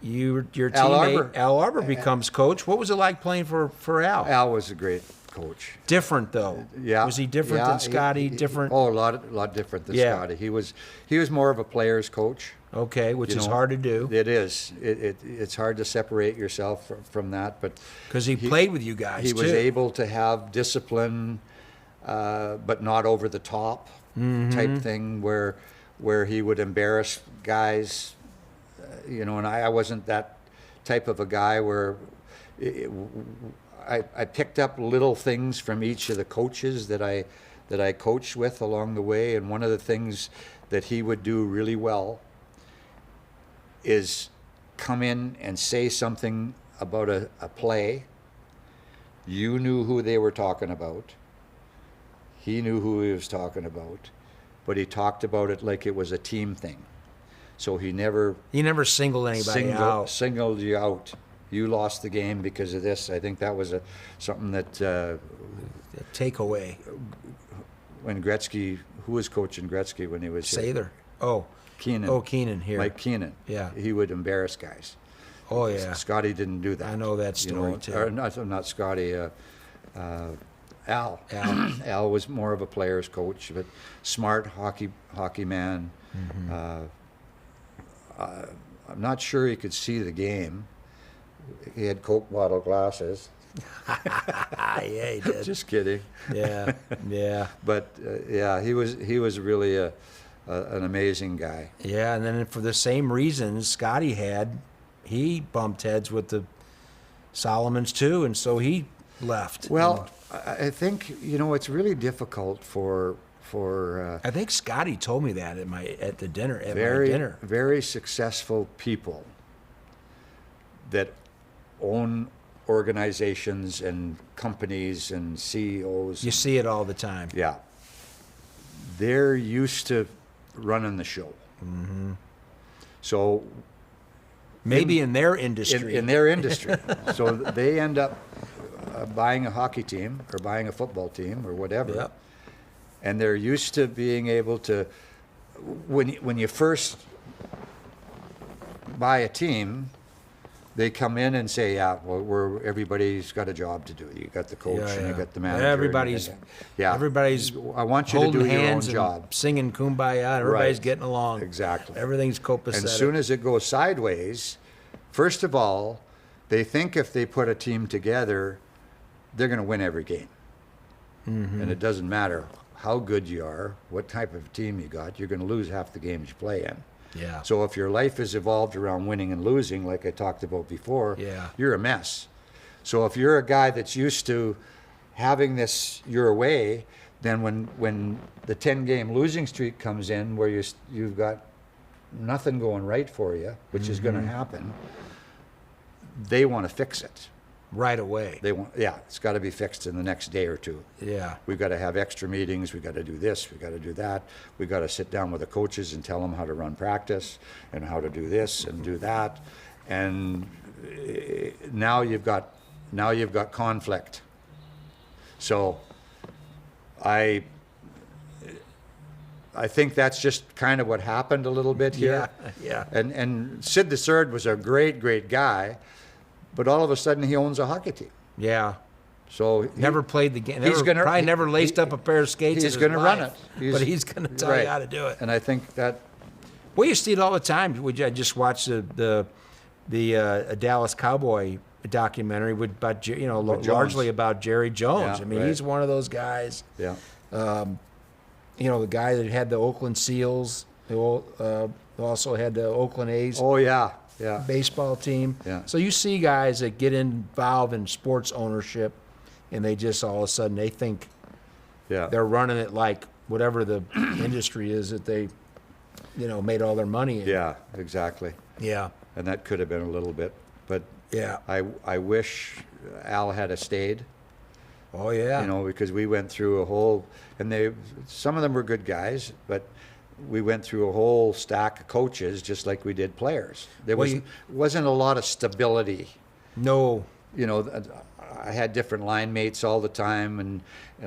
your Al teammate Arbour. Al Arbour becomes coach. What was it like playing for Al? Al was a great coach. Different though. Yeah. Was he different than Scotty? Different. Oh, a lot different than Scotty. He was more of a player's coach. Okay, which You is know, hard to do It is. It's hard to separate yourself from that, but because he played with you guys. he too. was able to have discipline, but not over the top type thing where he would embarrass guys. You know, and I wasn't that type of a guy where I picked up little things from each of the coaches that I coached with along the way, and one of the things that he would do really well is come in and say something about a play. You knew who they were talking about. He knew who he was talking about, but he talked about it like it was a team thing. So he never singled anybody out. singled you out. You lost the game because of this. I think that was something that A takeaway. when Gretzky, who was coaching Gretzky when he was here? Sather. Oh. Keenan. Oh, Keenan here. Mike Keenan. Yeah. He would embarrass guys. Oh yeah. Scotty didn't do that. I know that story, too. Or not Scotty. Al. Al was more of a player's coach, but smart hockey man. I'm not sure he could see the game. He had Coke bottle glasses. Yeah, he did. Just kidding. Yeah. But he was really an amazing guy. Yeah, and then for the same reasons Scotty he bumped heads with the Solomons too, and so he left. Well, I think it's really difficult for I think Scotty told me that at my dinner. very successful people that own organizations and companies and CEOs. You see it all the time. Yeah. They're used to running the show. So Maybe in their industry. in their industry. So they end up buying a hockey team or buying a football team or whatever. Yep. And they're used to being able to, when you first buy a team, they come in and say, yeah, well, everybody's got a job to do. You got the coach and you got the manager. Everybody's I want you to do holding your own hands and job. singing Kumbaya. And everybody's Right. getting along. Exactly. Everything's copacetic. And as soon as it goes sideways, first of all, they think if they put a team together, they're going to win every game. And it doesn't matter how good you are, what type of team you got, you're going to lose half the games you play in. Yeah. So if your life is evolved around winning and losing, like I talked about before, you're a mess. So if you're a guy that's used to having this your way, then when the 10-game losing streak comes in where you've got nothing going right for you, which is going to happen, they want to fix it. Right away. It's got to be fixed in the next day or two. Yeah. We've got to have extra meetings. We've got to do this. We've got to do that. We've got to sit down with the coaches and tell them how to run practice and how to do this and do that. And now you've got conflict. So I think that's just kind of what happened a little bit here. Yeah. And Sid the Third was a great guy, but all of a sudden he owns a hockey team. Yeah. So Never played the game. He's Never laced up a pair of skates. He's going to run it. But he's going to tell you how to do it. And I think that Well, you see it all the time. I just watched the Dallas Cowboy documentary about Jones. largely about Jerry Jones. Yeah, I mean, he's one of those guys. yeah. The guy that had the Oakland Seals, who also had the Oakland A's Oh yeah. baseball team. Yeah. So you see guys that get involved in sports ownership, and they just all of a sudden they think Yeah. they're running it like whatever the industry is that they, made all their money in. Yeah, exactly. Yeah. And that could have been a little bit, but Yeah. I wish Al had stayed. Oh yeah. Because we went through a whole, and some of them were good guys, but we went through a whole stack of coaches just like we did players. There Well, wasn't a lot of stability. No. You know, I had different line mates all the time, and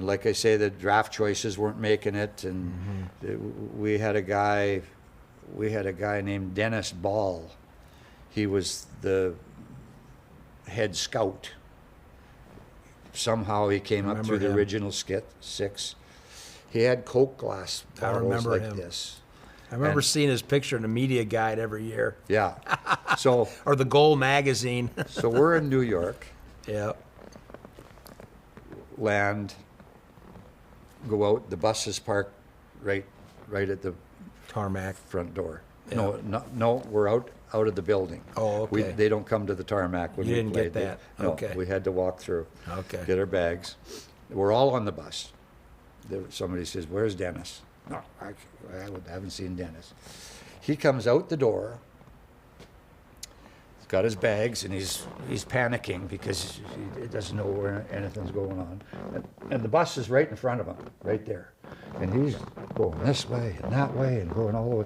like I say, the draft choices weren't making it, and we had a guy named Dennis Ball. He was the head scout. Somehow he came up through the original six. He had Coke glass bottles like him. this. I remember seeing his picture in the media guide every year. Yeah. So Or the Goal magazine. so we're in New York, Yeah. land, go out, the buses park right at the Tarmac. front door. Yeah. No, we're out of the building. Oh, okay. They don't come to the tarmac when You we didn't played. get that. No, Okay. we had to walk through. Okay. Get our bags. We're all on the bus. Somebody says, "Where's Dennis?" No, I haven't seen Dennis. He comes out the door. He's got his bags and he's panicking because he doesn't know where anything's going on. And the bus is right in front of him, right there. And he's going this way and that way and going all the way.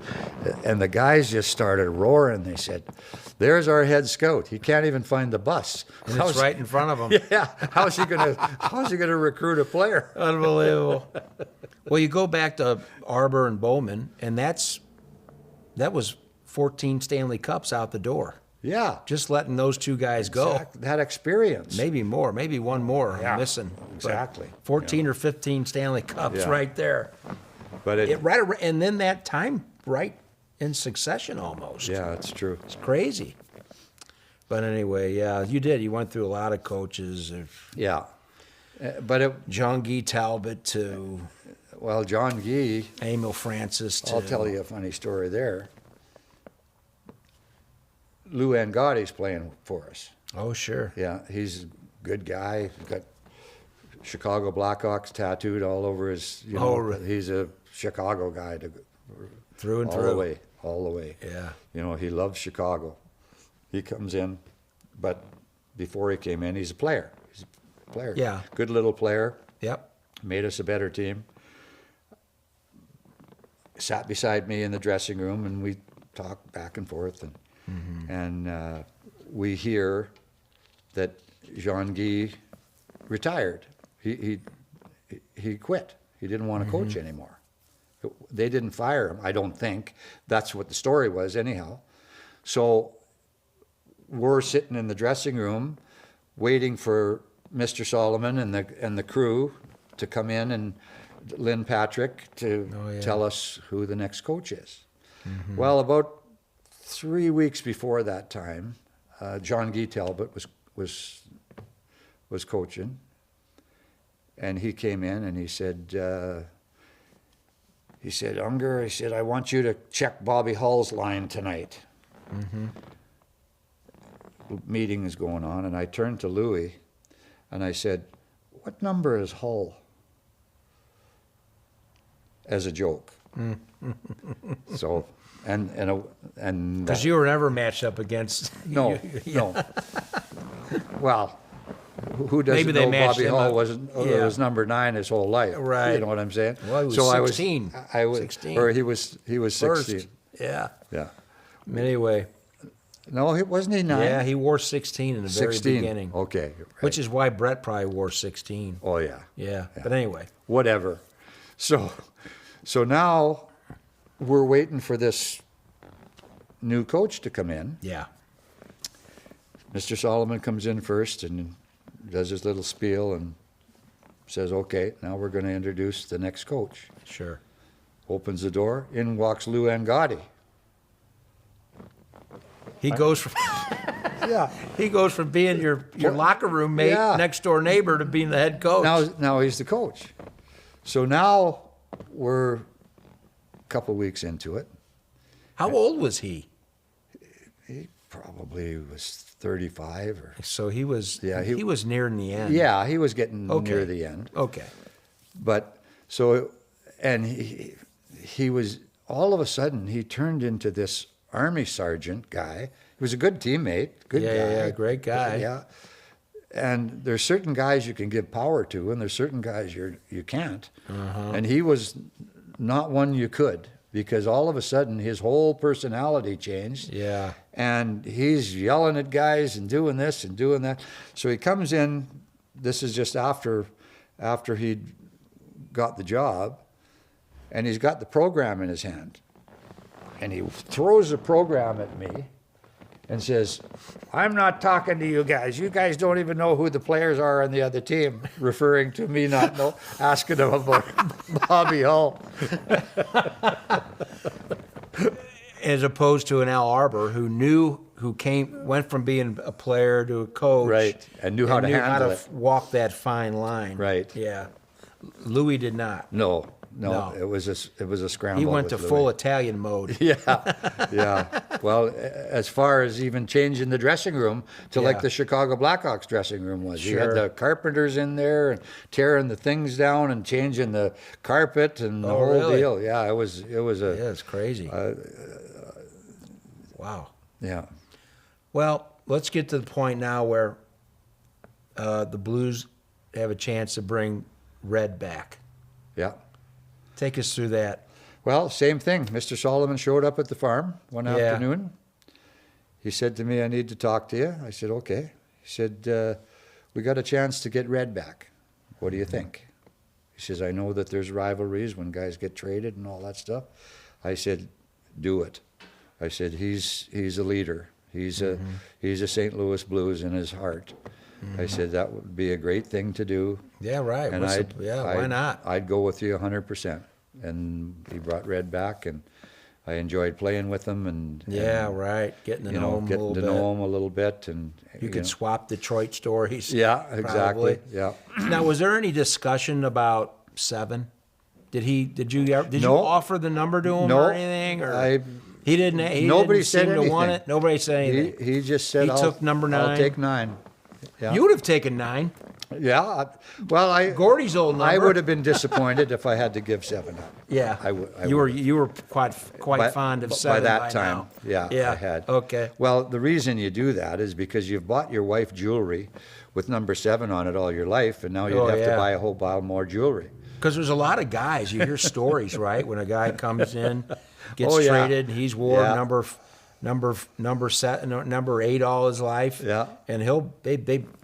And the guys just started roaring. They said, "There's our head scout. He can't even find the bus." And it's right in front of him. Yeah. How's he gonna recruit a player? Unbelievable. Well, you go back to Arbor and Bowman, and that was 14 Stanley Cups out the door. Yeah. Just letting those two guys go. That experience. Maybe more, maybe one more I'm missing. But Exactly. 14 or 15 Stanley Cups Yeah. right there. But And then that time right in succession almost. yeah, it's true. It's crazy. But anyway, yeah, you did. You went through a lot of coaches. Yeah. But John Guy Talbot to John Gee, Emil Francis to... I'll tell you a funny story there. Lou Angotti's playing for us. Oh, sure. Yeah, he's a good guy. He's got Chicago Blackhawks tattooed all over his. Really? He's a Chicago guy Through and all through. the way. Yeah. He loves Chicago. He comes in, but before he came in, he's a player. He's a player. Yeah. Good little player. Yep. Made us a better team. Sat beside me in the dressing room, and we talked back and forth, and we hear that Jean Guy retired. He quit. He didn't want to coach anymore. They didn't fire him, I don't think. That's what the story was, anyhow. So we're sitting in the dressing room, waiting for Mr. Solomon and the crew to come in, and Lynn Patrick to tell us who the next coach is. Well, about 3 weeks before that time, John Guy Talbot was coaching, and he came in and he said, "Unger," he said, "I want you to check Bobby Hull's line tonight." Meeting is going on, and I turned to Louie, and I said, "What number is Hull?" As a joke. So, and Because you were never matched up against... no. Well, who doesn't Maybe they know matched Bobby him Hull up. was number 9 his whole life? Right. You know what I'm saying? Well, he was so 16. I was 16. Or he was 16. First. Yeah. Yeah. Anyway, No, wasn't he 9? yeah, he wore 16 in the very 16. beginning. Okay. Right. Which is why Brett probably wore 16. Oh yeah. Yeah. But anyway. Whatever. So now we're waiting for this new coach to come in. Yeah. Mr. Solomon comes in first and does his little spiel and says, "Okay, now we're going to introduce the next coach." Sure. Opens the door, in walks Lou Angotty. He goes from Yeah. he goes from being your locker room mate, Yeah. next door neighbor, to being the head coach. Now he's the coach. So now we're a couple weeks into it. How old was he? He probably was 35 or. So he was. Yeah, he was nearing the end. Yeah, he was getting Okay. near the end. Okay. But so, and he was, all of a sudden, he turned into this Army sergeant guy. He was a good teammate, good guy. Yeah, great guy. Yeah. And there's certain guys you can give power to, and there's certain guys you can't. And he was not one you could. because all of a sudden his whole personality changed. Yeah. And he's yelling at guys and doing this and doing that. So he comes in, this is just after he'd got the job, and he's got the program in his hand. And he throws the program at me and says, "I'm not talking to you guys. You guys don't even know who the players are on the other team," referring to me not asking him about Bobby Hull. As opposed to an Al Arbor who went from being a player to a coach. Right, and knew how to handle it. Walk that fine line. Right. Yeah. Louis did not. No. No. It was a scramble. He went to with full Louis. Italian mode. Yeah. Well, as far as even changing the dressing room to like Yeah. the Chicago Blackhawks dressing room was. You had Sure. the carpenters in there and tearing the things down and changing the carpet and the whole really? deal. Yeah, it was Yeah, it's crazy. Wow. yeah. Well, let's get to the point now where the Blues have a chance to bring Red back. Yeah. Take us through that. Well, same thing. Mr. Solomon showed up at the farm one Yeah. afternoon. He said to me, "I need to talk to you." I said, "Okay." He said, "We got a chance to get Red back. What do you think?" He says, "I know that there's rivalries when guys get traded and all that stuff." I said, "Do it." I said, he's a leader. He's a St. Louis Blues in his heart. I said, that would be a great thing to do. Yeah, right. And why not? I'd go with you 100%. And he brought Red back, and I enjoyed playing with him. And Right. Getting to know him a little bit. Getting to know him a little bit. And You could swap Detroit stories. Yeah, exactly. probably. Yeah. Now, was there any discussion about 7? Did you No. offer the number to him No. or anything? Or he didn't. Nobody didn't said seem to want anything. it. Nobody said anything. He just said, He took number 9. I'll take 9. Yeah. You would have taken 9. Yeah. Well, Gordie's old number. I would have been disappointed if I had to give 7 up. Yeah. I you would. were quite fond of 7 by that time. now. Yeah, Yeah. I had. Okay. Well, the reason you do that is because you've bought your wife jewelry with number 7 on it all your life, and now you'd have to buy a whole pile more jewelry. Because there's a lot of guys. You hear stories, right? When a guy comes in, gets Oh, yeah. traded, he's wore Yeah. number 8 all his life. Yeah. And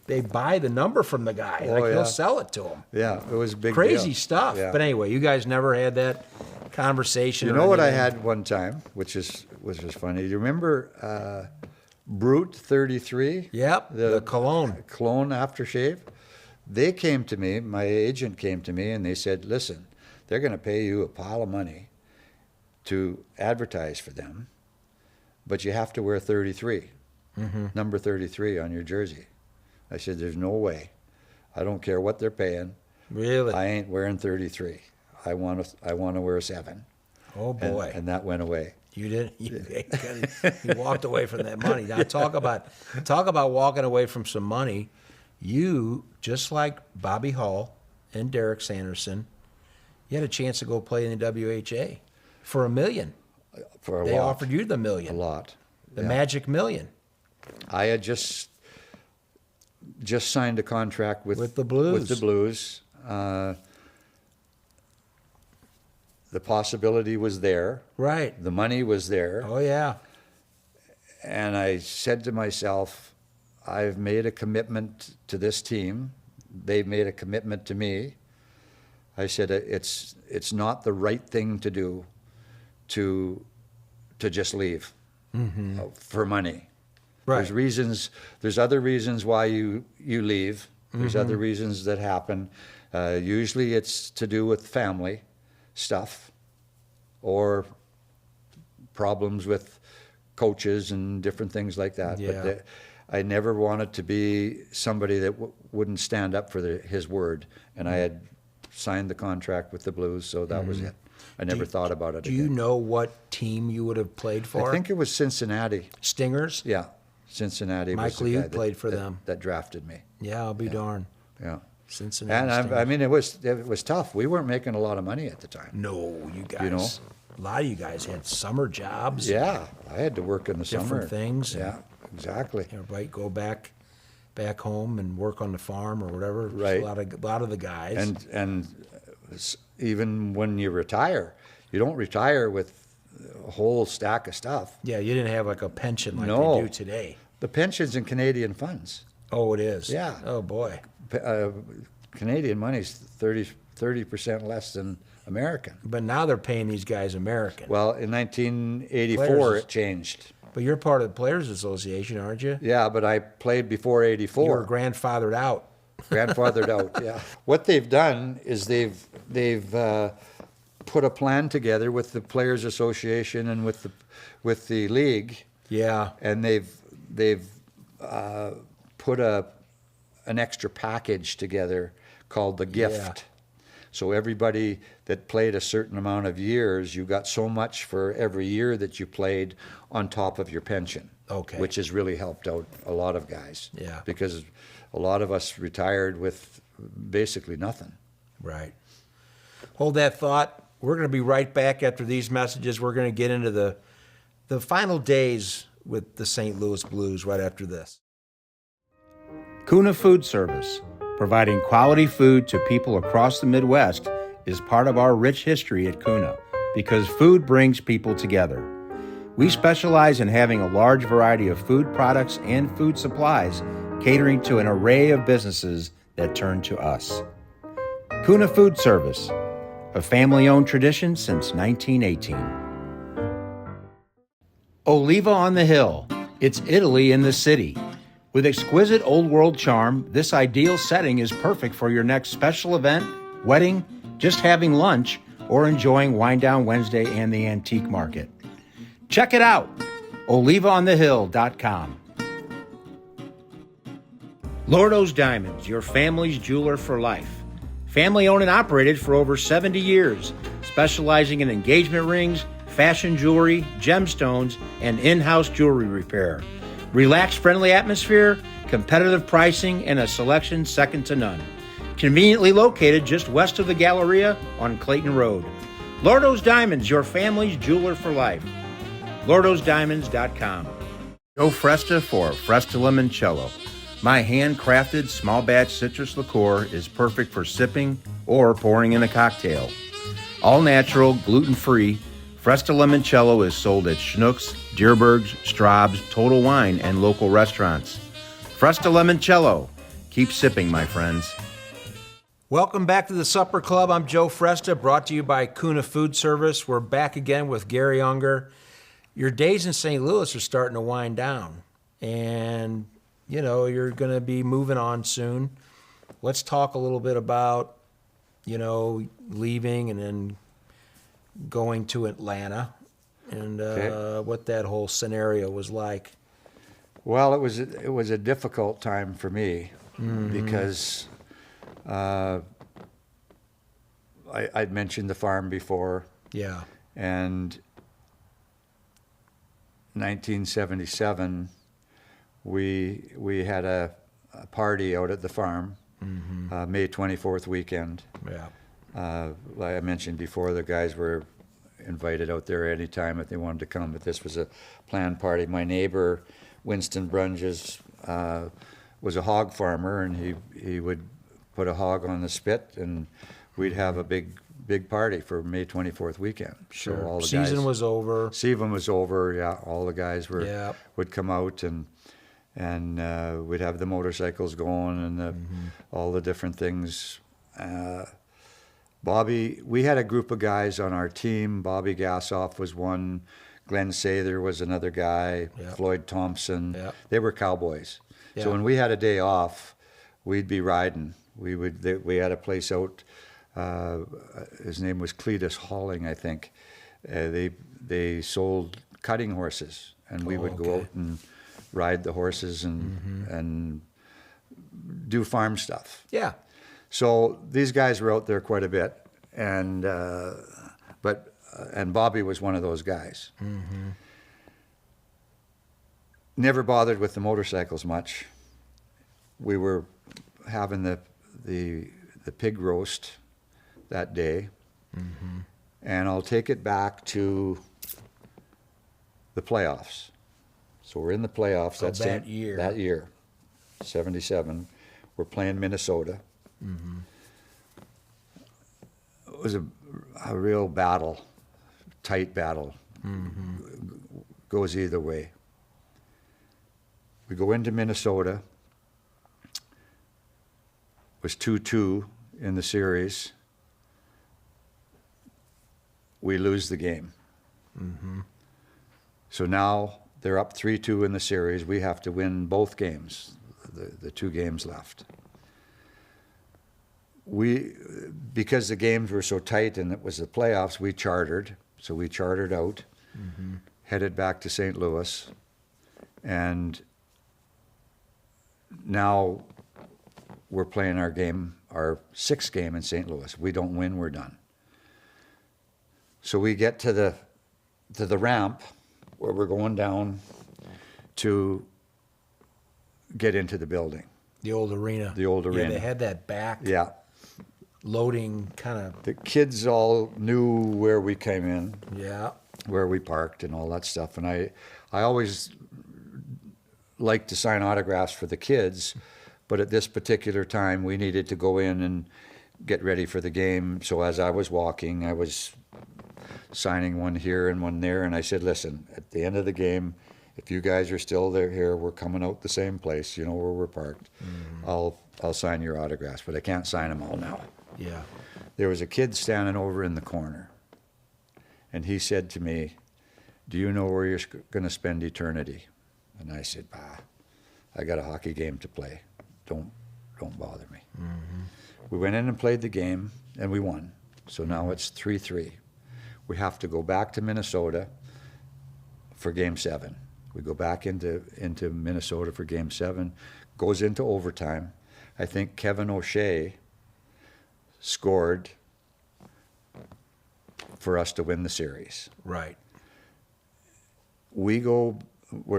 they buy the number from the guy. Oh, Like yeah. he'll sell it to him. Yeah, it was a big Crazy deal. stuff. Yeah. But anyway, you guys never had that conversation. You or know what I anything? had one time, which was funny. You remember Brute 33? Yep. The cologne. Cologne aftershave. They came to me, my agent came to me, and they said, "Listen, they're going to pay you a pile of money to advertise for them, but you have to wear 33, number 33 on your jersey." I said, "There's no way. I don't care what they're paying. Really? I ain't wearing 33. I want to wear 7." Oh boy. And that went away. You did. You walked away from that money. Now talk about walking away from some money. You, just like Bobby Hull and Derek Sanderson, you had a chance to go play in the WHA for $1 million. For a They lot. offered you the $1 million, A lot. the Yeah. magic $1 million. I had just signed a contract with the Blues. With the Blues. The possibility was there. Right. The money was there. Oh yeah. And I said to myself, I've made a commitment to this team. They've made a commitment to me. I said, it's not the right thing to do to just leave for money. Right. There's other reasons why you leave. There's other reasons that happen. Usually it's to do with family stuff or problems with coaches and different things like that. Yeah. But I never wanted to be somebody that wouldn't stand up for his word. And I had signed the contract with the Blues, so that was it. I never thought about it Do again. you know what team you would have played for? I think it was Cincinnati. Stingers. Yeah, Cincinnati. Mike was the Liu guy played for them. That drafted me. Yeah, I'll be darned. Yeah. Cincinnati. And I Stingers. mean, it was tough. We weren't making a lot of money at the time. No, you guys. You know? A lot of you guys had summer jobs. Yeah, I had to work in the Different summer. things. Yeah, exactly. Everybody go back home and work on the farm or whatever. Right. A lot of the guys. And even when you retire, you don't retire with a whole stack of stuff. Yeah, you didn't have like a pension like No. they do today. The pensions in Canadian funds. Oh, it is? Yeah. Oh, boy. Canadian money's 30% less than American. But now they're paying these guys American. Well, in 1984, Players. it changed. But you're part of the Players Association, aren't you? Yeah, but I played before You '84. were grandfathered out. Grandfathered out. Yeah. What they've done is they've put a plan together with the Players Association and with the league, Yeah. and they've put an extra package together called the gift. Yeah. So everybody that played a certain amount of years, you got so much for every year that you played on top of your pension. Okay. Which has really helped out a lot of guys. Yeah. Because a lot of us retired with basically nothing. Right. Hold that thought. We're going to be right back after these messages. We're going to get into the final days with the St. Louis Blues right after this. Kuna Food Service, providing quality food to people across the Midwest, is part of our rich history at Kuna because food brings people together. We specialize in having a large variety of food products and food supplies, catering to an array of businesses that turn to us. Kuna Food Service, a family-owned tradition since 1918. Oliva on the Hill. It's Italy in the city. With exquisite old-world charm, this ideal setting is perfect for your next special event, wedding, just having lunch, or enjoying Wine Down Wednesday and the Antique Market. Check it out, olivaonthehill.com. Lordo's Diamonds, your family's jeweler for life. Family-owned and operated for over 70 years, specializing in engagement rings, fashion jewelry, gemstones, and in-house jewelry repair. Relaxed, friendly atmosphere, competitive pricing, and a selection second to none. Conveniently located just west of the Galleria on Clayton Road. Lordo's Diamonds, your family's jeweler for life. LordosDiamonds.com. Go Fresta for Fresta Limoncello. My handcrafted small batch citrus liqueur is perfect for sipping or pouring in a cocktail. All natural, gluten-free, Fresta Limoncello is sold at Schnucks, Dierberg's, Straub's, Total Wine, and local restaurants. Fresta Limoncello. Keep sipping, my friends. Welcome back to the Supper Club. I'm Joe Fresta, brought to you by Kuna Food Service. We're back again with Garry Unger. Your days in St. Louis are starting to wind down, and you know you're going to be moving on soon. Let's talk a little bit about, leaving and then going to Atlanta and what that whole scenario was like. Well, it was a difficult time for me because I'd mentioned the farm before. Yeah. And 1977, we had a party out at the farm, May 24th weekend. Yeah. Like I mentioned before, the guys were invited out there anytime if they wanted to come, but this was a planned party. My neighbor, Winston Brunges, was a hog farmer, and he would put a hog on the spit, and we'd have a big party for May 24th weekend. Sure. So all the Season guys, was over. Season was over. Yeah, all the guys Yep. would come out, and we'd have the motorcycles going and all the different things. Bobby, we had a group of guys on our team. Bobby Gassoff was one. Glenn Sather was another guy. Yep. Floyd Thompson. Yep. They were cowboys. Yeah. So when we had a day off, we'd be riding. We had a place out. His name was Cletus Hauling, I think. They sold cutting horses, and we would go out and ride the horses and do farm stuff. Yeah. So these guys were out there quite a bit, and Bobby was one of those guys. Never bothered with the motorcycles much. We were having the pig roast that day, and I'll take it back to the playoffs. So we're in the playoffs that year. That year, 77. We're playing Minnesota. It was a real battle, tight battle. goes either way. We go into Minnesota. It was 2-2 in the series. We lose the game. So now they're up 3-2 in the series. We have to win both games, the 2 games left. Because the games were so tight and it was the playoffs, we chartered. So we chartered out, headed back to St. Louis, and now we're playing our 6th game in St. Louis. We don't win, we're done. So we get to the ramp where we're going down to get into the building. The old arena. The old arena. Yeah, they had that back Yeah. loading kind of. The kids all knew where we came in, Yeah. where we parked and all that stuff. And I always liked to sign autographs for the kids, but at this particular time we needed to go in and get ready for the game. So as I was walking, I was signing one here and one there, and I said, listen, at the end of the game, if you guys are still there here, we're coming out the same place, you know where we're parked. I'll sign your autographs, but I can't sign them all now. Yeah. There was a kid standing over in the corner, and he said to me, do you know where you're going to spend eternity? And I said, I got a hockey game to play. Don't bother me. We went in and played the game, and we won. So now it's 3-3. We have to go back to Minnesota for Game 7. We go back into Minnesota for Game 7. Goes into overtime. I think Kevin O'Shea scored for us to win the series. Right. We're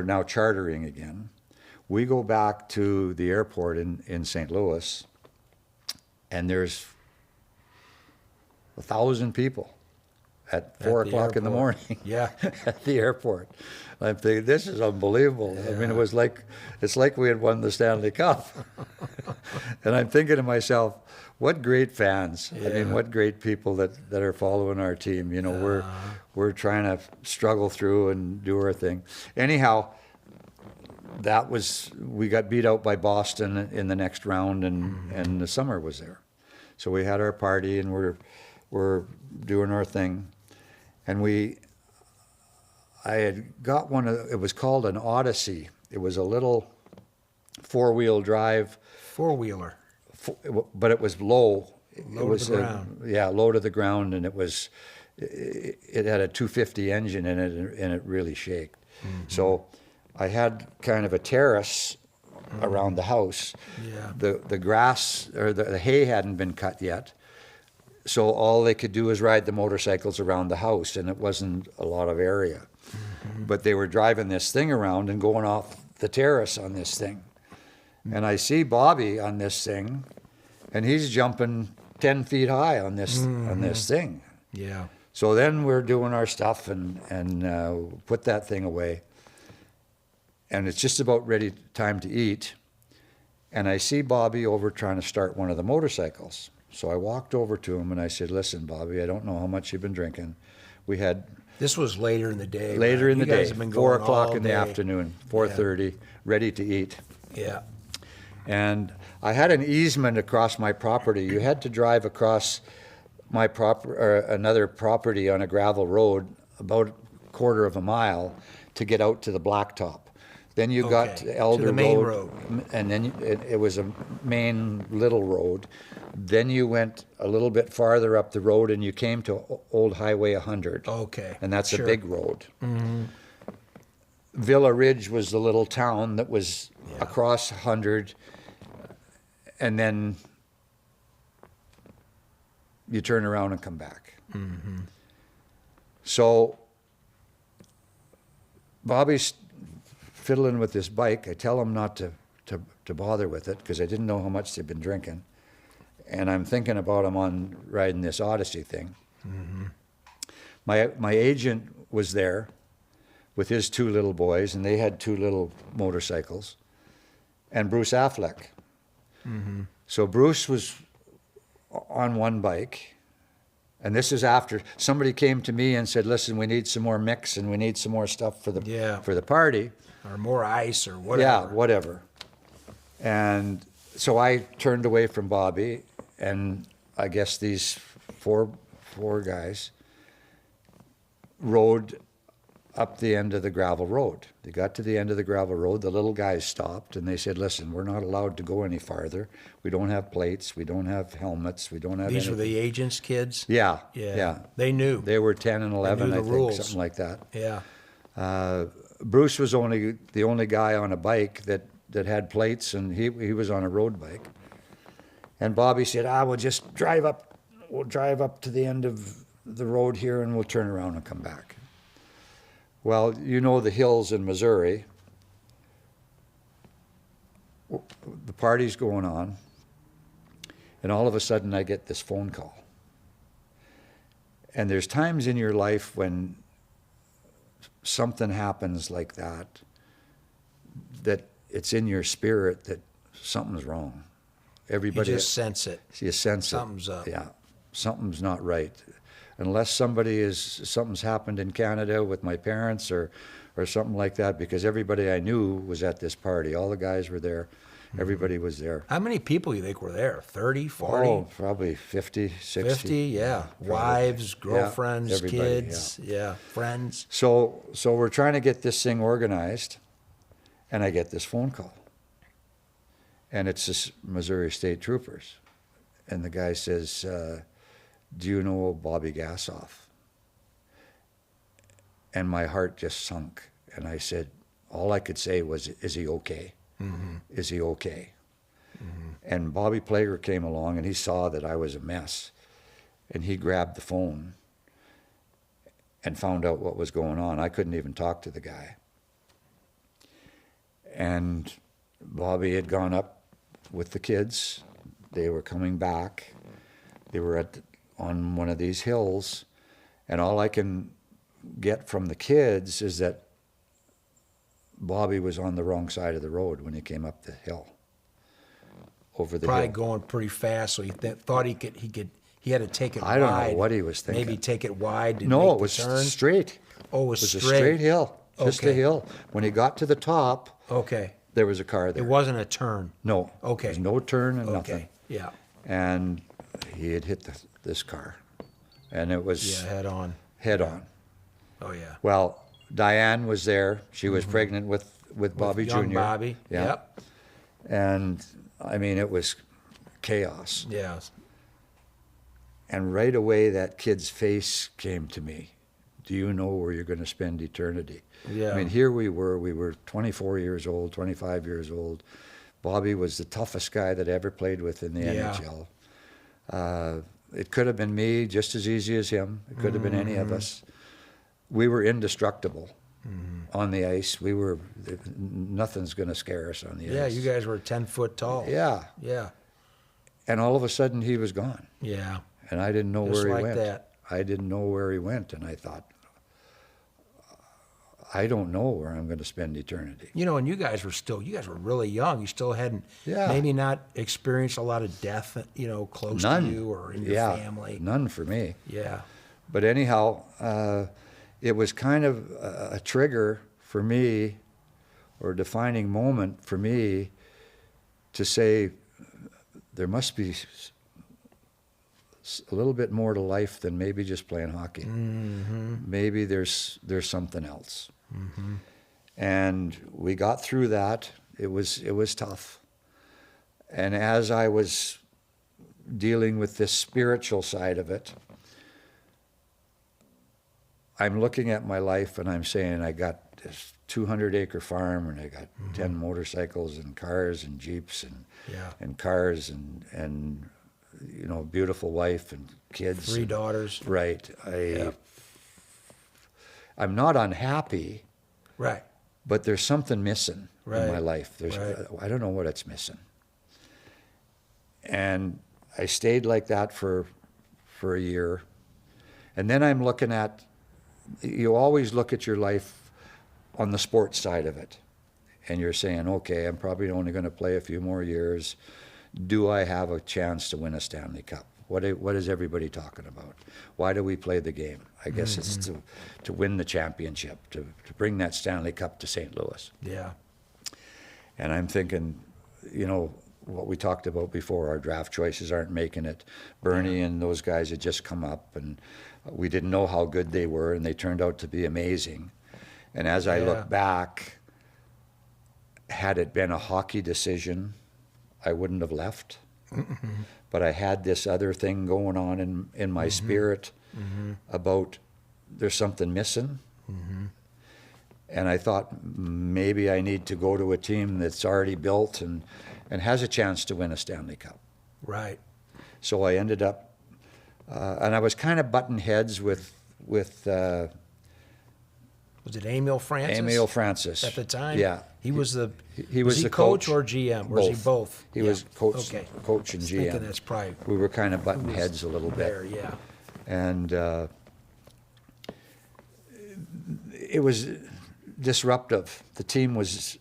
now chartering again. We go back to the airport in St. Louis, and there's 1,000 people at 4 o'clock in the morning. Yeah. At the airport. I'm thinking, this is unbelievable. Yeah. I mean, it's like we had won the Stanley Cup. And I'm thinking to myself, what great fans. Yeah. I mean, what great people that are following our team. You know, we're trying to struggle through and do our thing. Anyhow, we got beat out by Boston in the next round, and the summer was there. So we had our party, and we're doing our thing. And I had got it was called an Odyssey. It was a little 4-wheel drive. 4-wheeler. But it was low. Low to the ground. Yeah, low to the ground, and it had a 250 engine in it, and it really shaked. So I had kind of a terrace around the house. Yeah. The grass or the hay hadn't been cut yet. So all they could do was ride the motorcycles around the house, and it wasn't a lot of area. But they were driving this thing around and going off the terrace on this thing. And I see Bobby on this thing, and he's jumping 10 feet high on this thing. Yeah. So then we're doing our stuff and put that thing away. And it's just about time to eat. And I see Bobby over trying to start one of the motorcycles. So I walked over to him and I said, listen, Bobby, I don't know how much you've been drinking. This was later in the day. Later right? in the You guys day, have been 4 going o'clock all in the day. afternoon, 4:30, ready to eat. Yeah. And I had an easement across my property. You had to drive across another property on a gravel road about a quarter of a mile to get out to the blacktop. Then you got to Elder to the main road, and then it was a main little road. Then you went a little bit farther up the road, and you came to Old Highway 100. Okay. And that's Sure. a big road. Villa Ridge was the little town that was across 100, and then you turn around and come back. So Bobby's fiddling with this bike. I tell him not to bother with it because I didn't know how much they'd been drinking. And I'm thinking about him on riding this Odyssey thing. My agent was there with his 2 little boys, and they had 2 little motorcycles, and Bruce Affleck. So Bruce was on one bike, And this is after somebody came to me and said, listen, we need some more mix and we need some more stuff for the party. Or more ice or whatever. Yeah, whatever. And so I turned away from Bobby, and I guess these four guys rode up the end of the gravel road. They got to the end of the gravel road. The little guys stopped, and they said, listen, we're not allowed to go any farther. We don't have plates. We don't have helmets. We don't have These anything. were the agents' kids? Yeah. They knew. They were 10 and 11, the I think, rules. something like that. Yeah. Bruce was the only guy on a bike that had plates, and he was on a road bike. And Bobby said, we'll just drive up. We'll drive up to the end of the road here, and we'll turn around and come back. Well, you know the hills in Missouri. The party's going on, and all of a sudden I get this phone call. And there's times in your life when something happens like that it's in your spirit that something's wrong. Everybody, you just sense it. You sense Something's it. up. Yeah, something's not right. Unless something's happened in Canada with my parents or something like that, because everybody I knew was at this party. All the guys were there. Everybody was there. How many people you think were there? 30, 40? Oh, probably 50, 60. 50, yeah. Probably. Wives, girlfriends, everybody, kids, friends. So we're trying to get this thing organized, and I get this phone call. And it's this Missouri State Troopers. And the guy says, do you know Bobby Gassoff? And my heart just sunk. And I said, all I could say was, is he okay? Mm-hmm. Is he okay? Mm-hmm. And Bobby Plager came along, and he saw that I was a mess. And he grabbed the phone and found out what was going on. I couldn't even talk to the guy. And Bobby had gone up with the kids. They were coming back. They were on one of these hills, and all I can get from the kids is that Bobby was on the wrong side of the road when he came up the hill. Over the Probably hill. going pretty fast, so he thought he had to take it wide. I don't know what he was thinking. Maybe take it wide to No, make it was the turn. straight. Oh, it was a straight. straight hill, just Okay. a hill. When he got to the top, Okay. there was a car there. It wasn't a turn. No. Okay. There was no turn and Okay. nothing. Yeah. And he had hit this car, and it was Head on. head on. Oh yeah. Well, Diane was there. She was pregnant with Bobby young Jr. Bobby. Yeah. Yep. And I mean, it was chaos. Yeah. And right away, that kid's face came to me. Do you know where you're going to spend eternity? Yeah. I mean, here we were 24 years old, 25 years old. Bobby was the toughest guy that ever played with in the NHL. It could have been me just as easy as him. It could have been any of us. We were indestructible on the ice. Nothing's going to scare us on the ice. Yeah, you guys were 10 foot tall. Yeah. Yeah. And all of a sudden, he was gone. Yeah. And I didn't know Just where he like went. that. I didn't know where he went, and I thought, I don't know where I'm going to spend eternity. You know, and you guys were really young. You still hadn't maybe not experienced a lot of death, close None. to you or in your family. None for me. Yeah. But anyhow, it was kind of a trigger for me, or a defining moment for me, to say there must be a little bit more to life than maybe just playing hockey. Mm-hmm. Maybe there's something else. Mm-hmm. And we got through that. It was tough. And as I was dealing with this spiritual side of it, I'm looking at my life and I'm saying, I got this 200-acre farm, and I got 10 motorcycles and cars and Jeeps and cars and beautiful wife and kids. 3 daughters. Right. I'm not unhappy. Right. But there's something missing in my life. I don't know what it's missing. And I stayed like that for a year. And then I'm looking at, you always look at your life on the sports side of it. And you're saying, okay, I'm probably only going to play a few more years. Do I have a chance to win a Stanley Cup? What is everybody talking about? Why do we play the game? I guess it's to win the championship, to bring that Stanley Cup to St. Louis. Yeah. And I'm thinking, you know, what we talked about before, our draft choices aren't making it. Bernie and those guys had just come up, and we didn't know how good they were, and they turned out to be amazing. And as I look back, had it been a hockey decision, I wouldn't have left. But I had this other thing going on in my spirit about there's something missing. And I thought maybe I need to go to a team that's already built and has a chance to win a Stanley Cup. Right. So I ended up, and I was kind of butting heads with Was it Emil Francis? Emil Francis. At the time? Yeah. He was the He was he the coach, coach. or GM? Or was he both? He was coach and I was GM. thinking that's probably We were kind of butting heads a little bit. there, yeah. And it was disruptive. The team was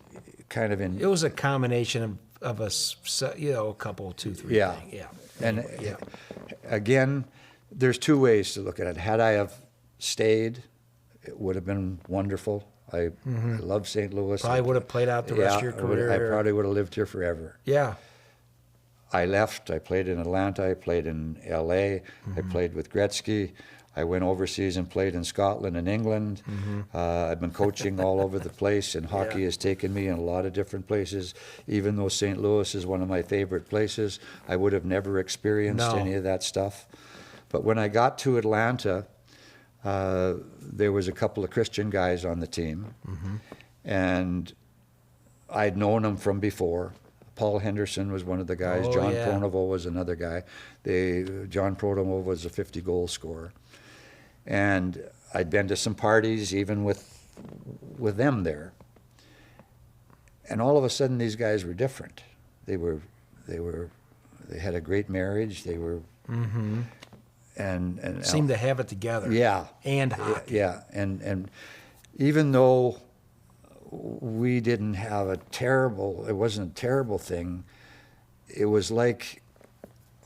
kind of in. It was a combination of us, you know, a couple, 2, 3 Yeah. things. Yeah. And Yeah. again, there's two ways to look at it. Had I have stayed, it would have been wonderful. I love St. Louis. Probably would have played out the rest of your career. I probably would have lived here forever. Yeah. I left. I played in Atlanta. I played in L.A. I played with Gretzky. I went overseas and played in Scotland and England. I've been coaching all over the place, and hockey has taken me in a lot of different places. Even though St. Louis is one of my favorite places, I would have never experienced any of that stuff. But when I got to Atlanta, there was a couple of Christian guys on the team, and I'd known them from before. Paul Henderson was one of the guys. Oh, John yeah. Pronovo was another guy. John Pronovo was a 50-goal scorer. And I'd been to some parties even with them there. And all of a sudden these guys were different. They had a great marriage. They were and Seemed to have it together. yeah. And hockey. Yeah. And even though we didn't have it wasn't a terrible thing, it was like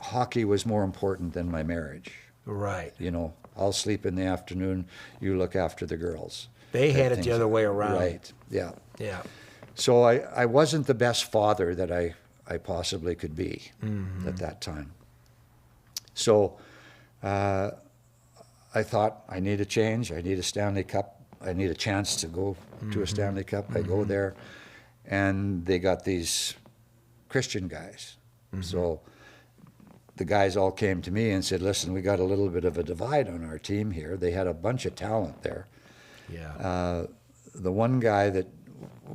hockey was more important than my marriage. Right. You know, I'll sleep in the afternoon, you look after the girls. They had it Things the other way around. Right, yeah. Yeah. So I wasn't the best father that I possibly could be at that time. So I thought, I need a change, I need a Stanley Cup, I need a chance to go to a Stanley Cup. I go there, and they got these Christian guys. So the guys all came to me and said, listen, we got a little bit of a divide on our team here. They had a bunch of talent there. Yeah. The one guy that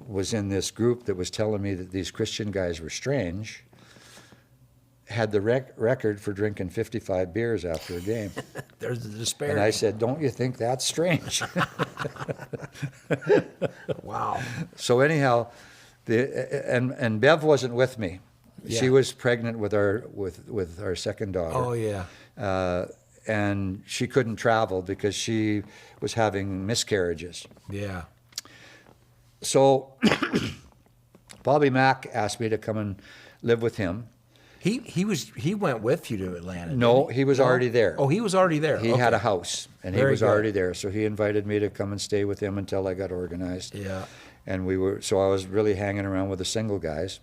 was in this group that was telling me that these Christian guys were strange had the record for drinking 55 beers after a game. There's the disparity. And I said, don't you think that's strange? Wow. So anyhow, and Bev wasn't with me. Yeah. She was pregnant with our second daughter. Oh, yeah. And she couldn't travel because she was having miscarriages. Yeah. So Bobby Mack asked me to come and live with him. He went with you to Atlanta. No, didn't he was already there. Oh, he was already there. He had a house, and he Very was good. already there. So he invited me to come and stay with him until I got organized. Yeah. And so I was really hanging around with the single guys.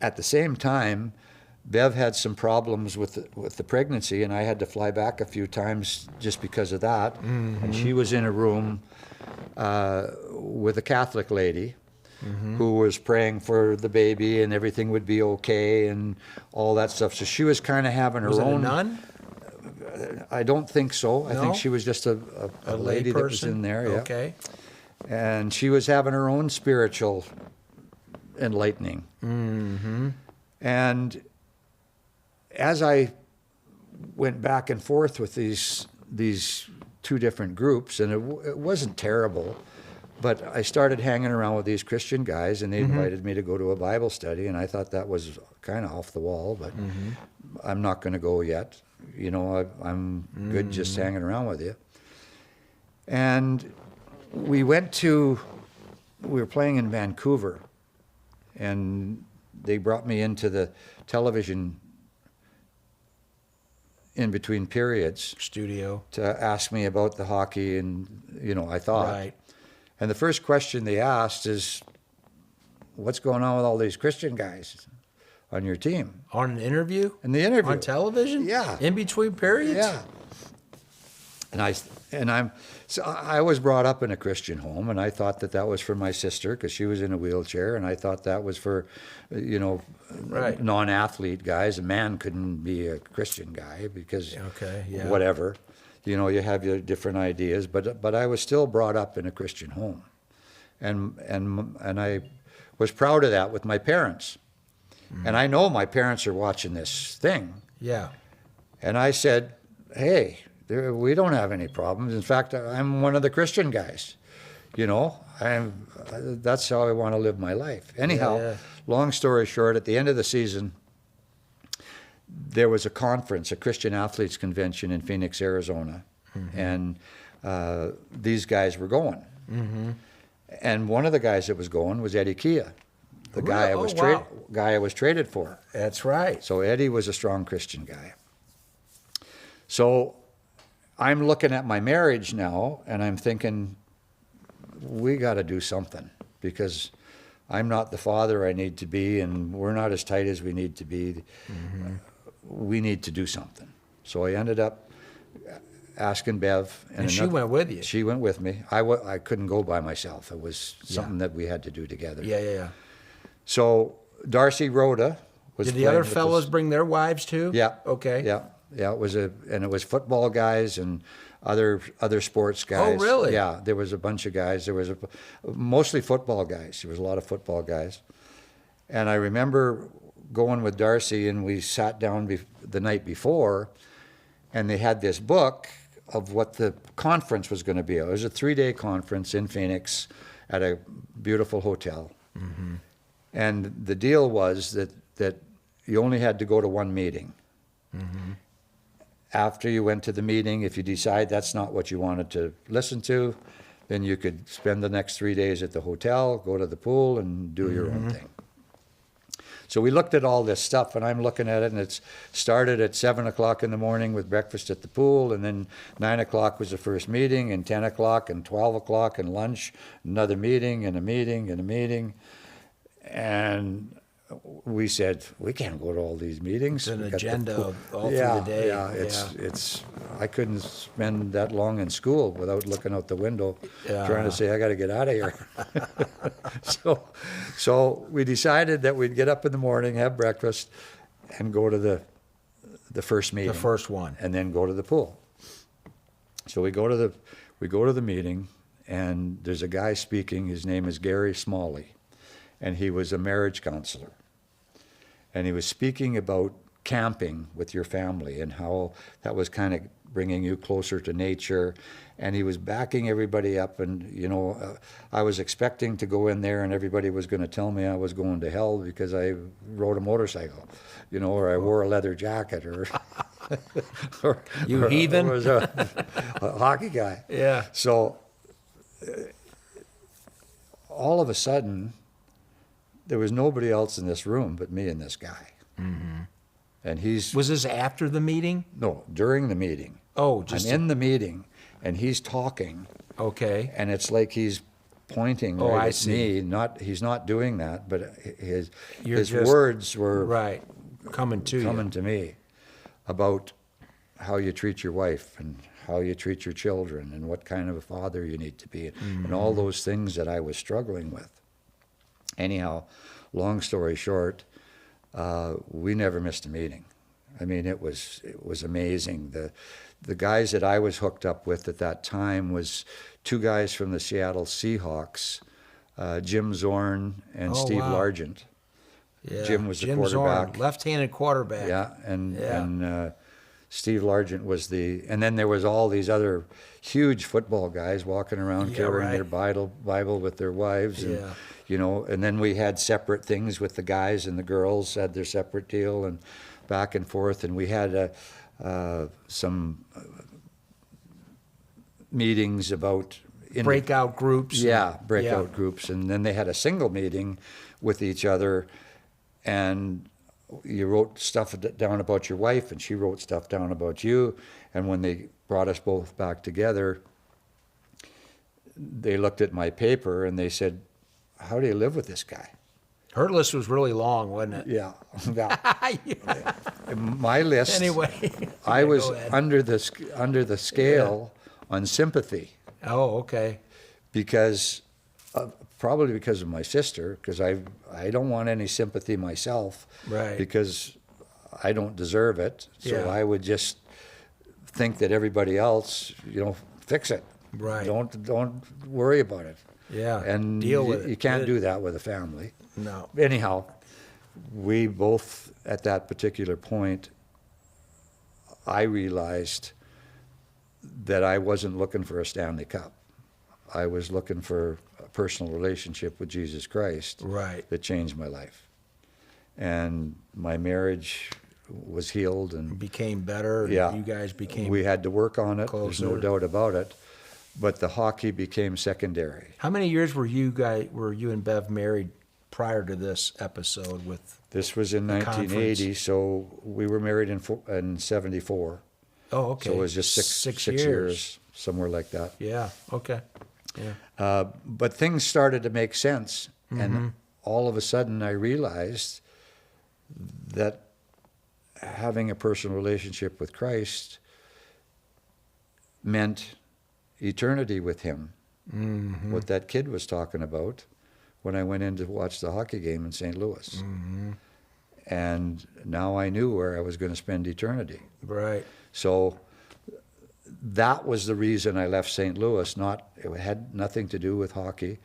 At the same time, Bev had some problems with the pregnancy, and I had to fly back a few times just because of that. And she was in a room with a Catholic lady who was praying for the baby and everything would be okay and all that stuff. So she was kind of having her Was it own. a nun? I don't think so. I No? think she was just a lady that was in there. Yeah. Okay. And she was having her own spiritual enlightening. And as I went back and forth with these two different groups, and it wasn't terrible, but I started hanging around with these Christian guys, and they invited me to go to a Bible study, and I thought that was kind of off the wall, but I'm not going to go yet. You know, I'm good just hanging around with you. And we were playing in Vancouver, and they brought me into the television in between periods Studio. to ask me about the hockey, and I thought. Right. And the first question they asked is, "What's going on with all these Christian guys on your team?" On an interview? In the interview. On television? Yeah. In between periods? Yeah. So I was brought up in a Christian home, and I thought that was for my sister because she was in a wheelchair, and I thought that was for, Right. non-athlete guys. A man couldn't be a Christian guy because Okay, yeah. whatever, you have your different ideas. But I was still brought up in a Christian home, and I was proud of that with my parents, and I know my parents are watching this thing. Yeah. And I said, "Hey, we don't have any problems. In fact, I'm one of the Christian guys. That's how I want to live my life." Anyhow, Yeah. Long story short, at the end of the season, there was a conference, a Christian Athletes Convention in Phoenix, Arizona, and these guys were going. And one of the guys that was going was Eddie Kia, the guy Wow. I was traded for. That's right. So Eddie was a strong Christian guy. So I'm looking at my marriage now, and I'm thinking, we got to do something because I'm not the father I need to be, and we're not as tight as we need to be. We need to do something. So I ended up asking Bev. And she went with you. She went with me. I couldn't go by myself. It was something that we had to do together. Yeah. So Darcy Rhoda was Did the playing other with fellows us. bring their wives too? Yeah. Okay. Yeah. It was football guys and other sports guys. Oh, really? Yeah, there was a bunch of guys. There was mostly football guys. There was a lot of football guys. And I remember going with Darcy, and we sat down the night before, and they had this book of what the conference was going to be. It was a 3-day conference in Phoenix at a beautiful hotel. And the deal was that you only had to go to one meeting. After you went to the meeting, if you decide that's not what you wanted to listen to, then you could spend the next 3 days at the hotel, go to the pool, and do your own thing. So we looked at all this stuff, and I'm looking at it, and it's started at 7 o'clock in the morning with breakfast at the pool, and then 9 o'clock was the first meeting, and 10 o'clock, and 12 o'clock, and lunch, another meeting, and a meeting, and a meeting. And we said, we can't go to all these meetings. It's an We got the agenda pool. all through the day. Yeah, it's. I couldn't spend that long in school without looking out the window, trying to say, I got to get out of here. So we decided that we'd get up in the morning, have breakfast, and go to the first meeting. The first one. And then go to the pool. So we go to the meeting, and there's a guy speaking. His name is Gary Smalley, and he was a marriage counselor. And he was speaking about camping with your family and how that was kind of bringing you closer to nature. And he was backing everybody up. And, I was expecting to go in there and everybody was going to tell me I was going to hell because I rode a motorcycle, or I wore a leather jacket or heathen. Or was a hockey guy. Yeah. So all of a sudden, there was nobody else in this room but me and this guy. And Was this after the meeting? No, during the meeting. Oh, I'm in the meeting, and he's talking, Okay. and it's like he's pointing Oh, right I at see. me. He's not doing that, but his Just- words were Right. Coming to to me about how you treat your wife and how you treat your children and what kind of a father you need to be, and all those things that I was struggling with. Anyhow, long story short, we never missed a meeting. I mean, it was amazing. The guys that I was hooked up with at that time was 2 guys from the Seattle Seahawks, Jim Zorn and Oh, Steve wow. Largent. Yeah. Jim was the Zorn, quarterback. left-handed quarterback. Yeah, and Steve Largent was and then there was all these other huge football guys walking around carrying their Bible with their wives, and and then we had separate things with the guys, and the girls had their separate deal, and back and forth, and we had some meetings about Breakout groups. breakout groups, and then they had a single meeting with each other, and you wrote stuff down about your wife, and she wrote stuff down about you. And when they brought us both back together, they looked at my paper and they said, "How do you live with this guy?" Her list was really long, wasn't it? Yeah. Yeah. My list. Anyway. I was Go ahead. under the scale on sympathy Oh, okay. because probably because of my sister, because I don't want any sympathy myself, Right. because I don't deserve it. So Yeah. I would just think that everybody else, fix it. Right. Don't worry about it. Yeah. And Deal with it. You can't Good. do that with a family. No. Anyhow, we both, at that particular point, I realized that I wasn't looking for a Stanley Cup. I was looking for a personal relationship with Jesus Christ Right. that changed my life. And my marriage was healed, and Became better. And yeah, You guys became. we had to work on it. There's no closer. doubt about it. But the hockey became secondary. How many years were you and Bev married prior to this episode with? This was in The 1980, so we were married in 74. Oh, okay. So it was just six years, somewhere like that. Yeah. Okay. Yeah. But things started to make sense, and all of a sudden I realized that having a personal relationship with Christ meant eternity with Him. What that kid was talking about when I went in to watch the hockey game in St. Louis. And now I knew where I was going to spend eternity. Right. So that was the reason I left St. Louis. It had nothing to do with hockey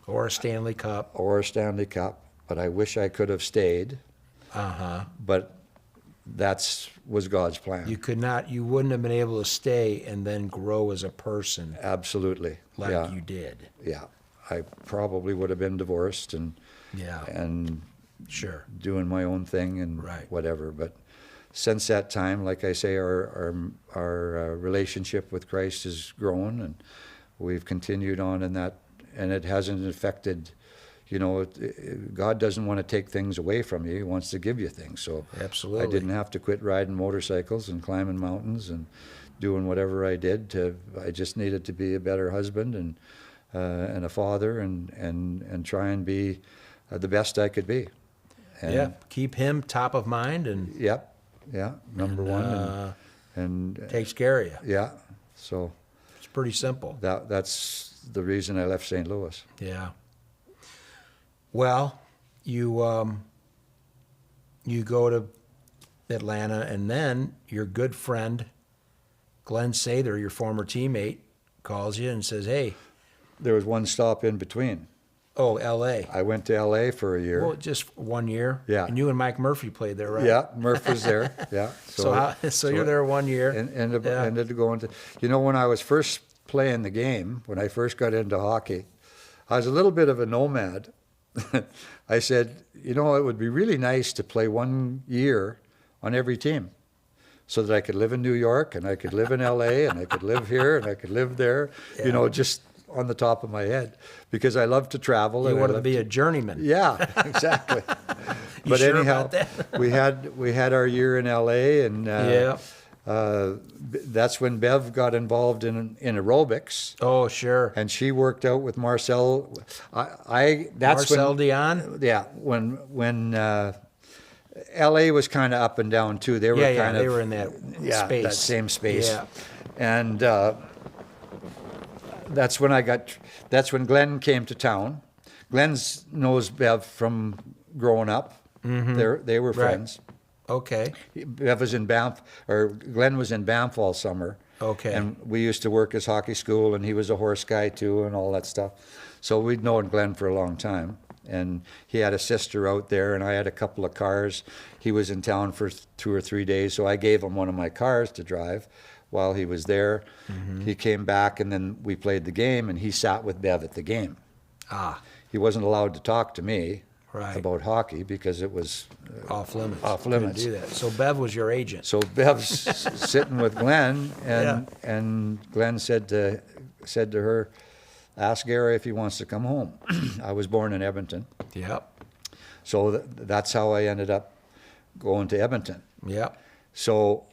Or a Stanley Cup. or a Stanley Cup, but I wish I could have stayed. But was God's plan. You wouldn't have been able to stay and then grow as a person Absolutely. like yeah. you did. Yeah. I probably would have been divorced and Yeah. Sure. doing my own thing and Right. whatever. But since that time, like I say, our relationship with Christ has grown, and we've continued on in that, and it hasn't affected. God doesn't want to take things away from you. He wants to give you things. So Absolutely. I didn't have to quit riding motorcycles and climbing mountains and doing whatever I did. I just needed to be a better husband and a father and try and be the best I could be. And Yeah. Keep him top of mind and Yep. Yeah. Number one. And takes care of you. yeah. So It's pretty simple. that's the reason I left St. Louis. Yeah. Well, you go to Atlanta, and then your good friend Glenn Sather, your former teammate, calls you and says, "Hey, There was one stop in between. L.A." I went to L.A. for a year. Well, just 1 year. Yeah. And you and Mike Murphy played there, right? Yeah, Murph was there. Yeah. So you're there 1 year. And ended Yeah. up going to. When I was first playing the game, when I first got into hockey, I was a little bit of a nomad. I said, it would be really nice to play 1 year on every team, so that I could live in New York and I could live in L.A. and I could live here and I could live there. Yeah. Just on the top of my head, because I love to travel. You and I wanted to love be a journeyman. Yeah, exactly. You But sure anyhow, about that? we had our year in L.A. and Yeah. that's when Bev got involved in aerobics, Oh, sure. and she worked out with Marcel. That's Marcel when, Dion? yeah, when L.A. was kind of up and down too. They were kind of they were in that space. that same space. Yeah. And that's when Glenn came to town. Glenn knows Bev from growing up. They were friends. Okay. Bev was in Banff, or Glenn was in Banff all summer. Okay. And we used to work as hockey school, and he was a horse guy too, and all that stuff. So we'd known Glenn for a long time. And he had a sister out there, and I had a couple of cars. He was in town for 2 or 3 days, so I gave him one of my cars to drive while he was there. He came back, and then we played the game, and he sat with Bev at the game. Ah, He wasn't allowed to talk to me Right. about hockey because it was off limits. Off Couldn't limits. do that. So Bev was your agent. So Bev's sitting with Glenn, and Glenn said to her, "Ask Garry if he wants to come home." I was born in Edmonton, Yep. so that's how I ended up going to Edmonton. Yep. So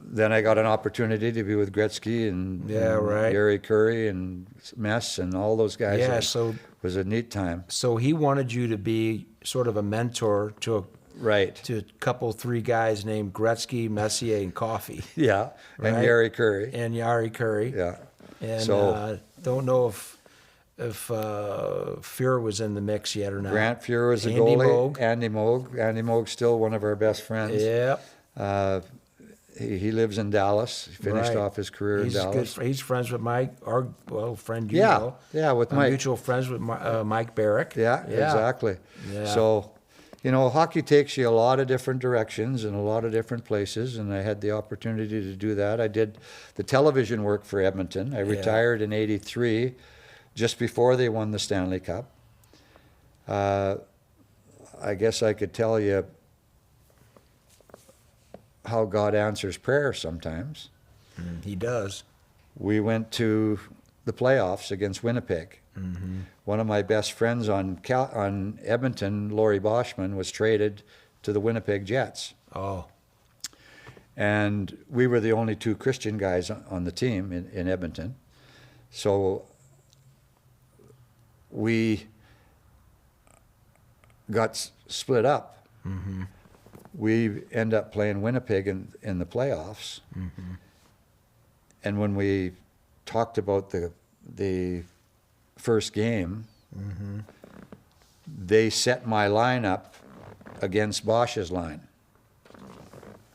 then I got an opportunity to be with Gretzky and Gary Curry and Mess and all those guys. Yeah, it was a neat time. So he wanted you to be sort of a mentor to a couple, three guys named Gretzky, Messier, and Coffey. Yeah, and Right? Gary Curry. And Yari Curry. Yeah. And So don't know if Fuhrer was in the mix yet or not. Grant Fuhrer was the Andy goalie. Moog. Andy Moog. Andy Moog's still one of our best friends. Yep. He lives in Dallas. He finished Right. off his career in Dallas. He's friends with our friend, you Yeah, know. yeah, with Our Mike. mutual friends with Mike Barrick. Yeah, exactly. Yeah. So, you know, hockey takes you a lot of different directions and a lot of different places, and I had the opportunity to do that. I did the television work for Edmonton. I retired in '83, just before they won the Stanley Cup. I guess I could tell you how God answers prayer sometimes. He does. We went to the playoffs against Winnipeg. Mm-hmm. One of my best friends on Edmonton, Laurie Boschman, was traded to the Winnipeg Jets. Oh. And we were the only two Christian guys on the team in Edmonton. So we got split up. Mm-hmm. We end up playing Winnipeg in the playoffs. Mm-hmm. And when we talked about the first game, Mm-hmm. they set my line up against Bosch's line.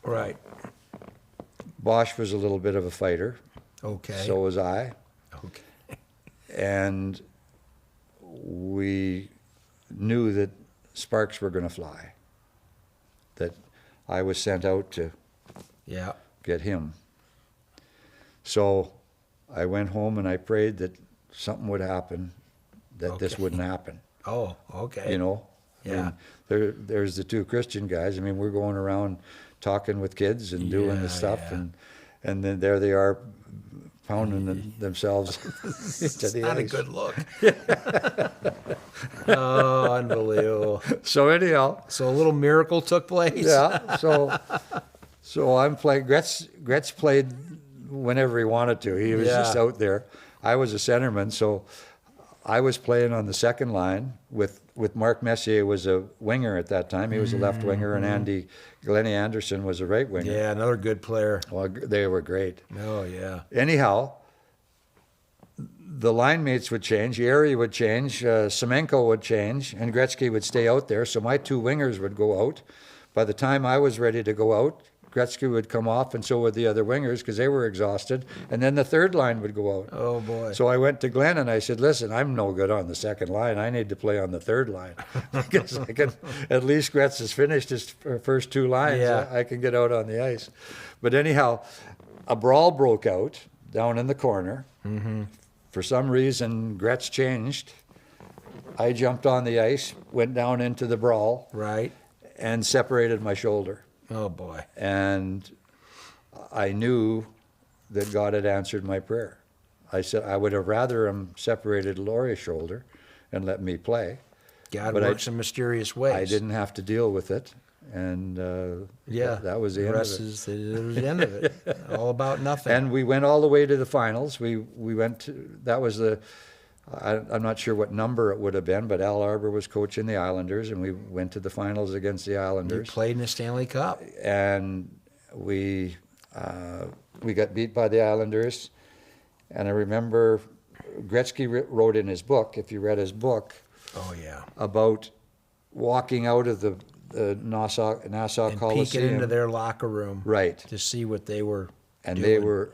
Right. Bosch was a little bit of a fighter. Okay. So was I. Okay. And we knew that sparks were going to fly, that I was sent out to Yeah. get him. So I went home and I prayed that something would happen, that this Okay. wouldn't happen. Oh, okay. You know? I Yeah. mean, there's the two Christian guys. I mean, we're going around talking with kids and doing the Yeah, stuff, yeah. and then there they are pounding themselves into It's the not a ice. good look. Oh, unbelievable. So anyhow, So a little miracle took place. yeah. So I'm playing. Gretz played whenever he wanted to. He was just Yeah. out there. I was a centerman, so I was playing on the second line with Mark Messier was a winger at that time. He was a left winger, and Glennie Anderson was a right winger. Yeah, another good player. Well, they were great. Oh, yeah. Anyhow, the line mates would change. Yari would change. Semenko would change, and Gretzky would stay out there. So my two wingers would go out. By the time I was ready to go out, Gretzky would come off, and so would the other wingers because they were exhausted. And then the third line would go out. Oh, boy. So I went to Glenn and I said, listen, I'm no good on the second line. I need to play on the third line. Because I can, at least Gretz has finished his first two lines. Yeah. I can get out on the ice. But anyhow, a brawl broke out down in the corner. Mm-hmm. For some reason, Gretz changed. I jumped on the ice, went down into the brawl, Right. and separated my shoulder. Oh, boy. And I knew that God had answered my prayer. I said I would have rather him separated Laurie's shoulder and let me play. God But works in mysterious ways. I didn't have to deal with it. And Yeah. that was the end of rest it. is the end of it. All about nothing. And we went all the way to the finals. We went to, that was the, I'm not sure what number it would have been, but Al Arbor was coaching the Islanders, and we went to the finals against the you Islanders. played in the Stanley Cup. And we got beat by the Islanders. And I remember Gretzky wrote in his book, if you read his book, Oh, yeah. about walking out of the Nassau And Coliseum. peeking into their locker room. Right. To see what they were And doing. they were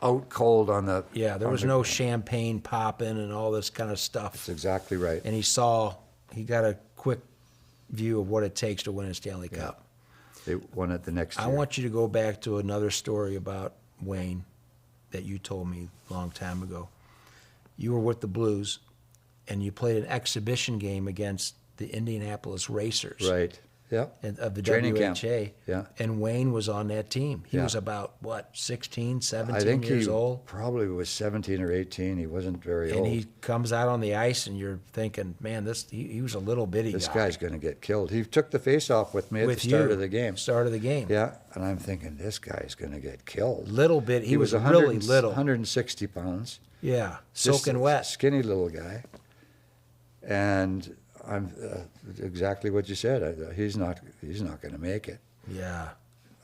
out cold on the. Yeah, there on was the- no champagne popping and all this kind of stuff. That's exactly right. And he got a quick view of what it takes to win a Stanley Cup. They won it the next year. I want you to go back to another story about Wayne that you told me a long time ago. You were with the Blues, and you played an exhibition game against the Indianapolis Racers. Right. Yeah. of the Training camp. WHA. Yeah. And Wayne was on that team. He Yeah. was about, what, 16, 17 I think years he old? probably was 17 or 18. He wasn't very And old. he comes out on the ice, and you're thinking, man, he was a little bitty This guy. guy's going to get killed. He took the face-off with me at With the start you. of the game. Start of the game. Yeah, and I'm thinking, this guy's going to get killed. Little bit. He was 100 really little. 160 pounds. Yeah, Just soaking a wet. Skinny little guy. And I'm exactly what you said. He's not going to make it. Yeah.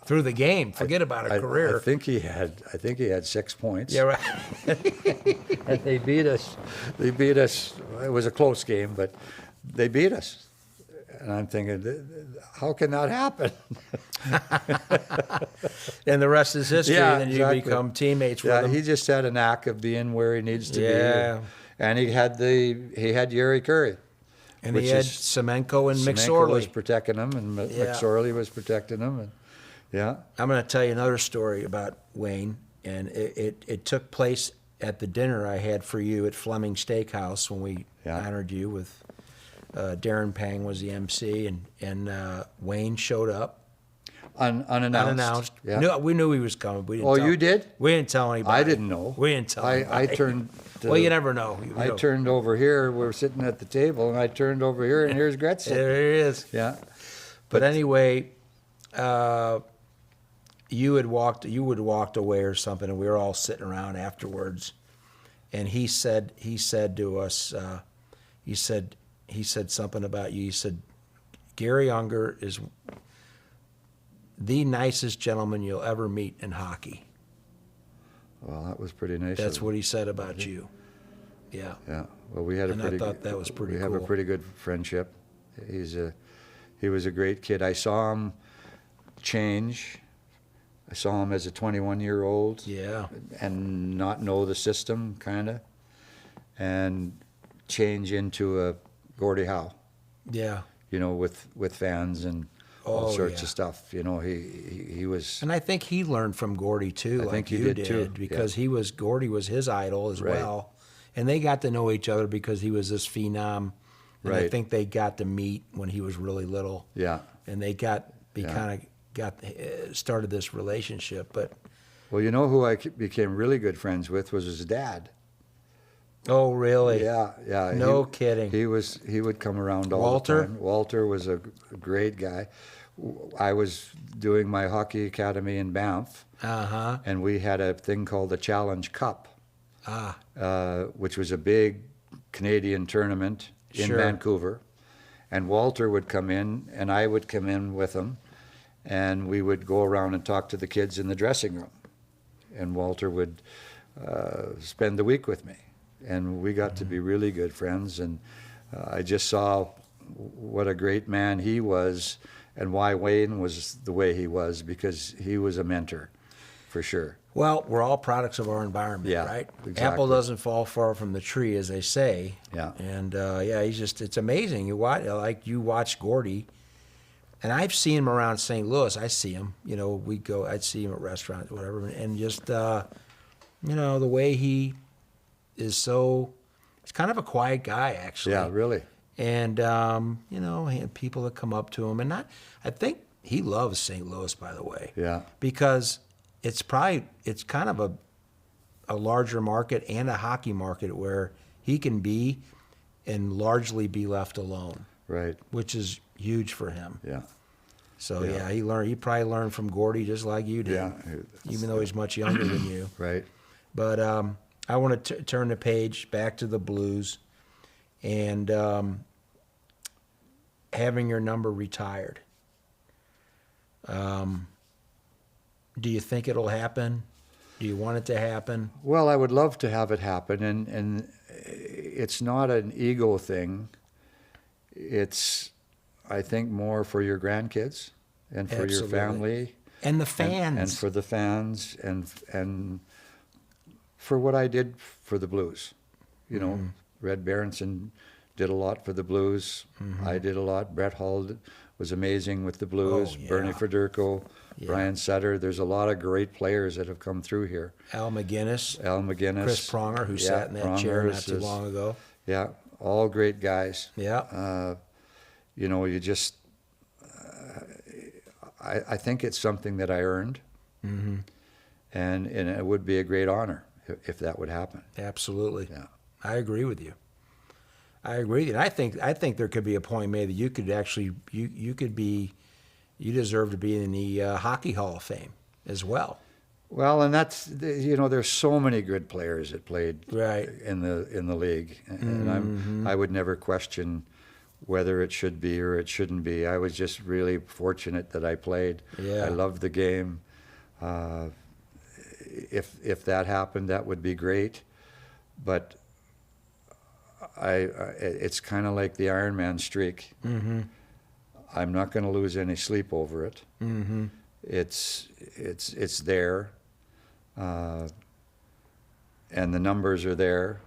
Through the game. Forget about a career. I think he had 6 points. Yeah, right. And they beat us. It was a close game, but they beat us. And I'm thinking, how can that happen? And the rest is history. Yeah, And then exactly. you become teammates with Yeah, him. he just had a knack of being where he needs to Yeah. be. And he had Yuri Curry. And which he had is- Semenko and Semenko was McSorley. protecting him, and Yeah. McSorley was protecting him. And yeah, I'm going to tell you another story about Wayne, and it took place at the dinner I had for you at Fleming Steakhouse when we Yeah. honored you with Darren Pang was the MC, and Wayne showed up unannounced. Yeah. No, we knew he was coming. We didn't Oh, tell- you did? We didn't tell anybody. I didn't know. We didn't tell I anybody. turned. Well, you never know. I turned over here. We're sitting at the table, and I turned over here, and here's Gretchen. There he is. Yeah. But anyway, you had walked away or something, and we were all sitting around afterwards. And he said to us, he said something about you. He said, Garry Unger is the nicest gentleman you'll ever meet in hockey. Well, that was pretty nice. That's of him. what he said about you. Yeah. Yeah. Well, we had And a I pretty. thought that was pretty We have a cool. pretty good friendship. He was a great kid. I saw him change. I saw him as a 21-year-old. Yeah. And not know the system, kind of, and change into a Gordie Howe. Yeah. With fans and all Oh, sorts yeah. of stuff. He was. And I think he learned from Gordie too, I like think he you did, too. because Gordie was his idol as Right. well, and they got to know each other because he was this phenom. And I Right. think they got to meet when he was really little. Yeah. And they kind of started this relationship. But Well, you know who I became really good friends with was his dad. oh, really? Yeah, yeah. No kidding. He would come around all Walter? the time. Walter was a great guy. I was doing my hockey academy in Banff, and we had a thing called the Challenge Cup, which was a big Canadian tournament in Sure. Vancouver. And Walter would come in, and I would come in with him, and we would go around and talk to the kids in the dressing room. And Walter would spend the week with me. And we got to be really good friends, and I just saw what a great man he was and why Wayne was the way he was, because he was a mentor, for sure. Well, we're all products of our environment, Yeah, right? exactly. Apple doesn't fall far from the tree, as they say. Yeah. And it's amazing. You watch Gordie, and I've seen him around St. Louis. I see him. I'd see him at restaurants, whatever, and just the way he is he's kind of a quiet guy, actually. Yeah, really. And and people that come up to him, and I think he loves St. Louis, by the way. Yeah. Because it's kind of a larger market and a hockey market where he can be and largely be left alone, Right. which is huge for him. Yeah. So Yeah. he probably learned from Gordie just like you did, Yeah. even though he's much younger than you. Right. But I want to turn the page back to the Blues and having your number retired. Do you think it'll happen? Do you want it to happen? Well, I would love to have it happen, and it's not an ego thing. It's, I think, more for your grandkids and for Absolutely. your family. And the fans. And for the fans and for what I did for the Blues. Red Berenson did a lot for the Blues. I did a lot. Brett Hull was amazing with the Blues. Oh, yeah. Bernie Federko, Yeah. Brian Sutter. There's a lot of great players that have come through here. Al McGinnis, Al McGinnis. Chris Pronger, who sat in that chair not too long ago. Yeah, all great guys. Yeah. You just, I think it's something that I earned, and it would be a great honor if that would happen. Absolutely. Yeah. I agree with you. And I think there could be a point made that you could actually you deserve to be in the Hockey Hall of Fame as well. Well, and that's there's so many good players that played Right. in the league, and I would never question whether it should be or it shouldn't be. I was just really fortunate that I played. Yeah. I loved the game. If that happened, that would be great, but it's kind of like the Ironman streak. I'm not going to lose any sleep over it. It's there, and the numbers are there,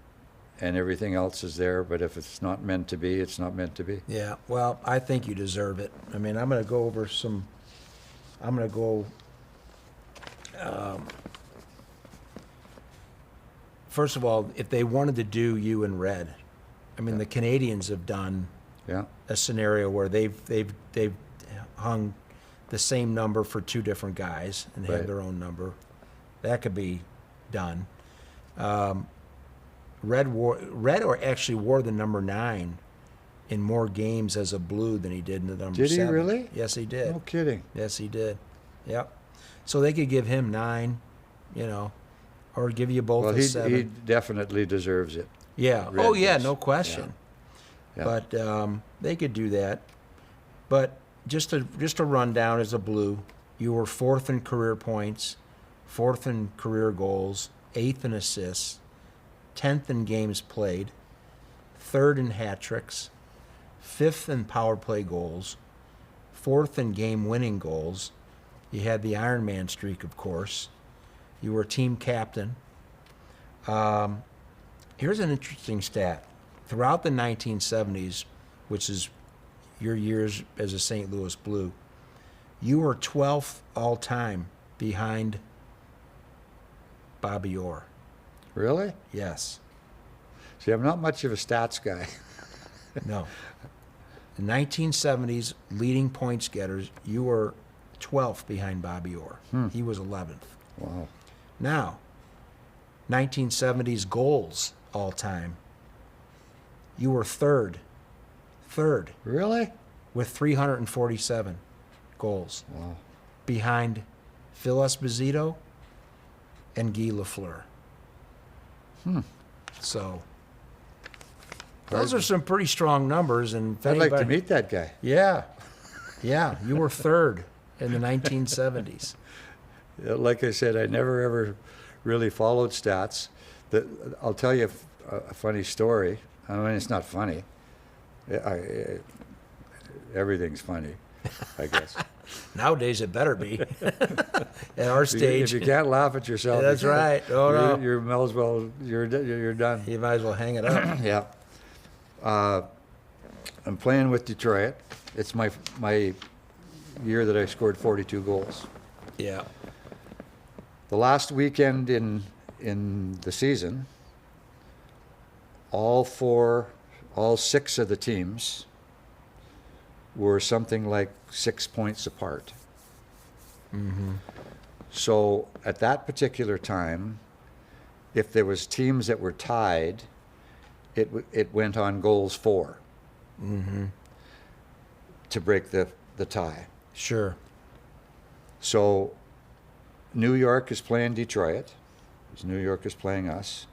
and everything else is there. But if it's not meant to be, it's not meant to be. Yeah. Well, I think you deserve it. I mean, I'm going to go over some. I'm going to go. First of all, if they wanted to do you in red, I mean, the Canadians have done Yeah. a scenario where they've hung the same number for two different guys and Right. have their own number. That could be done. Red actually wore the number 9 in more games as a Blue than he did in the number Did he 7. really? Yes, he did. No kidding. Yes, he did. Yep. So they could give him 9, or give you both Well, a 7. he definitely deserves it. Yeah. Red Oh, yeah, does. no question. Yeah. But they could do that. But just to run down as a Blue, you were 4th in career points, 4th in career goals, 8th in assists, 10th in games played, 3rd in hat tricks, 5th in power play goals, 4th in game-winning goals. You had the Ironman streak, of course. You were team captain. Here's an interesting stat. Throughout the 1970s, which is your years as a St. Louis Blue, you were 12th all-time behind Bobby Orr. Really? Yes. See, I'm not much of a stats guy. No. The 1970s leading points getters, you were 12th behind Bobby Orr. He was 11th. Wow. Now, 1970s goals all time, you were third Really? with 347 goals Wow. behind Phil Esposito and Guy Lafleur. So those are some pretty strong numbers. And if I'd like to anybody- meet that guy. Yeah, you were third in the 1970s. Like I said, I never ever really followed stats. I'll tell you a funny story. I mean, it's not funny. Everything's funny, I guess. Nowadays, it better be. At our If stage, you can't laugh at yourself, That's you can't- right. Oh, no. You might as well. You're done. you might as well hang it up. Yeah. I'm playing with Detroit. It's my year that I scored 42 goals. Yeah. The last weekend in the season, all 6 of the teams were something like 6 points apart. So at that particular time, if there was teams that were tied, it went on goals for to break the tie. Sure. So New York is playing Detroit. New York is playing us.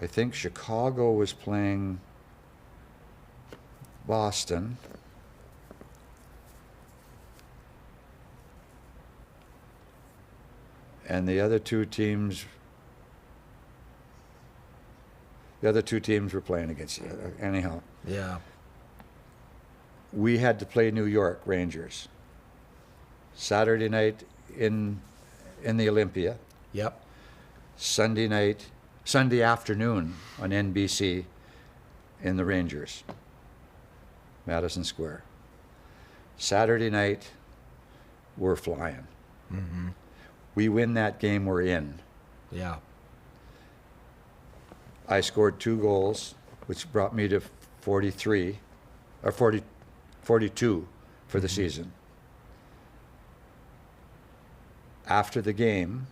I think Chicago was playing Boston. And the other two teams were playing against each other. Anyhow, Yeah. we had to play New York Rangers Saturday night in the Olympia, Yep. Sunday afternoon on NBC in the Rangers, Madison Square. Saturday night, we're flying. We win that game, we're in. Yeah. I scored 2 goals, which brought me to 42 for the season. After the game,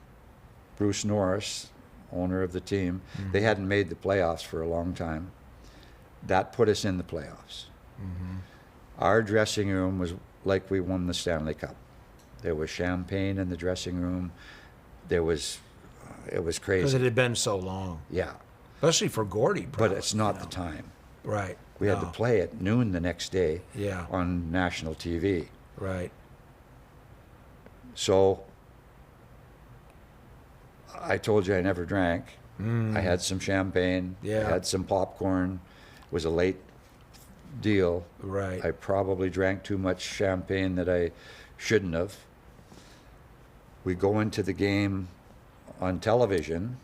Bruce Norris, owner of the team, they hadn't made the playoffs for a long time. That put us in the playoffs. Our dressing room was like we won the Stanley Cup. There was champagne in the dressing room. It was Because crazy. it had been so long, Yeah, especially for Gordie. but Probably, it's not the time. right. We had to No. play at noon the next day Yeah. on national TV. Right. So I told you I never drank. I had some champagne. Yeah. I had some popcorn. It was a late deal. Right. I probably drank too much champagne that I shouldn't have. We go into the game on television.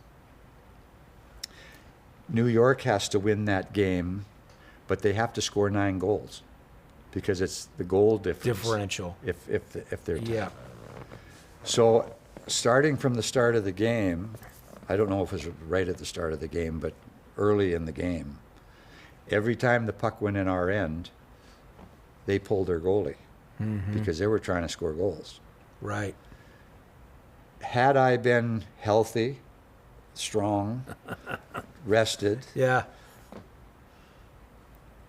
New York has to win that game, but they have to score 9 goals because it's the goal difference. Differential. If they're tied. Yeah. So, starting from the start of the game, I don't know if it was right at the start of the game, but early in the game, every time the puck went in our end, they pulled their goalie because they were trying to score goals. Right. Had I been healthy, strong, rested, Yeah.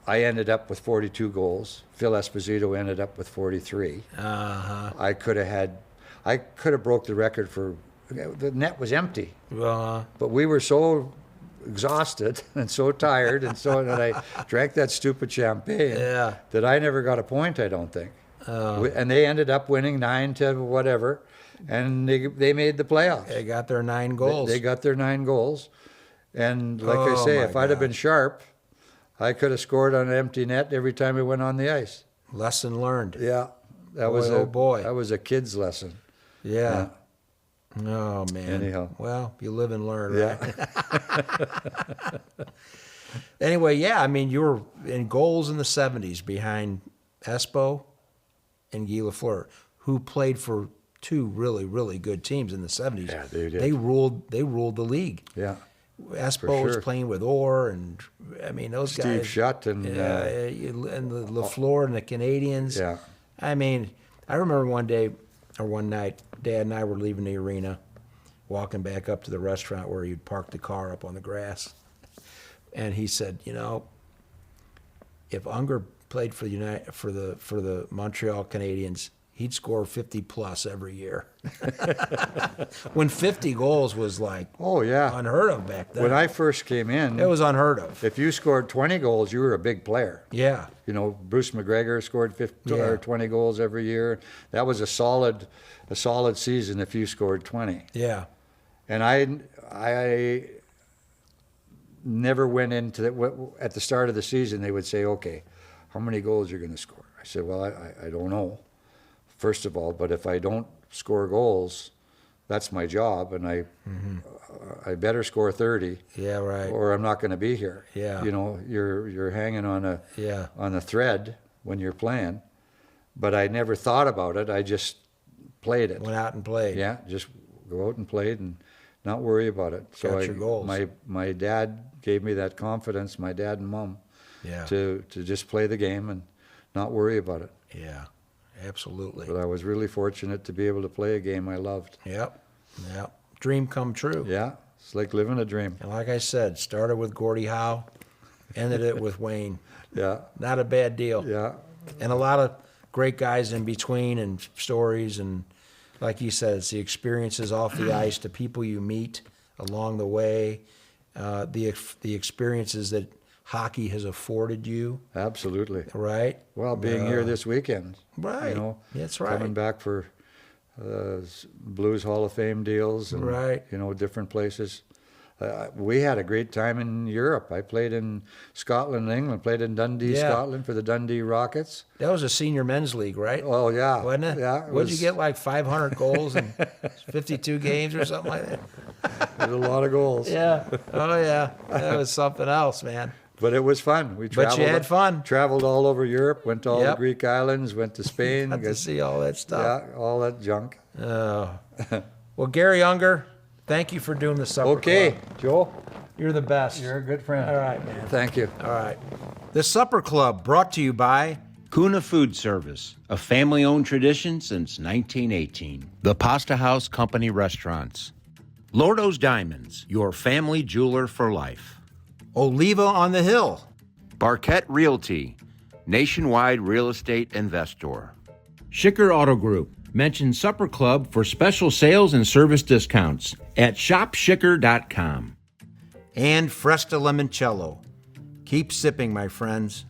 I ended up with 42 goals. Phil Esposito ended up with 43. I could have broke the record for, the net was empty, but we were so exhausted and so tired and so that I drank that stupid champagne Yeah. that I never got a point, I don't think. And they ended up winning 9 to whatever, and they made the playoffs. They got their 9 goals. They got their 9 goals. And like I Oh, say, my if I'd have God. been sharp, I could have scored on an empty net every time we went on the ice. Lesson learned. Yeah. That Boy, was oh boy. That was a kid's lesson. Yeah. Oh man. Anyhow. Well, you live and learn, Yeah. right? Anyway, yeah, I mean, you were in goals in the 70s behind Espo and Guy Lafleur, who played for 2 really, really good teams in the 70s. Yeah, they did. They ruled the league. Yeah. Espo was sure. playing with Orr, and I mean, those Steve guys. Shutt and and the Lafleur and the Canadians. Yeah. I mean, I remember one day or one night, Dad and I were leaving the arena, walking back up to the restaurant where you'd parked the car up on the grass, and he said, "You know, if Unger played for the Montreal Canadiens, he'd score 50 plus every year." When 50 goals was like Oh, yeah. unheard of back then. When I first came in, It was unheard of. if you scored 20 goals, you were a big player. Yeah. You know, Bruce McGregor scored 50 Yeah. or 20 goals every year. That was a solid season if you scored 20. Yeah. And I never went into that. At the start of the season, they would say, "Okay, how many goals you're going to score?" I said, "Well, I don't know, first of all, but if I don't score goals, that's my job, and I better score 30, Yeah, right. or I'm not going to be here." Yeah. You know, you're hanging on Yeah. a thread when you're playing. But I never thought about it. I just played it. Went out and played. Yeah, just go out and played and not worry about it. So Got your goals. my dad gave me that confidence, my dad and mom, Yeah. to just play the game and not worry about it. Yeah. Absolutely. But I was really fortunate to be able to play a game I loved. Yep. Yep. Dream come true. Yeah, it's like living a dream. And like I said, started with Gordie Howe, ended it with Wayne. Yeah, Not a bad deal. yeah, And a lot of great guys in between and stories, and like you said, it's the experiences off the ice, the people you meet along the way, the experiences that hockey has afforded you, absolutely. right? Well, being here this weekend, Right. You know, That's right. coming back for Blues Hall of Fame deals, and Right. you know, different places. We had a great time in Europe. I played in Scotland and England. Played in Dundee, Yeah. Scotland for the Dundee Rockets. That was a senior men's league, right? Oh yeah, Wasn't it? Yeah, What'd you get, like 500 goals in 52 games or something like that? There's a lot of goals. Yeah. Oh, yeah. That was something else, man. But it was fun. We But traveled. you had fun. Traveled all over Europe. Went to all the Yep. Greek islands. Went to Spain. Got to see all that stuff. yeah, all that junk. Oh. Well, Garry Unger, thank you for doing the supper Okay, club. Joe, You're the best. you're a good friend. All right, man. Thank you. All right. The Supper Club brought to you by Kuna Food Service, a family-owned tradition since 1918. The Pasta House Company Restaurants. Lordo's Diamonds, your family jeweler for life. Oliva on the Hill. Barquette Realty, nationwide real estate investor. Schicker Auto Group. Mention Supper Club for special sales and service discounts at shopschicker.com. And Fresta Limoncello. Keep sipping, my friends.